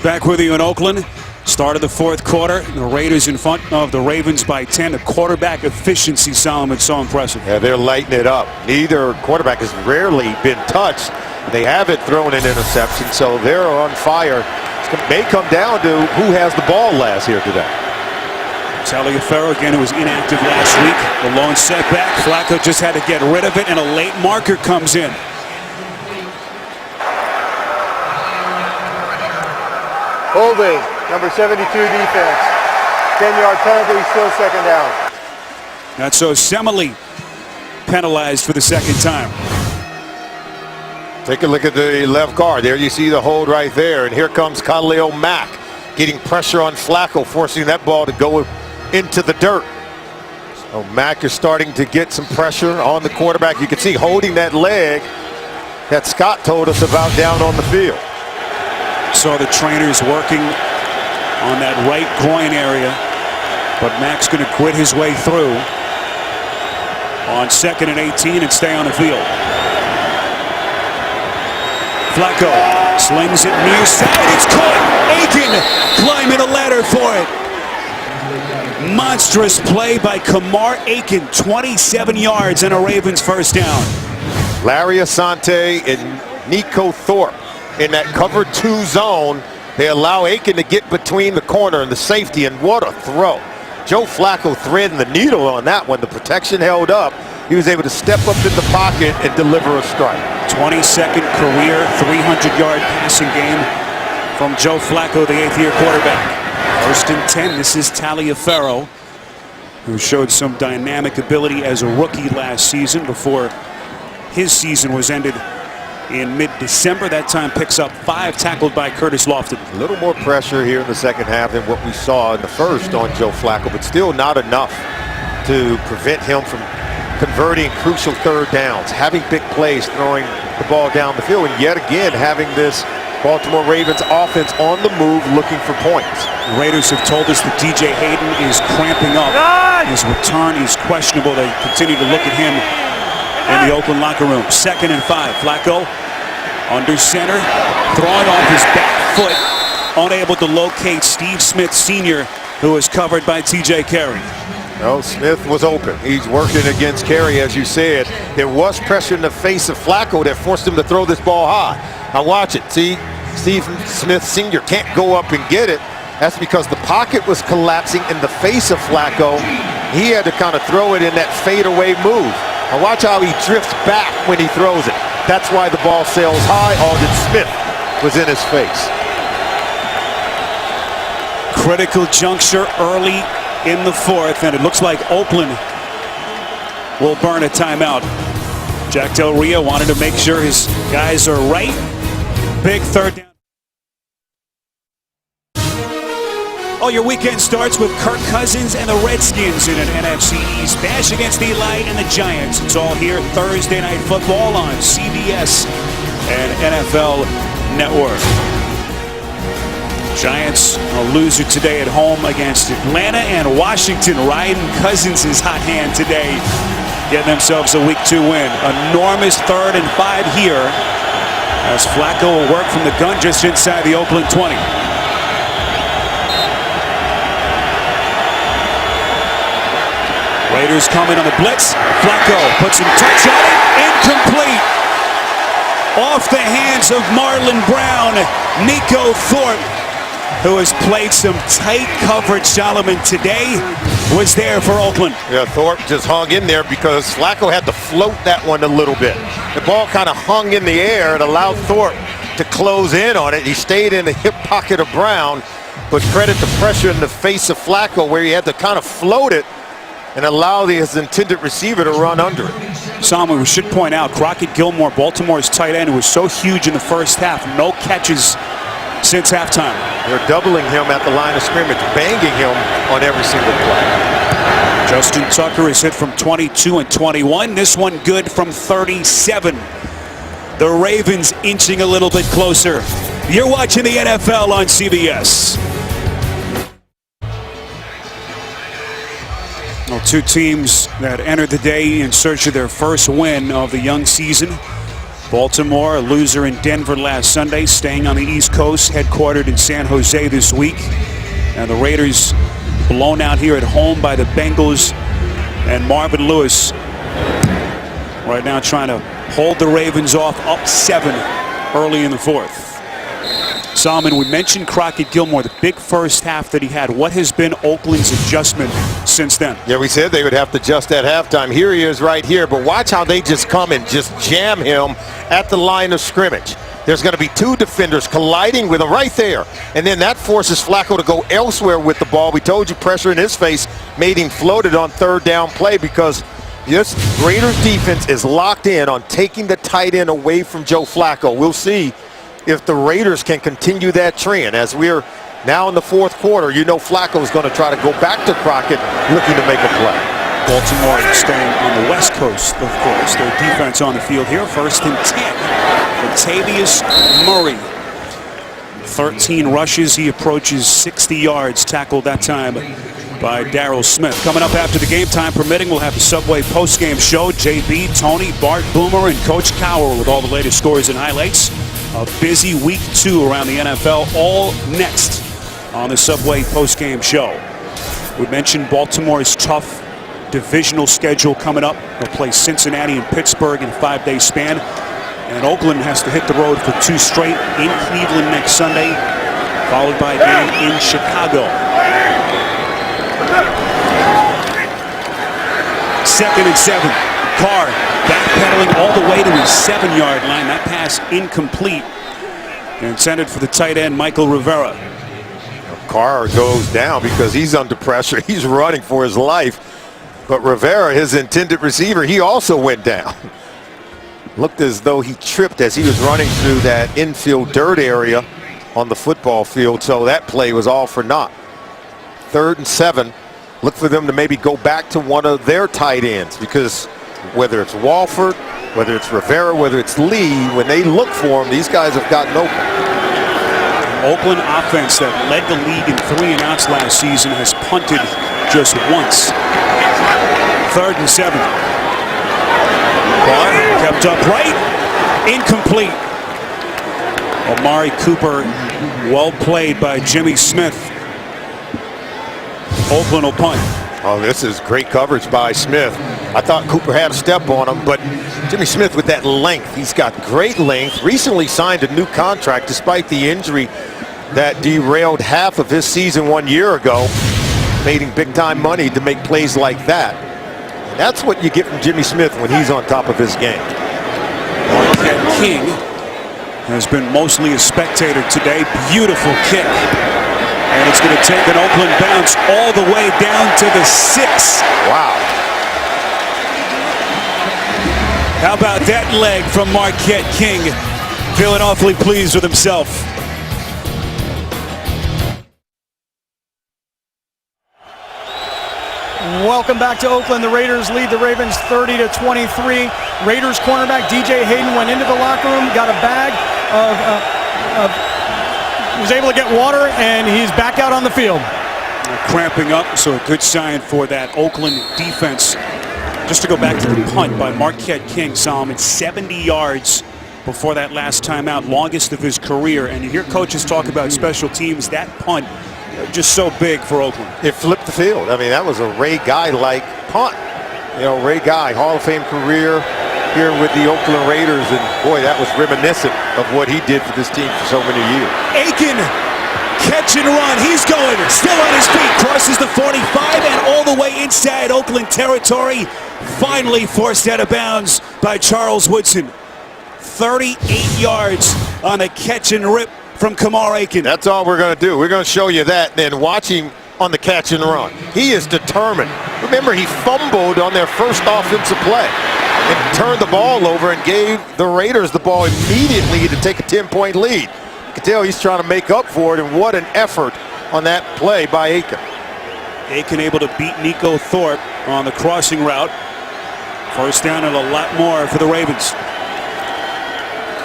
Back with you in Oakland. Start of the fourth quarter. The Raiders in front of the Ravens by 10. The quarterback efficiency, Solomon, so impressive. Yeah, they're lighting it up. Neither quarterback has rarely been touched. They haven't thrown an interception, so they're on fire. It may come down to who has the ball last here today. Taliaferro, again, who was inactive last week. The lone setback. Flacco just had to get rid of it, and a late marker comes in. Holding, number 72 defense. 10-yard penalty, still second down. Not so Semele penalized for the second time. Take a look at the left guard. There you see the hold right there. And here comes Khalil Mack getting pressure on Flacco, forcing that ball to go into the dirt. So Mack is starting to get some pressure on the quarterback. You can see holding that leg that Scott told us about down on the field. Saw the trainers working on that right groin area, but Mack's going to quit his way through on 2nd and 18 and stay on the field. Flacco slings it near side. It's caught. Aiken climbing a ladder for it. Monstrous play by Kamar Aiken. 27 yards and a Ravens first down. Larry Asante and Nico Thorpe in that cover 2 zone. They allow Aiken to get between the corner and the safety, and what a throw. Joe Flacco threading the needle on that one. The protection held up. He was able to step up in the pocket and deliver a strike. 22nd career 300-yard passing game from Joe Flacco, the 8th-year quarterback. 1st and 10. This is Taliaferro, who showed some dynamic ability as a rookie last season before his season was ended in mid-December. That time picks up 5, tackled by Curtis Lofton. A little more pressure here in the second half than what we saw in the first on Joe Flacco, but still not enough to prevent him from converting crucial third downs, having big plays, throwing the ball down the field, and yet again having this Baltimore Ravens offense on the move looking for points. The Raiders have told us that DJ Hayden is cramping up. His return is questionable. They continue to look at him in the Oakland locker room. 2nd and 5. Flacco under center, throwing off his back foot, unable to locate Steve Smith Sr., who is covered by TJ Carey. No, Smith was open. He's working against Carey, as you said. There was pressure in the face of Flacco that forced him to throw this ball high. Now watch it. See, Steve Smith Sr. can't go up and get it. That's because the pocket was collapsing in the face of Flacco. He had to kind of throw it in that fadeaway move. Now watch how he drifts back when he throws it. That's why the ball sails high. Aldon Smith was in his face. Critical juncture early in the fourth, and it looks like Oakland will burn a timeout. Jack Del Rio wanted to make sure his guys are right. Big third down. Oh, your weekend starts with Kirk Cousins and the Redskins in an NFC East bash against Eli and the Giants. It's all here Thursday Night Football on CBS and NFL Network. Giants a loser today at home against Atlanta, and Washington riding Cousins' hot hand today, getting themselves a Week 2 win. Enormous 3rd and 5 here as Flacco will work from the gun just inside the Oakland 20. Raiders coming on the blitz. Flacco puts some touch on it. Incomplete. Off the hands of Marlon Brown. Nico Thorpe, who has played some tight coverage, Solomon, today, was there for Oakland. Yeah, Thorpe just hung in there because Flacco had to float that one a little bit. The ball kind of hung in the air and allowed Thorpe to close in on it. He stayed in the hip pocket of Brown, but credit the pressure in the face of Flacco where he had to kind of float it and allow his intended receiver to run under it. Solomon, we should point out, Crockett Gilmore, Baltimore's tight end, who was so huge in the first half, no catches since halftime. They're doubling him at the line of scrimmage, banging him on every single play. Justin Tucker is hit from 22 and 21. This one good from 37. The Ravens inching a little bit closer. You're watching the NFL on CBS. Well, two teams that entered the day in search of their first win of the young season. Baltimore, a loser in Denver last Sunday, staying on the East Coast, headquartered in San Jose this week. And the Raiders blown out here at home by the Bengals. And Marvin Lewis right now trying to hold the Ravens off, up 7 early in the fourth. Solomon, we mentioned Crockett Gilmore, the big first half that he had. What has been Oakland's adjustment since then? Yeah, we said they would have to adjust at halftime. Here he is right here, but watch how they just come and just jam him at the line of scrimmage. There's going to be two defenders colliding with him right there, and then that forces Flacco to go elsewhere with the ball. We told you pressure in his face made him floated on third down play because this Raiders defense is locked in on taking the tight end away from Joe Flacco. We'll see if the Raiders can continue that trend. As we're now in the fourth quarter, you know Flacco is going to try to go back to Crockett looking to make a play. Baltimore staying on the West Coast, of course. Their defense on the field here. 1st and 10. Latavius Murray. 13 rushes. He approaches 60 yards. Tackled that time by Darryl Smith. Coming up after the game, time permitting, we'll have the Subway postgame show. JB, Tony, Bart Boomer, and Coach Cowher with all the latest scores and highlights. A busy week 2 around the NFL, all next on the Subway postgame show. We mentioned Baltimore's tough divisional schedule coming up. They'll play Cincinnati and Pittsburgh in a 5-day span. And Oakland has to hit the road for 2 straight in Cleveland next Sunday, followed by a game in Chicago. 2nd and 7. Carr backpedaling all the way to his 7-yard line. That pass incomplete. Intended for the tight end, Michael Rivera. Carr goes down because he's under pressure. He's running for his life. But Rivera, his intended receiver, he also went down. Looked as though he tripped as he was running through that infield dirt area on the football field. So that play was all for naught. 3rd and 7. Look for them to maybe go back to one of their tight ends, because whether it's Walford, whether it's Rivera, whether it's Lee, when they look for him, these guys have gotten open. Oakland offense that led the league in 3 and outs last season has punted just once. 3rd and 7. Carr kept upright. Incomplete. Amari Cooper, well played by Jimmy Smith. Oakland will punt. Oh, this is great coverage by Smith. I thought Cooper had a step on him, but Jimmy Smith with that length, he's got great length. Recently signed a new contract despite the injury that derailed half of his season 1 year ago. Made him big time money to make plays like that. And that's what you get from Jimmy Smith when he's on top of his game. Marquette King has been mostly a spectator today. Beautiful kick. And it's going to take an Oakland bounce all the way down to the 6. Wow. How about that leg from Marquette King? Feeling awfully pleased with himself. Welcome back to Oakland. The Raiders lead the Ravens 30-23. Raiders cornerback DJ Hayden went into the locker room, got a bag was able to get water, and he's back out on the field. Cramping up, so a good sign for that Oakland defense. Just to go back to the punt by Marquette King, Solomon, 70 yards before that last time out, longest of his career. And you hear coaches talk about special teams. That punt, just so big for Oakland. It flipped the field. I mean, that was a Ray Guy-like punt. You know, Ray Guy, Hall of Fame career here with the Oakland Raiders, and boy, that was reminiscent of what he did for this team for so many years. Aiken, catch and run. He's going, still on his feet, crosses the 45 and all the way inside Oakland territory. Finally forced out of bounds by Charles Woodson. 38 yards on a catch and rip from Kamar Aiken. That's all we're going to do. We're going to show you that, and then watch him on the catch and run. He is determined. Remember, he fumbled on their first offensive play and turned the ball over and gave the Raiders the ball immediately to take a 10-point lead. You can tell he's trying to make up for it, and what an effort on that play by Aiken. Aiken able to beat Nico Thorpe on the crossing route. First down and a lot more for the Ravens.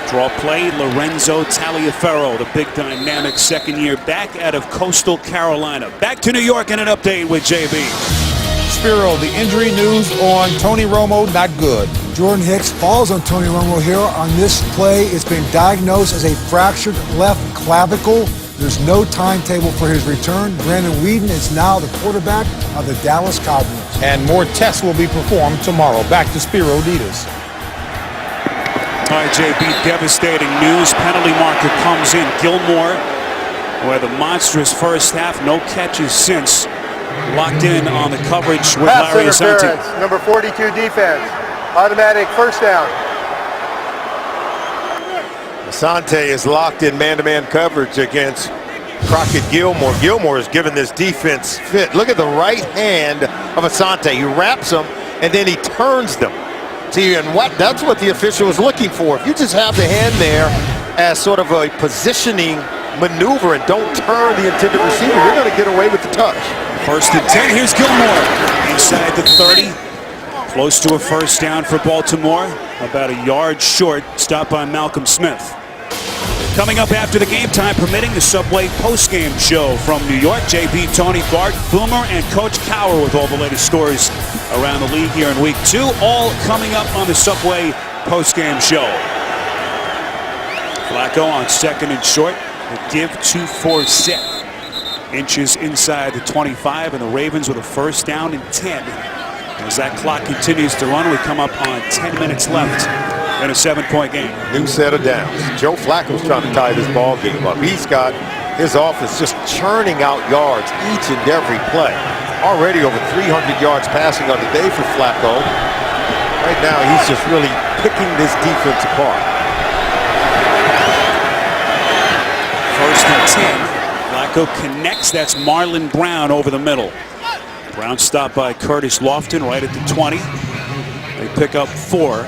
Draw play, Lorenzo Taliaferro, the big dynamic second year back out of Coastal Carolina. Back to New York and an update with JB. Spiro, the injury news on Tony Romo, not good. Jordan Hicks falls on Tony Romo here on this play. It's been diagnosed as a fractured left clavicle. There's no timetable for his return. Brandon Weeden is now the quarterback of the Dallas Cowboys. And more tests will be performed tomorrow. Back to Spiro Ditas. All right, JB, devastating news. Penalty marker comes in. Gilmore, who had the monstrous first half, no catches since. Locked in on the coverage with Pass Larry Asante. interference, number 42 defense. Automatic first down. Asante is locked in man-to-man coverage against Crockett Gilmore. Gilmore is giving this defense fit. Look at the right hand of Asante. He wraps them and then he turns them. See, and that's what the official is looking for. If you just have the hand there as sort of a positioning maneuver and don't turn the intended receiver, you're going to get away with the touch. First and 10. Here's Gilmore inside the 30. Close to a first down for Baltimore. About a yard short. Stopped by Malcolm Smith. Coming up after the game time permitting, the Subway postgame show from New York. JB, Tony, Bart, Boomer, and Coach Cower with all the latest scores around the league here in week 2. All coming up on the Subway postgame show. Flacco on second and short. The give to Forsett. Inches inside the 25, and the Ravens with a first down and 10. As that clock continues to run, we come up on 10 minutes left in a 7-point game. New set of downs. Joe Flacco's trying to tie this ball game up. He's got his offense just churning out yards each and every play. Already over 300 yards passing on the day for Flacco. Right now, he's just really picking this defense apart. First and 10. Flacco connects. That's Marlon Brown over the middle. Brown stopped by Curtis Lofton right at the 20. They pick up 4.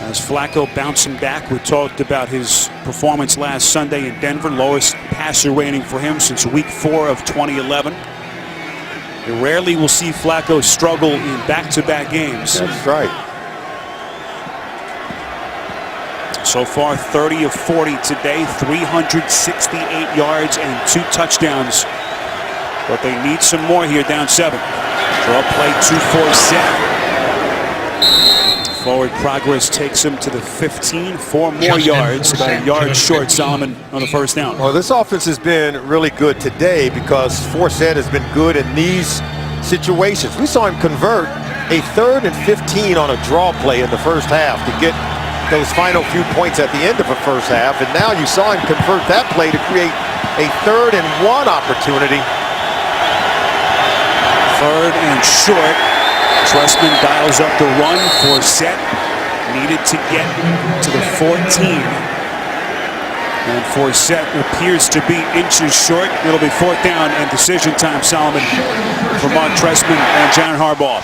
As Flacco bouncing back, we talked about his performance last Sunday in Denver. Lowest passer rating for him since week 4 of 2011. You rarely will see Flacco struggle in back-to-back games. That's right. So far, 30 of 40 today, 368 yards and 2 touchdowns. But they need some more here, down 7. Draw play 2-4-7. Forward progress takes him to the 15. 4 more yards, about a yard short, Solomon, on the first down. Well, this offense has been really good today because Forsett has been good in these situations. We saw him convert a 3rd and 15 on a draw play in the first half to get those final few points at the end of the first half, and now you saw him convert that play to create a 3rd and 1 opportunity. 3rd and short. Trestman dials up the run. Forsett needed to get to the 14. And Forsett appears to be inches short. It'll be 4th down and decision time, Solomon, for Mark Trestman and John Harbaugh.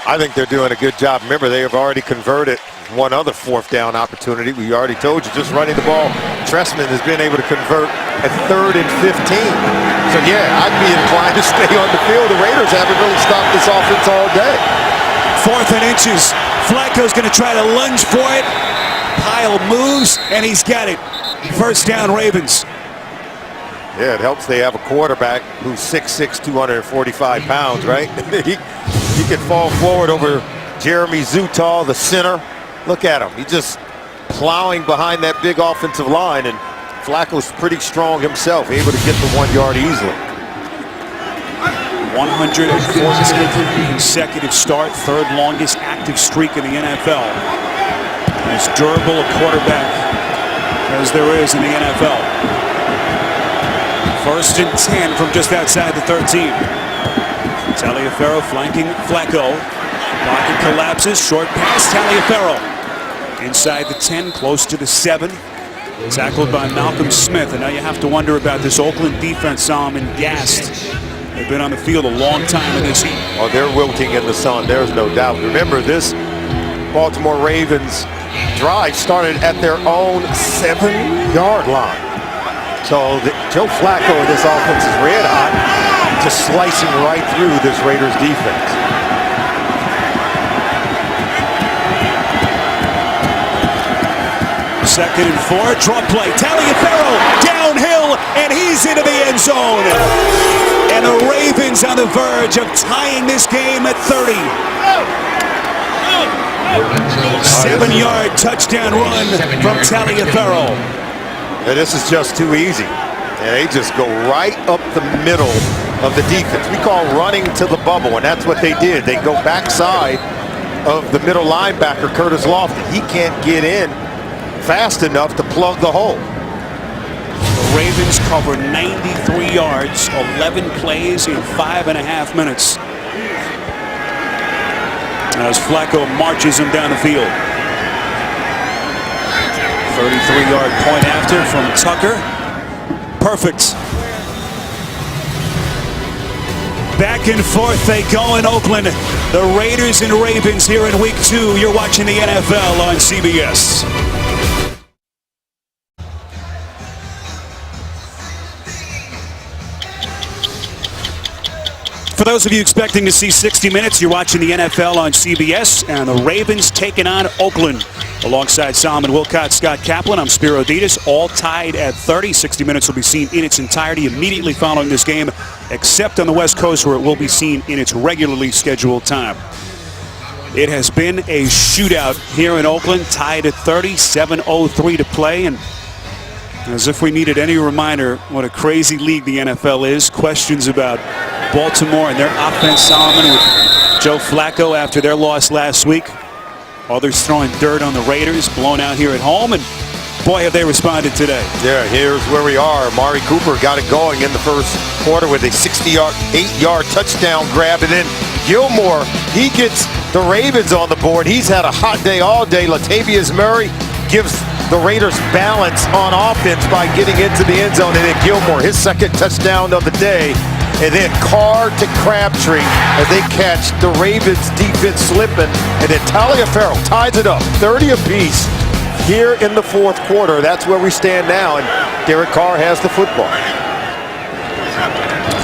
I think they're doing a good job. Remember, they have already converted one other 4th down opportunity. We already told you, just running the ball. Trestman has been able to convert a 3rd and 15. So, yeah, I'd be inclined to stay on the field. The Raiders haven't really stopped this offense all day. 4th and inches. Flacco's going to try to lunge for it. Pile moves, and he's got it. First down, Ravens. Yeah, it helps they have a quarterback who's 6'6", 245 pounds, right? he can fall forward over Jeremy Zutall, the center. Look at him. He's just plowing behind that big offensive line, and Flacco's pretty strong himself, able to get the 1 yard easily. 114th consecutive start, 3rd longest active streak in the NFL. As durable a quarterback as there is in the NFL. First and 10 from just outside the 13. Taliaferro flanking Flacco. Pocket collapses, short pass, Taliaferro. Inside the 10, close to the 7. Tackled by Malcolm Smith, and now you have to wonder about this Oakland defense, Solomon, gassed. They've been on the field a long time in this heat. Oh, they're wilting in the sun, there's no doubt. Remember, this Baltimore Ravens drive started at their own 7-yard line. So Joe Flacco and this offense is red hot, just slicing right through this Raiders defense. Second and 4, draw play. Taliaferro downhill, and he's into the end zone. And the Ravens on the verge of tying this game at 30. 7-yard touchdown run from Taliaferro. And this is just too easy. And they just go right up the middle of the defense. We call running to the bubble, and that's what they did. They go backside of the middle linebacker, Curtis Lofton. He can't get in fast enough to plug the hole. The Ravens cover 93 yards, 11 plays in 5.5 minutes. As Flacco marches him down the field. 33-yard point after from Tucker. Perfect. Back and forth they go in Oakland. The Raiders and Ravens here in week 2. You're watching the NFL on CBS. For those of you expecting to see 60 Minutes, you're watching the NFL on CBS, and the Ravens taking on Oakland. Alongside Solomon Wilcott, Scott Kaplan, I'm Spiro Dedes, all tied at 30. 60 Minutes will be seen in its entirety immediately following this game, except on the West Coast where it will be seen in its regularly scheduled time. It has been a shootout here in Oakland, tied at 30, 7:03 to play, and as if we needed any reminder what a crazy league the NFL is. Questions about Baltimore and their offense, Solomon, with Joe Flacco after their loss last week. Others throwing dirt on the Raiders, blown out here at home, and boy, have they responded today. Yeah, here's where we are. Amari Cooper got it going in the first quarter with a 8-yard touchdown grab, and then Gilmore, he gets the Ravens on the board. He's had a hot day all day. Latavius Murray gives the Raiders balance on offense by getting into the end zone, and then Gilmore, his second touchdown of the day. And then Carr to Crabtree as they catch the Ravens defense slipping. And then Taliaferro ties it up, 30 apiece here in the fourth quarter. That's where we stand now, and Derek Carr has the football.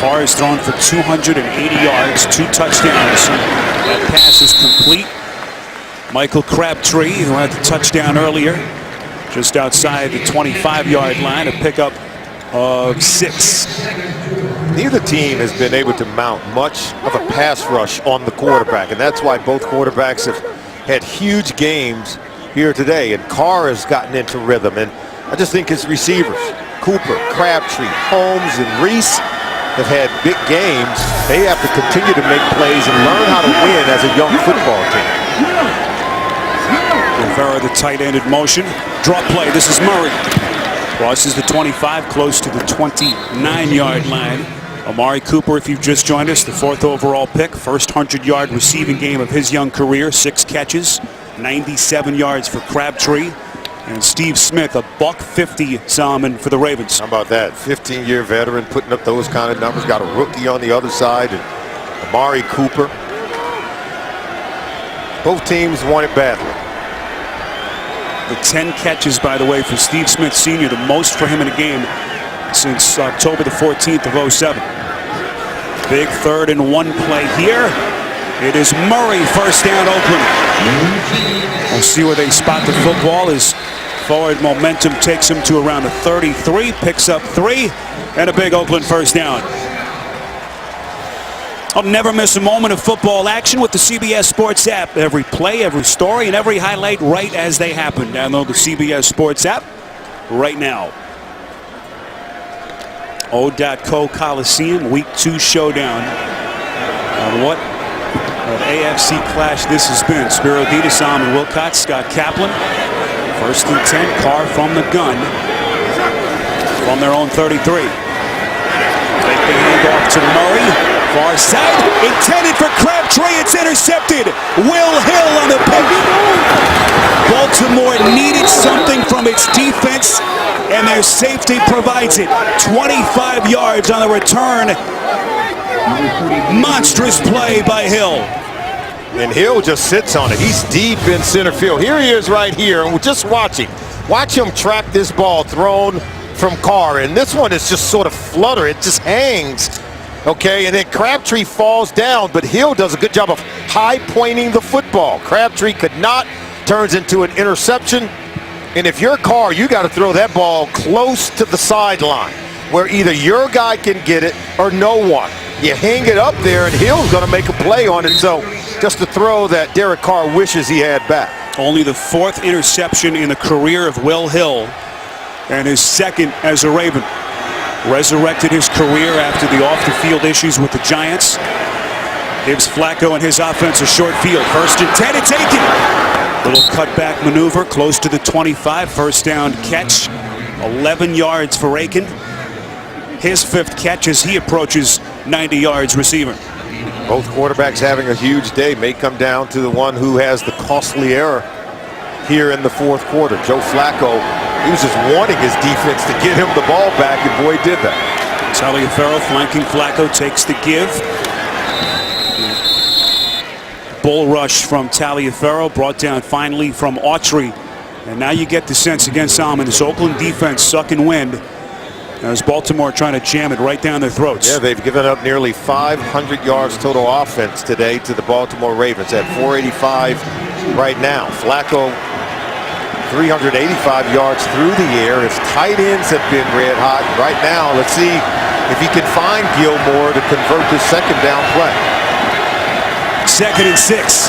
Carr is thrown for 280 yards, 2 touchdowns. That pass is complete. Michael Crabtree, who had the touchdown earlier, just outside the 25-yard line, a pickup of 6. Neither team has been able to mount much of a pass rush on the quarterback, and that's why both quarterbacks have had huge games here today. And Carr has gotten into rhythm, and I just think his receivers, Cooper, Crabtree, Holmes, and Reese, have had big games. They have to continue to make plays and learn how to win as a young football team. Rivera, the tight-ended motion. Draw play. This is Murray. Crosses the 25, close to the 29-yard line. Amari Cooper, if you've just joined us, the 4th overall pick. First 100-yard receiving game of his young career. 6 catches, 97 yards for Crabtree. And Steve Smith, a $150, Solomon, for the Ravens. How about that? 15-year veteran putting up those kind of numbers. Got a rookie on the other side, and Amari Cooper. Both teams want it badly. The 10 catches, by the way, for Steve Smith Sr., the most for him in a game since October the 14th of 07. Big 3rd and 1 play here. It is Murray, first down, Oakland. We'll see where they spot the football as forward momentum takes him to around the 33, picks up 3, and a big Oakland first down. I'll never miss a moment of football action with the CBS Sports app. Every play, every story, and every highlight right as they happen. Download the CBS Sports app right now. O.co Coliseum, Week 2 showdown. And what an AFC clash this has been. Spiro Dedes, Solomon Wilcott, Scott Kaplan. 1st and 10, Carr from the gun. From their own 33. Take the handoff to Murray. Far side, intended for Crabtree. It's intercepted. Will Hill on the pick. Baltimore needed something from its defense, and their safety provides it. 25 yards on the return. Monstrous play by Hill. And Hill just sits on it. He's deep in center field. Here he is right here, and we're just watching. Watch him track this ball thrown from Carr, and this one is just sort of flutter. It just hangs. Okay, and then Crabtree falls down, but Hill does a good job of high-pointing the football. Crabtree could not, turns into an interception. And if you're Carr, you got to throw that ball close to the sideline. where either your guy can get it or no one. You hang it up there, and Hill's going to make a play on it. So just a throw that Derek Carr wishes he had back. Only the 4th interception in the career of Will Hill, and his 2nd as a Raven. Resurrected his career after the off-the-field issues with the Giants. Gives Flacco and his offense a short field. 1st and 10, it's Aiken. Little cutback maneuver close to the 25. 1st down catch. 11 yards for Aiken. His 5th catch as he approaches 90 yards receiving. Both quarterbacks having a huge day. May come down to the one who has the costly error here in the 4th quarter. Joe Flacco, he was just wanting his defense to get him the ball back, and boy, did that. Taliaferro flanking Flacco, takes the give. Bull rush from Taliaferro, brought down finally from Autry. And now you get the sense against Solomon, this Oakland defense sucking wind as Baltimore trying to jam it right down their throats. Yeah, they've given up nearly 500 yards total offense today to the Baltimore Ravens at 485 right now. Flacco 385 yards through the air. His tight ends have been red hot. Right now, let's see if he can find Gilmore to convert this 2nd down play. 2nd and 6.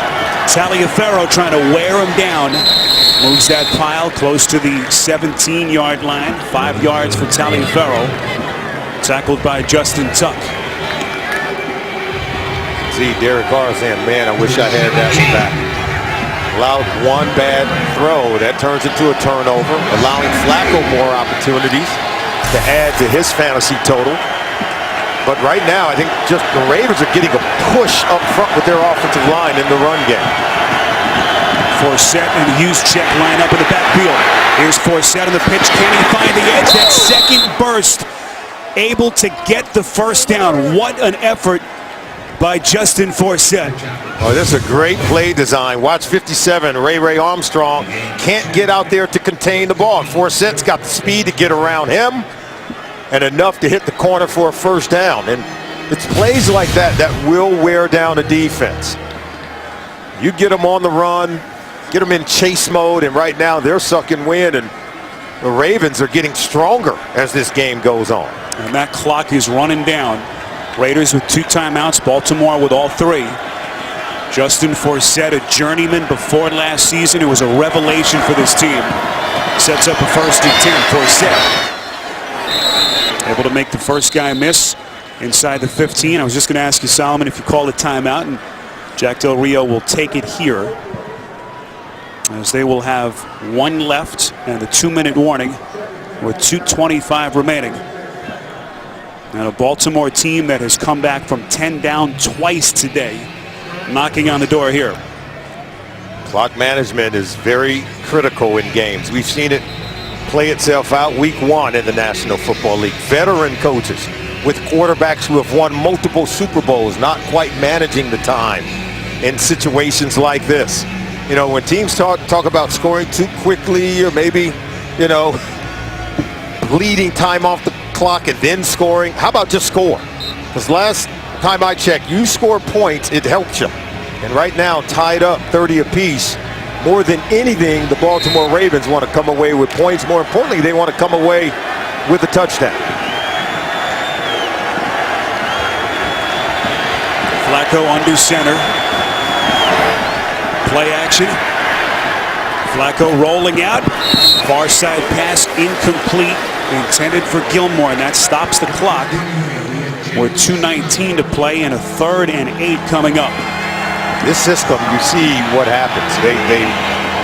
Taliaferro trying to wear him down. Moves that pile close to the 17-yard line. 5 yards for Taliaferro. Tackled by Justin Tuck. See Derek Carr saying, man, I wish I had that one back. Allowed one bad throw. That turns into a turnover, allowing Flacco more opportunities to add to his fantasy total. But right now, I think just the Ravens are getting a push up front with their offensive line in the run game. Forsett and Hughes check line up in the backfield. Here's Forsett on the pitch. Can he find the edge? That 2nd burst, able to get the 1st down. What an effort by Justin Forsett. Oh, this is a great play design. Watch 57, Ray Armstrong can't get out there to contain the ball. Forsett's got the speed to get around him and enough to hit the corner for a 1st down. And it's plays like that that will wear down a defense. You get them on the run, get them in chase mode, and right now they're sucking wind, and the Ravens are getting stronger as this game goes on. And that clock is running down. Raiders with 2 timeouts, Baltimore with all 3. Justin Forsett, a journeyman before last season. It was a revelation for this team. Sets up a 1st and 10. Forsett able to make the first guy miss inside the 15. I was just going to ask you, Solomon, if you call a timeout, and Jack Del Rio will take it here, as they will have 1 left and a 2-minute warning with 2:25 remaining. And a Baltimore team that has come back from 10 down twice today, knocking on the door here. Clock management is very critical in games. We've seen it play itself out week 1 in the National Football League. Veteran coaches with quarterbacks who have won multiple Super Bowls not quite managing the time in situations like this. You know, when teams talk about scoring too quickly, or maybe, you know, bleeding time off the clock and then scoring, how about just score? Because last time I checked, you score points, it helps you. And right now, tied up 30 apiece. More than anything, the Baltimore Ravens want to come away with points. More importantly, they want to come away with a touchdown. Flacco under center. Play action. Flacco rolling out. Far side pass incomplete. Intended for Gilmore, and that stops the clock. With 2:19 to play and a 3rd and 8 coming up. This system, you see what happens. They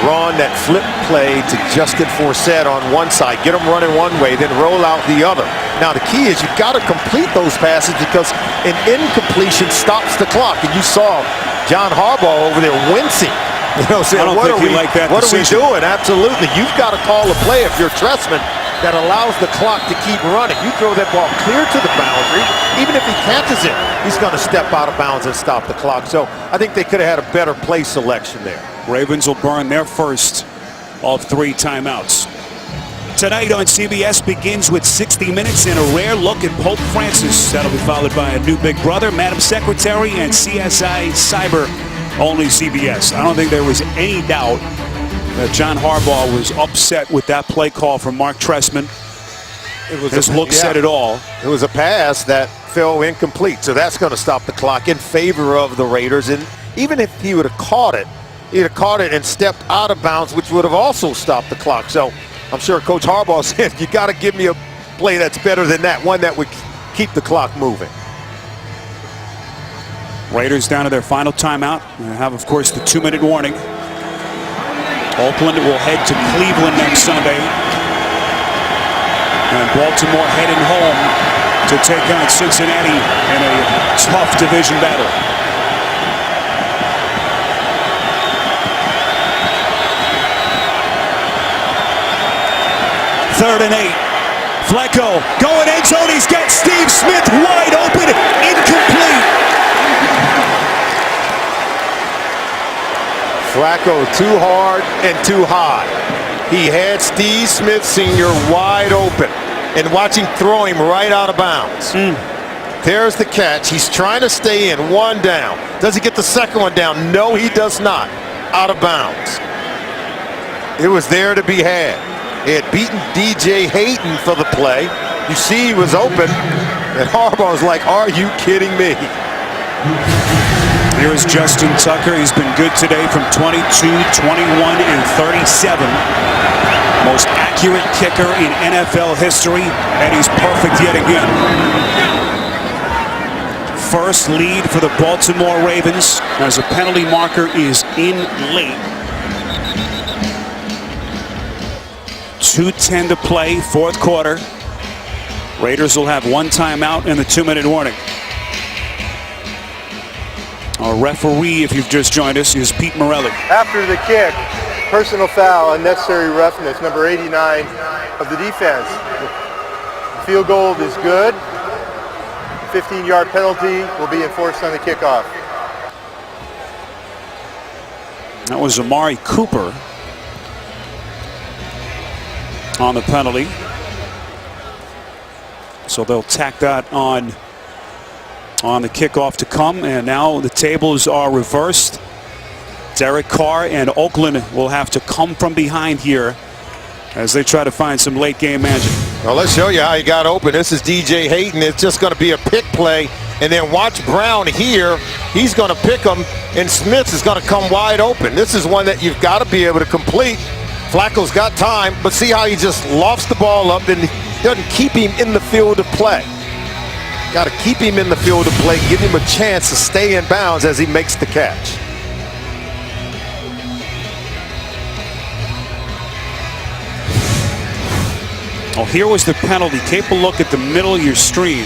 run that flip play to Justin Forsett on one side, get them running one way, then roll out the other. Now the key is you've got to complete those passes, because an incompletion stops the clock. And you saw John Harbaugh over there wincing. You know, saying, what are we doing? Absolutely. You've got to call a play if you're Trestman that allows the clock to keep running. You throw that ball clear to the boundary, even if he catches it, he's going to step out of bounds and stop the clock. So I think they could have had a better play selection there. Ravens will burn their first of 3 timeouts. Tonight on CBS begins with 60 Minutes and a rare look at Pope Francis. That'll be followed by a new Big Brother, Madam Secretary, and CSI Cyber, only CBS. I don't think there was any doubt that John Harbaugh was upset with that play call from Mark Trestman. His look said it all. It was a pass that fell incomplete, so that's going to stop the clock in favor of the Raiders. And even if he would have caught it, he'd have caught it and stepped out of bounds, which would have also stopped the clock. So I'm sure Coach Harbaugh said, you got to give me a play that's better than that, one that would keep the clock moving. Raiders down to their final timeout. They have, of course, the 2-minute warning. Oakland will head to Cleveland next Sunday. And Baltimore heading home to take on Cincinnati in a tough division battle. Third and 8. Flacco going end zone. He's got Steve Smith wide open. Incomplete. Flacco too hard and too high. He had Steve Smith Sr. wide open, and watch him throw him right out of bounds. There's the catch. He's trying to stay in. One down. Does he get the second one down? No, he does not. Out of bounds. It was there to be had. He had beaten DJ Hayton for the play. You see he was open, and Harbaugh's like, are you kidding me? Here's Justin Tucker. He's been good today from 22, 21, and 37. Most accurate kicker in NFL history, and he's perfect yet again. First lead for the Baltimore Ravens as a penalty marker is in late. 2:10 to play, fourth quarter. Raiders will have one timeout and the 2-minute warning. Our referee, if you've just joined us, is Pete Morelli. After the kick, personal foul, unnecessary roughness, number 89 of the defense. The field goal is good. 15-yard penalty will be enforced on the kickoff. That was Amari Cooper on the penalty. So they'll tack that on the kickoff to come, and now the tables are reversed. Derek Carr and Oakland will have to come from behind here as they try to find some late game magic. Well, let's show you how he got open. This is DJ Hayton. It's just going to be a pick play, and then watch Brown here. He's going to pick him, and Smith is going to come wide open. This is one that you've got to be able to complete. Flacco's got time, but see how he just lofts the ball up and doesn't keep him in the field of play. Got to keep him in the field of play, give him a chance to stay in bounds as he makes the catch. Well, here was the penalty. Take a look at the middle of your stream.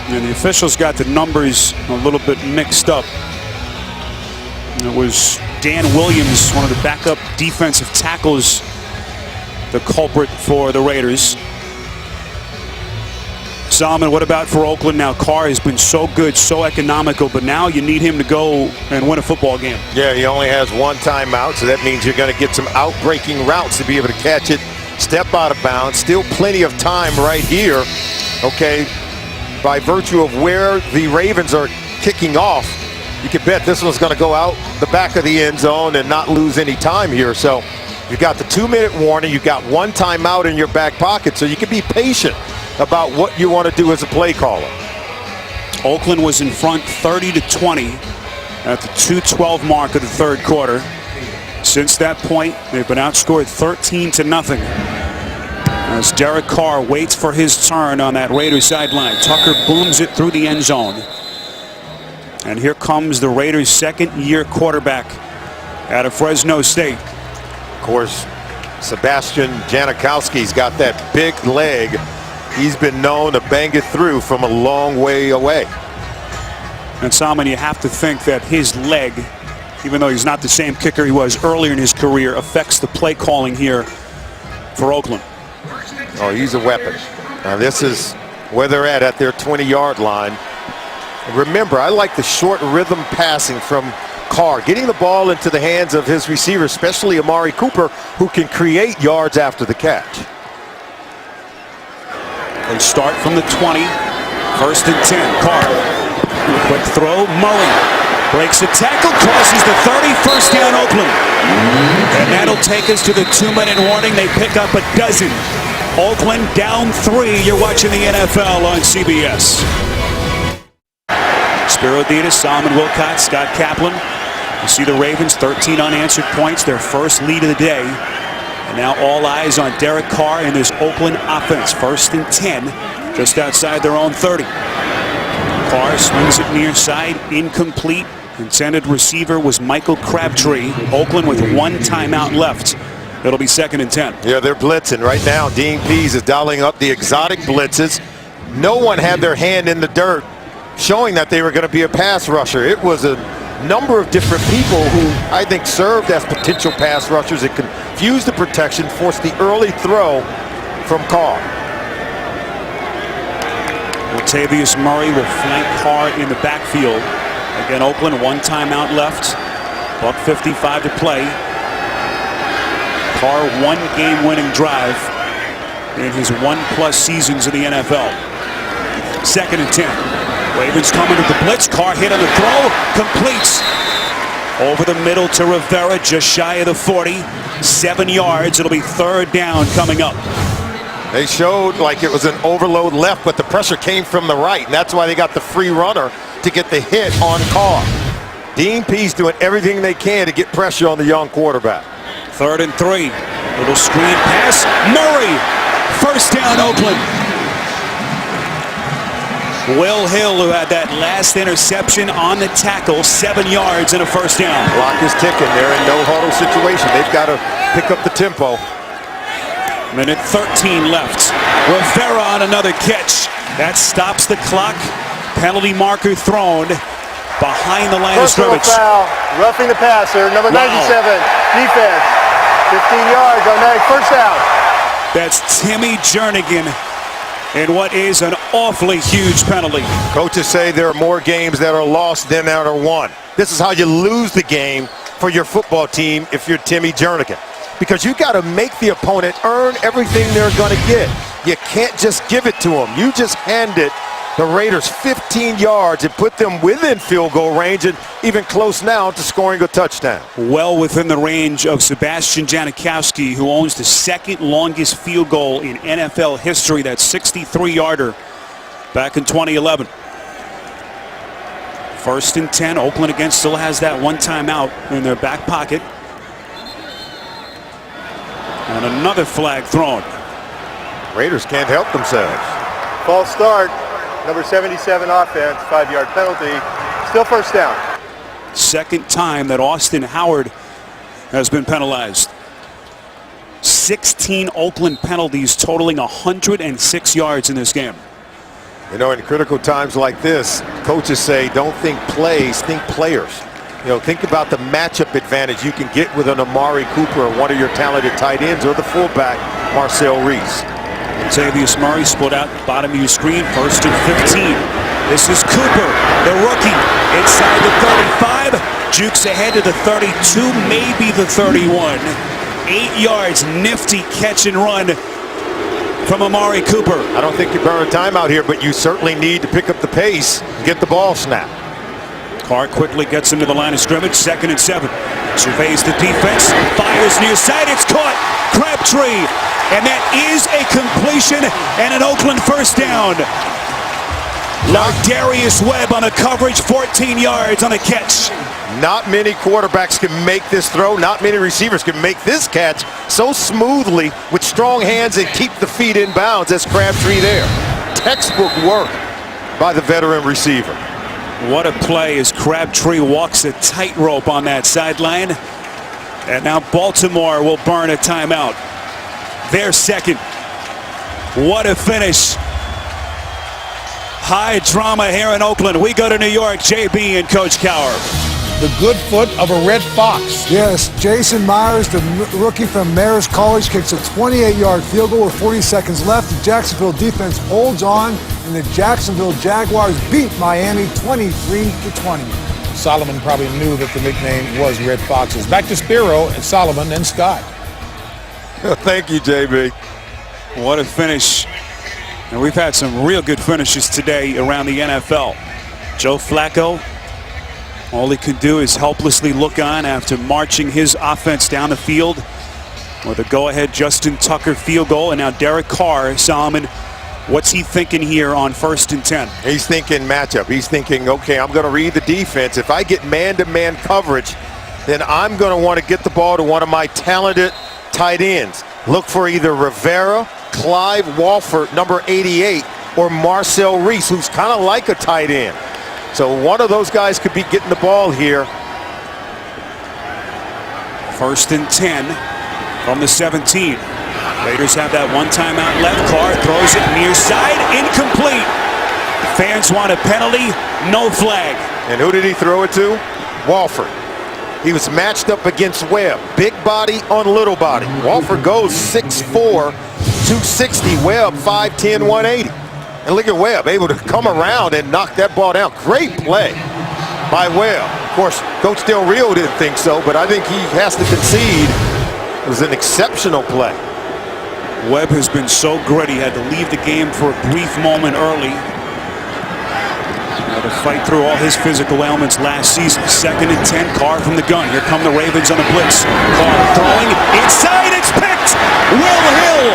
And the officials got the numbers a little bit mixed up. And it was Dan Williams, one of the backup defensive tackles, the culprit for the Raiders. Solomon, what about for Oakland now? Carr has been so good, so economical, but now you need him to go and win a football game. Yeah, he only has one timeout, so that means you're going to get some out-breaking routes to be able to catch it, step out of bounds. Still plenty of time right here, okay, by virtue of where the Ravens are kicking off. You can bet this one's going to go out the back of the end zone and not lose any time here. So you've got the 2-minute warning. You've got one timeout in your back pocket, so you can be patient about what you want to do as a play caller. Oakland was in front 30-20 at the 2:12 mark of the third quarter. Since that point, they've been outscored 13-0 as Derek Carr waits for his turn on that Raiders sideline. Tucker booms it through the end zone. And here comes the Raiders' second-year quarterback out of Fresno State. Of course, Sebastian Janikowski's got that big leg. He's been known to bang it through from a long way away. And Salmon, you have to think that his leg, even though he's not the same kicker he was earlier in his career, affects the play calling here for Oakland. Oh, he's a weapon. Now this is where they're at their 20-yard line. Remember, I like the short rhythm passing from Carr, getting the ball into the hands of his receiver, especially Amari Cooper, who can create yards after the catch. They start from the 20, 1st and 10. Carr, quick throw. Murray breaks a tackle, crosses the 30, first down Oakland. And that'll take us to the 2-minute warning. They pick up a dozen. Oakland down 3. You're watching the NFL on CBS. Spiro Dedes, Solomon Wilcott, Scott Kaplan. You see the Ravens, 13 unanswered points, their first lead of the day. And now all eyes on Derek Carr and this Oakland offense. 1st and 10, just outside their own 30. Carr swings it near side, incomplete. Intended receiver was Michael Crabtree. Oakland with 1 timeout left. It'll be 2nd and 10. Yeah, they're blitzing right now. Dean Pease is dialing up the exotic blitzes. No one had their hand in the dirt, showing that they were going to be a pass rusher. It was a number of different people who I think served as potential pass rushers. It confused the protection, forced the early throw from Carr. Latavius Murray will flank Carr in the backfield. Again, Oakland, 1 timeout left. $1:55 to play. Carr, 1 game-winning drive in his 1+ seasons in the NFL. 2nd and 10. Ravens coming to the blitz. Carr hit on the throw. Completes. Over the middle to Rivera, just shy of the 40. 7 yards. It'll be 3rd down coming up. They showed like it was an overload left, but the pressure came from the right, and that's why they got the free runner to get the hit on Carr. Dean Pease doing everything they can to get pressure on the young quarterback. 3rd and 3. Little screen pass. Murray. 1st down, Oakland. Will Hill, who had that last interception on the tackle, 7 yards and a 1st down. Clock is ticking. They're in no huddle situation. They've got to pick up the tempo. Minute 13 left. Rivera on another catch. That stops the clock. Penalty marker thrown behind the line of Personal scrimmage. foul, roughing the passer, number 97, defense, 15 yards on that, 1st down. That's Timmy Jernigan in what is an awfully huge penalty. Coaches say there are more games that are lost than that are won. This is how you lose the game for your football team if you're Timmy Jernigan. Because you got to make the opponent earn everything they're going to get. You can't just give it to them. You just hand it the Raiders 15 yards and put them within field goal range and even close now to scoring a touchdown. Well within the range of Sebastian Janikowski, who owns the 2nd longest field goal in NFL history. That 63-yarder back in 2011. 1st and 10. Oakland again still has that 1 timeout in their back pocket. And another flag thrown. Raiders can't help themselves. False start, number 77 offense, 5-yard penalty, still 1st down. 2nd time that Austin Howard has been penalized. 16 Oakland penalties totaling 106 yards in this game. You know, in critical times like this, coaches say don't think plays, think players. You know, think about the matchup advantage you can get with an Amari Cooper or one of your talented tight ends or the fullback, Marcel Reese. Latavius Murray split out bottom of your screen, 1st and 15. This is Cooper, the rookie, inside the 35. Jukes ahead to the 32, maybe the 31. 8 yards, nifty catch and run from Amari Cooper. I don't think you burn a timeout here, but you certainly need to pick up the pace and get the ball snapped. Carr quickly gets into the line of scrimmage, 2nd and 7. Surveys the defense, fires near side, it's caught. Crabtree, and that is a completion and an Oakland 1st down. Darius Webb on the coverage, 14 yards on the catch. Not many quarterbacks can make this throw. Not many receivers can make this catch so smoothly with strong hands and keep the feet in bounds as Crabtree there. Textbook work by the veteran receiver. What a play as Crabtree walks a tightrope on that sideline. And now Baltimore will burn a timeout. Their 2nd. What a finish. High drama here in Oakland. We go to New York, JB and Coach Cowher. The good foot of a red fox. Yes, Jason Myers, the rookie from Marist College, kicks a 28-yard field goal with 40 seconds left. The Jacksonville defense holds on, and the Jacksonville Jaguars beat Miami 23-20. Solomon probably knew that the nickname was Red Foxes. Back to Spiro and Solomon and Scott. Thank you, JB. What a finish. And we've had some real good finishes today around the NFL. Joe Flacco All he could do is helplessly look on after marching his offense down the field with a go-ahead Justin Tucker field goal. And now Derek Carr, Solomon, what's he thinking here on 1st and 10? He's thinking matchup. He's thinking, okay, I'm going to read the defense. If I get man-to-man coverage, then I'm going to want to get the ball to one of my talented tight ends. Look for either Rivera, Clive Walford, number 88, or Marcel Reese, who's kind of like a tight end. So one of those guys could be getting the ball here. 1st and 10 from the 17. Raiders have that one timeout left. Carr throws it near side, incomplete. Fans want a penalty, no flag. And who did he throw it to? Walford. He was matched up against Webb. Big body on little body. Walford goes 6'4", 260. Webb 5'10", 180. And look at Webb, able to come around and knock that ball down. Great play by Webb. Of course, Coach Del Rio didn't think so, but I think he has to concede. It was an exceptional play. Webb has been so gritty, had to leave the game for a brief moment early. Had to fight through all his physical ailments last season. 2nd and 10, Carr from the gun. Here come the Ravens on a blitz. Carr throwing inside, it's picked. Will Hill.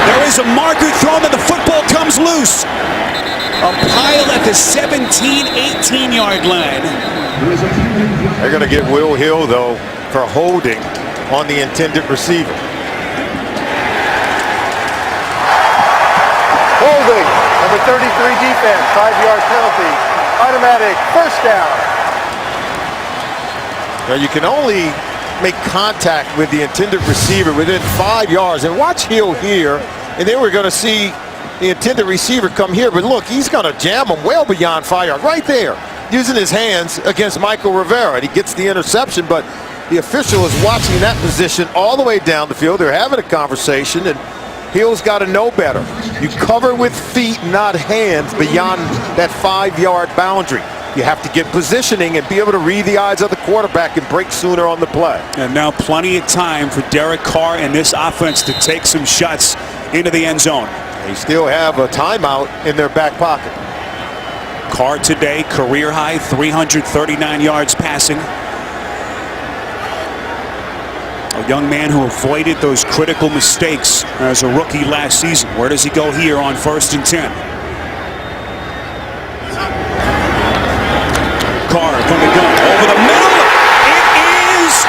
There is a marker thrown and the football comes loose. A pile at the 17, 18-yard line. They're going to get Will Hill, though, for holding on the intended receiver. Holding, number 33 defense, 5-yard penalty, automatic 1st down. Now you can only make contact with the intended receiver within 5 yards. And watch Hill here, and then we're going to see the intended receiver come here. But look, he's going to jam him well beyond 5 yards, right there, using his hands against Michael Rivera. And he gets the interception, but the official is watching that position all the way down the field. They're having a conversation, and Hill's got to know better. You cover with feet, not hands, beyond that 5-yard boundary. You have to get positioning and be able to read the eyes of the quarterback and break sooner on the play. And now plenty of time for Derek Carr and this offense to take some shots into the end zone. They still have a timeout in their back pocket. Carr today, career high, 339 yards passing. A young man who avoided those critical mistakes as a rookie last season. Where does he go here on 1st and 10? Carr from the gun, over the middle. It is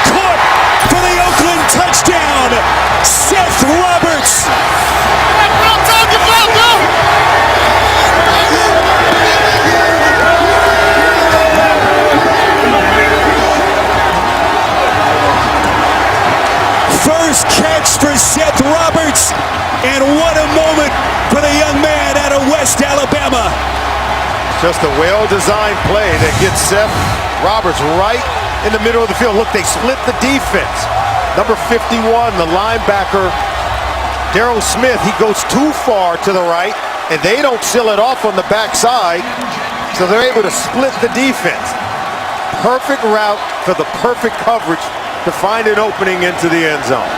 caught for the Oakland touchdown. Seth Roberts. First catch for Seth Roberts, and what a moment for the young man out of West Alabama. Just a well-designed play that gets Seth Roberts right in the middle of the field. Look, they split the defense. Number 51, the linebacker, Darryl Smith, he goes too far to the right, and they don't seal it off on the backside, so they're able to split the defense. Perfect route for the perfect coverage to find an opening into the end zone.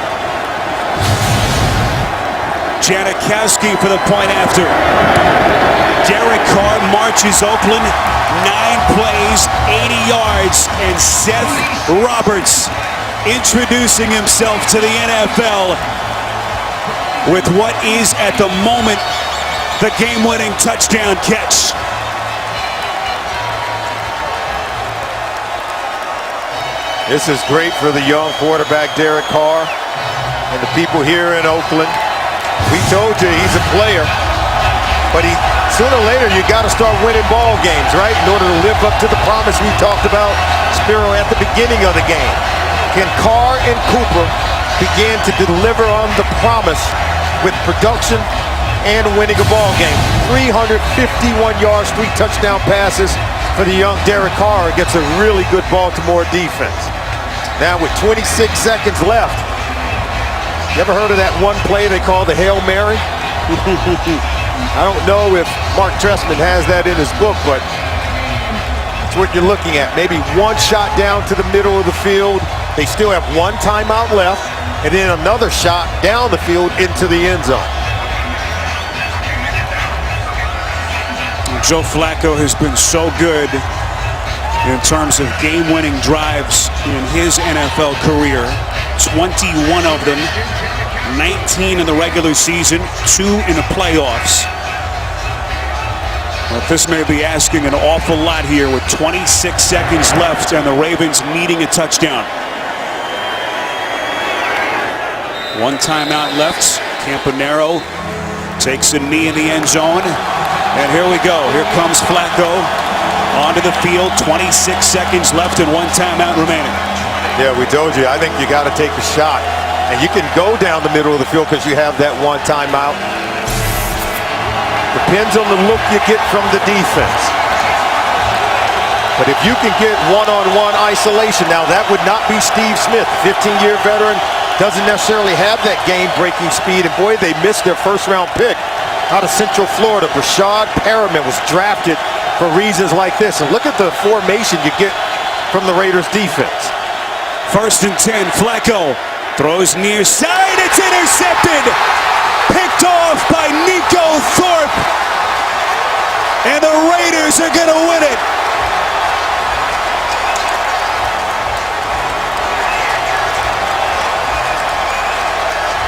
Janikowski for the point after. Derek Carr marches Oakland 9 plays, 80 yards, and Seth Roberts introducing himself to the NFL with what is at the moment the game-winning touchdown catch. This is great for the young quarterback, Derek Carr, and the people here in Oakland. We told you he's a player, but sooner or later you got to start winning ball games, right? In order to live up to the promise we talked about, Spiro, at the beginning of the game. Can Carr and Cooper begin to deliver on the promise with production and winning a ball game? 351 yards, 3 touchdown passes for the young Derek Carr against a really good Baltimore defense. Now with 26 seconds left, you ever heard of that one play they call the Hail Mary? I don't know if Mark Trestman has that in his book, but that's what you're looking at. Maybe one shot down to the middle of the field. They still have one timeout left, and then another shot down the field into the end zone. Joe Flacco has been so good in terms of game-winning drives in his NFL career. 21 of them, 19 in the regular season, 2 in the playoffs. But this may be asking an awful lot here with 26 seconds left and the Ravens needing a touchdown. One timeout left. Campanaro takes a knee in the end zone. And here we go. Here comes Flacco onto the field. 26 seconds left and one timeout remaining. Yeah, we told you. I think you got to take a shot. And you can go down the middle of the field because you have that one timeout. Depends on the look you get from the defense. But if you can get one-on-one isolation, now that would not be Steve Smith, 15-year veteran, doesn't necessarily have that game-breaking speed. And boy, they missed their first-round pick out of Central Florida. Rashad Perriman was drafted for reasons like this. And look at the formation you get from the Raiders defense. 1st and 10, Flacco throws near side, it's intercepted! Picked off by Nico Thorpe! And the Raiders are gonna win it!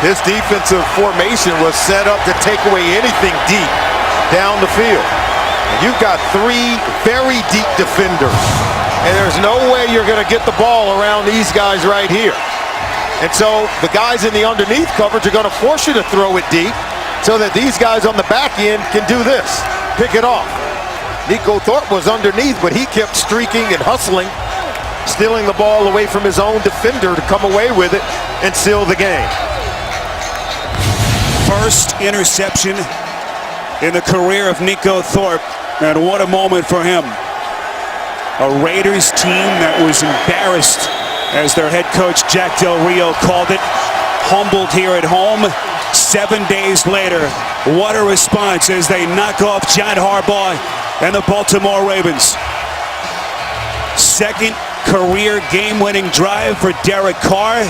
His defensive formation was set up to take away anything deep down the field. And you've got 3 very deep defenders. And there's no way you're going to get the ball around these guys right here. And so the guys in the underneath coverage are going to force you to throw it deep so that these guys on the back end can do this, pick it off. Nico Thorpe was underneath, but he kept streaking and hustling, stealing the ball away from his own defender to come away with it and seal the game. First interception in the career of Nico Thorpe, and what a moment for him. A Raiders team that was embarrassed, as their head coach Jack Del Rio called it, humbled here at home. 7 days later, what a response as they knock off John Harbaugh and the Baltimore Ravens. Second career game-winning drive for Derek Carr.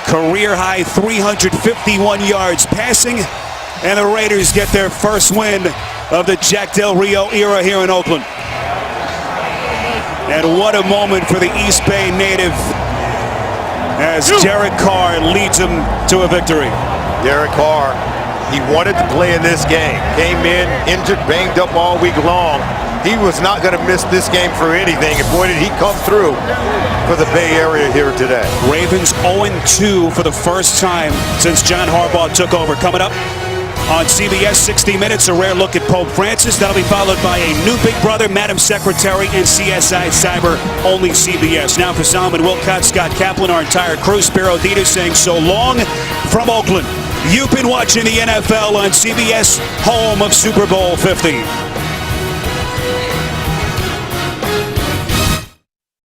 Career-high 351 yards passing, and the Raiders get their first win of the Jack Del Rio era here in Oakland. And what a moment for the East Bay native as Derek Carr leads them to a victory. Derek Carr, he wanted to play in this game. Came in, injured, banged up all week long. He was not going to miss this game for anything, and boy, did he come through for the Bay Area here today. Ravens 0-2 for the first time since John Harbaugh took over. Coming up on CBS 60 Minutes, a rare look at Pope Francis. That'll be followed by a new Big Brother, Madam Secretary, and CSI Cyber, only CBS. Now for Solomon Wilcott, Scott Kaplan, our entire crew, Spiro Dieter saying so long from Oakland. You've been watching the NFL on CBS, home of Super Bowl 50.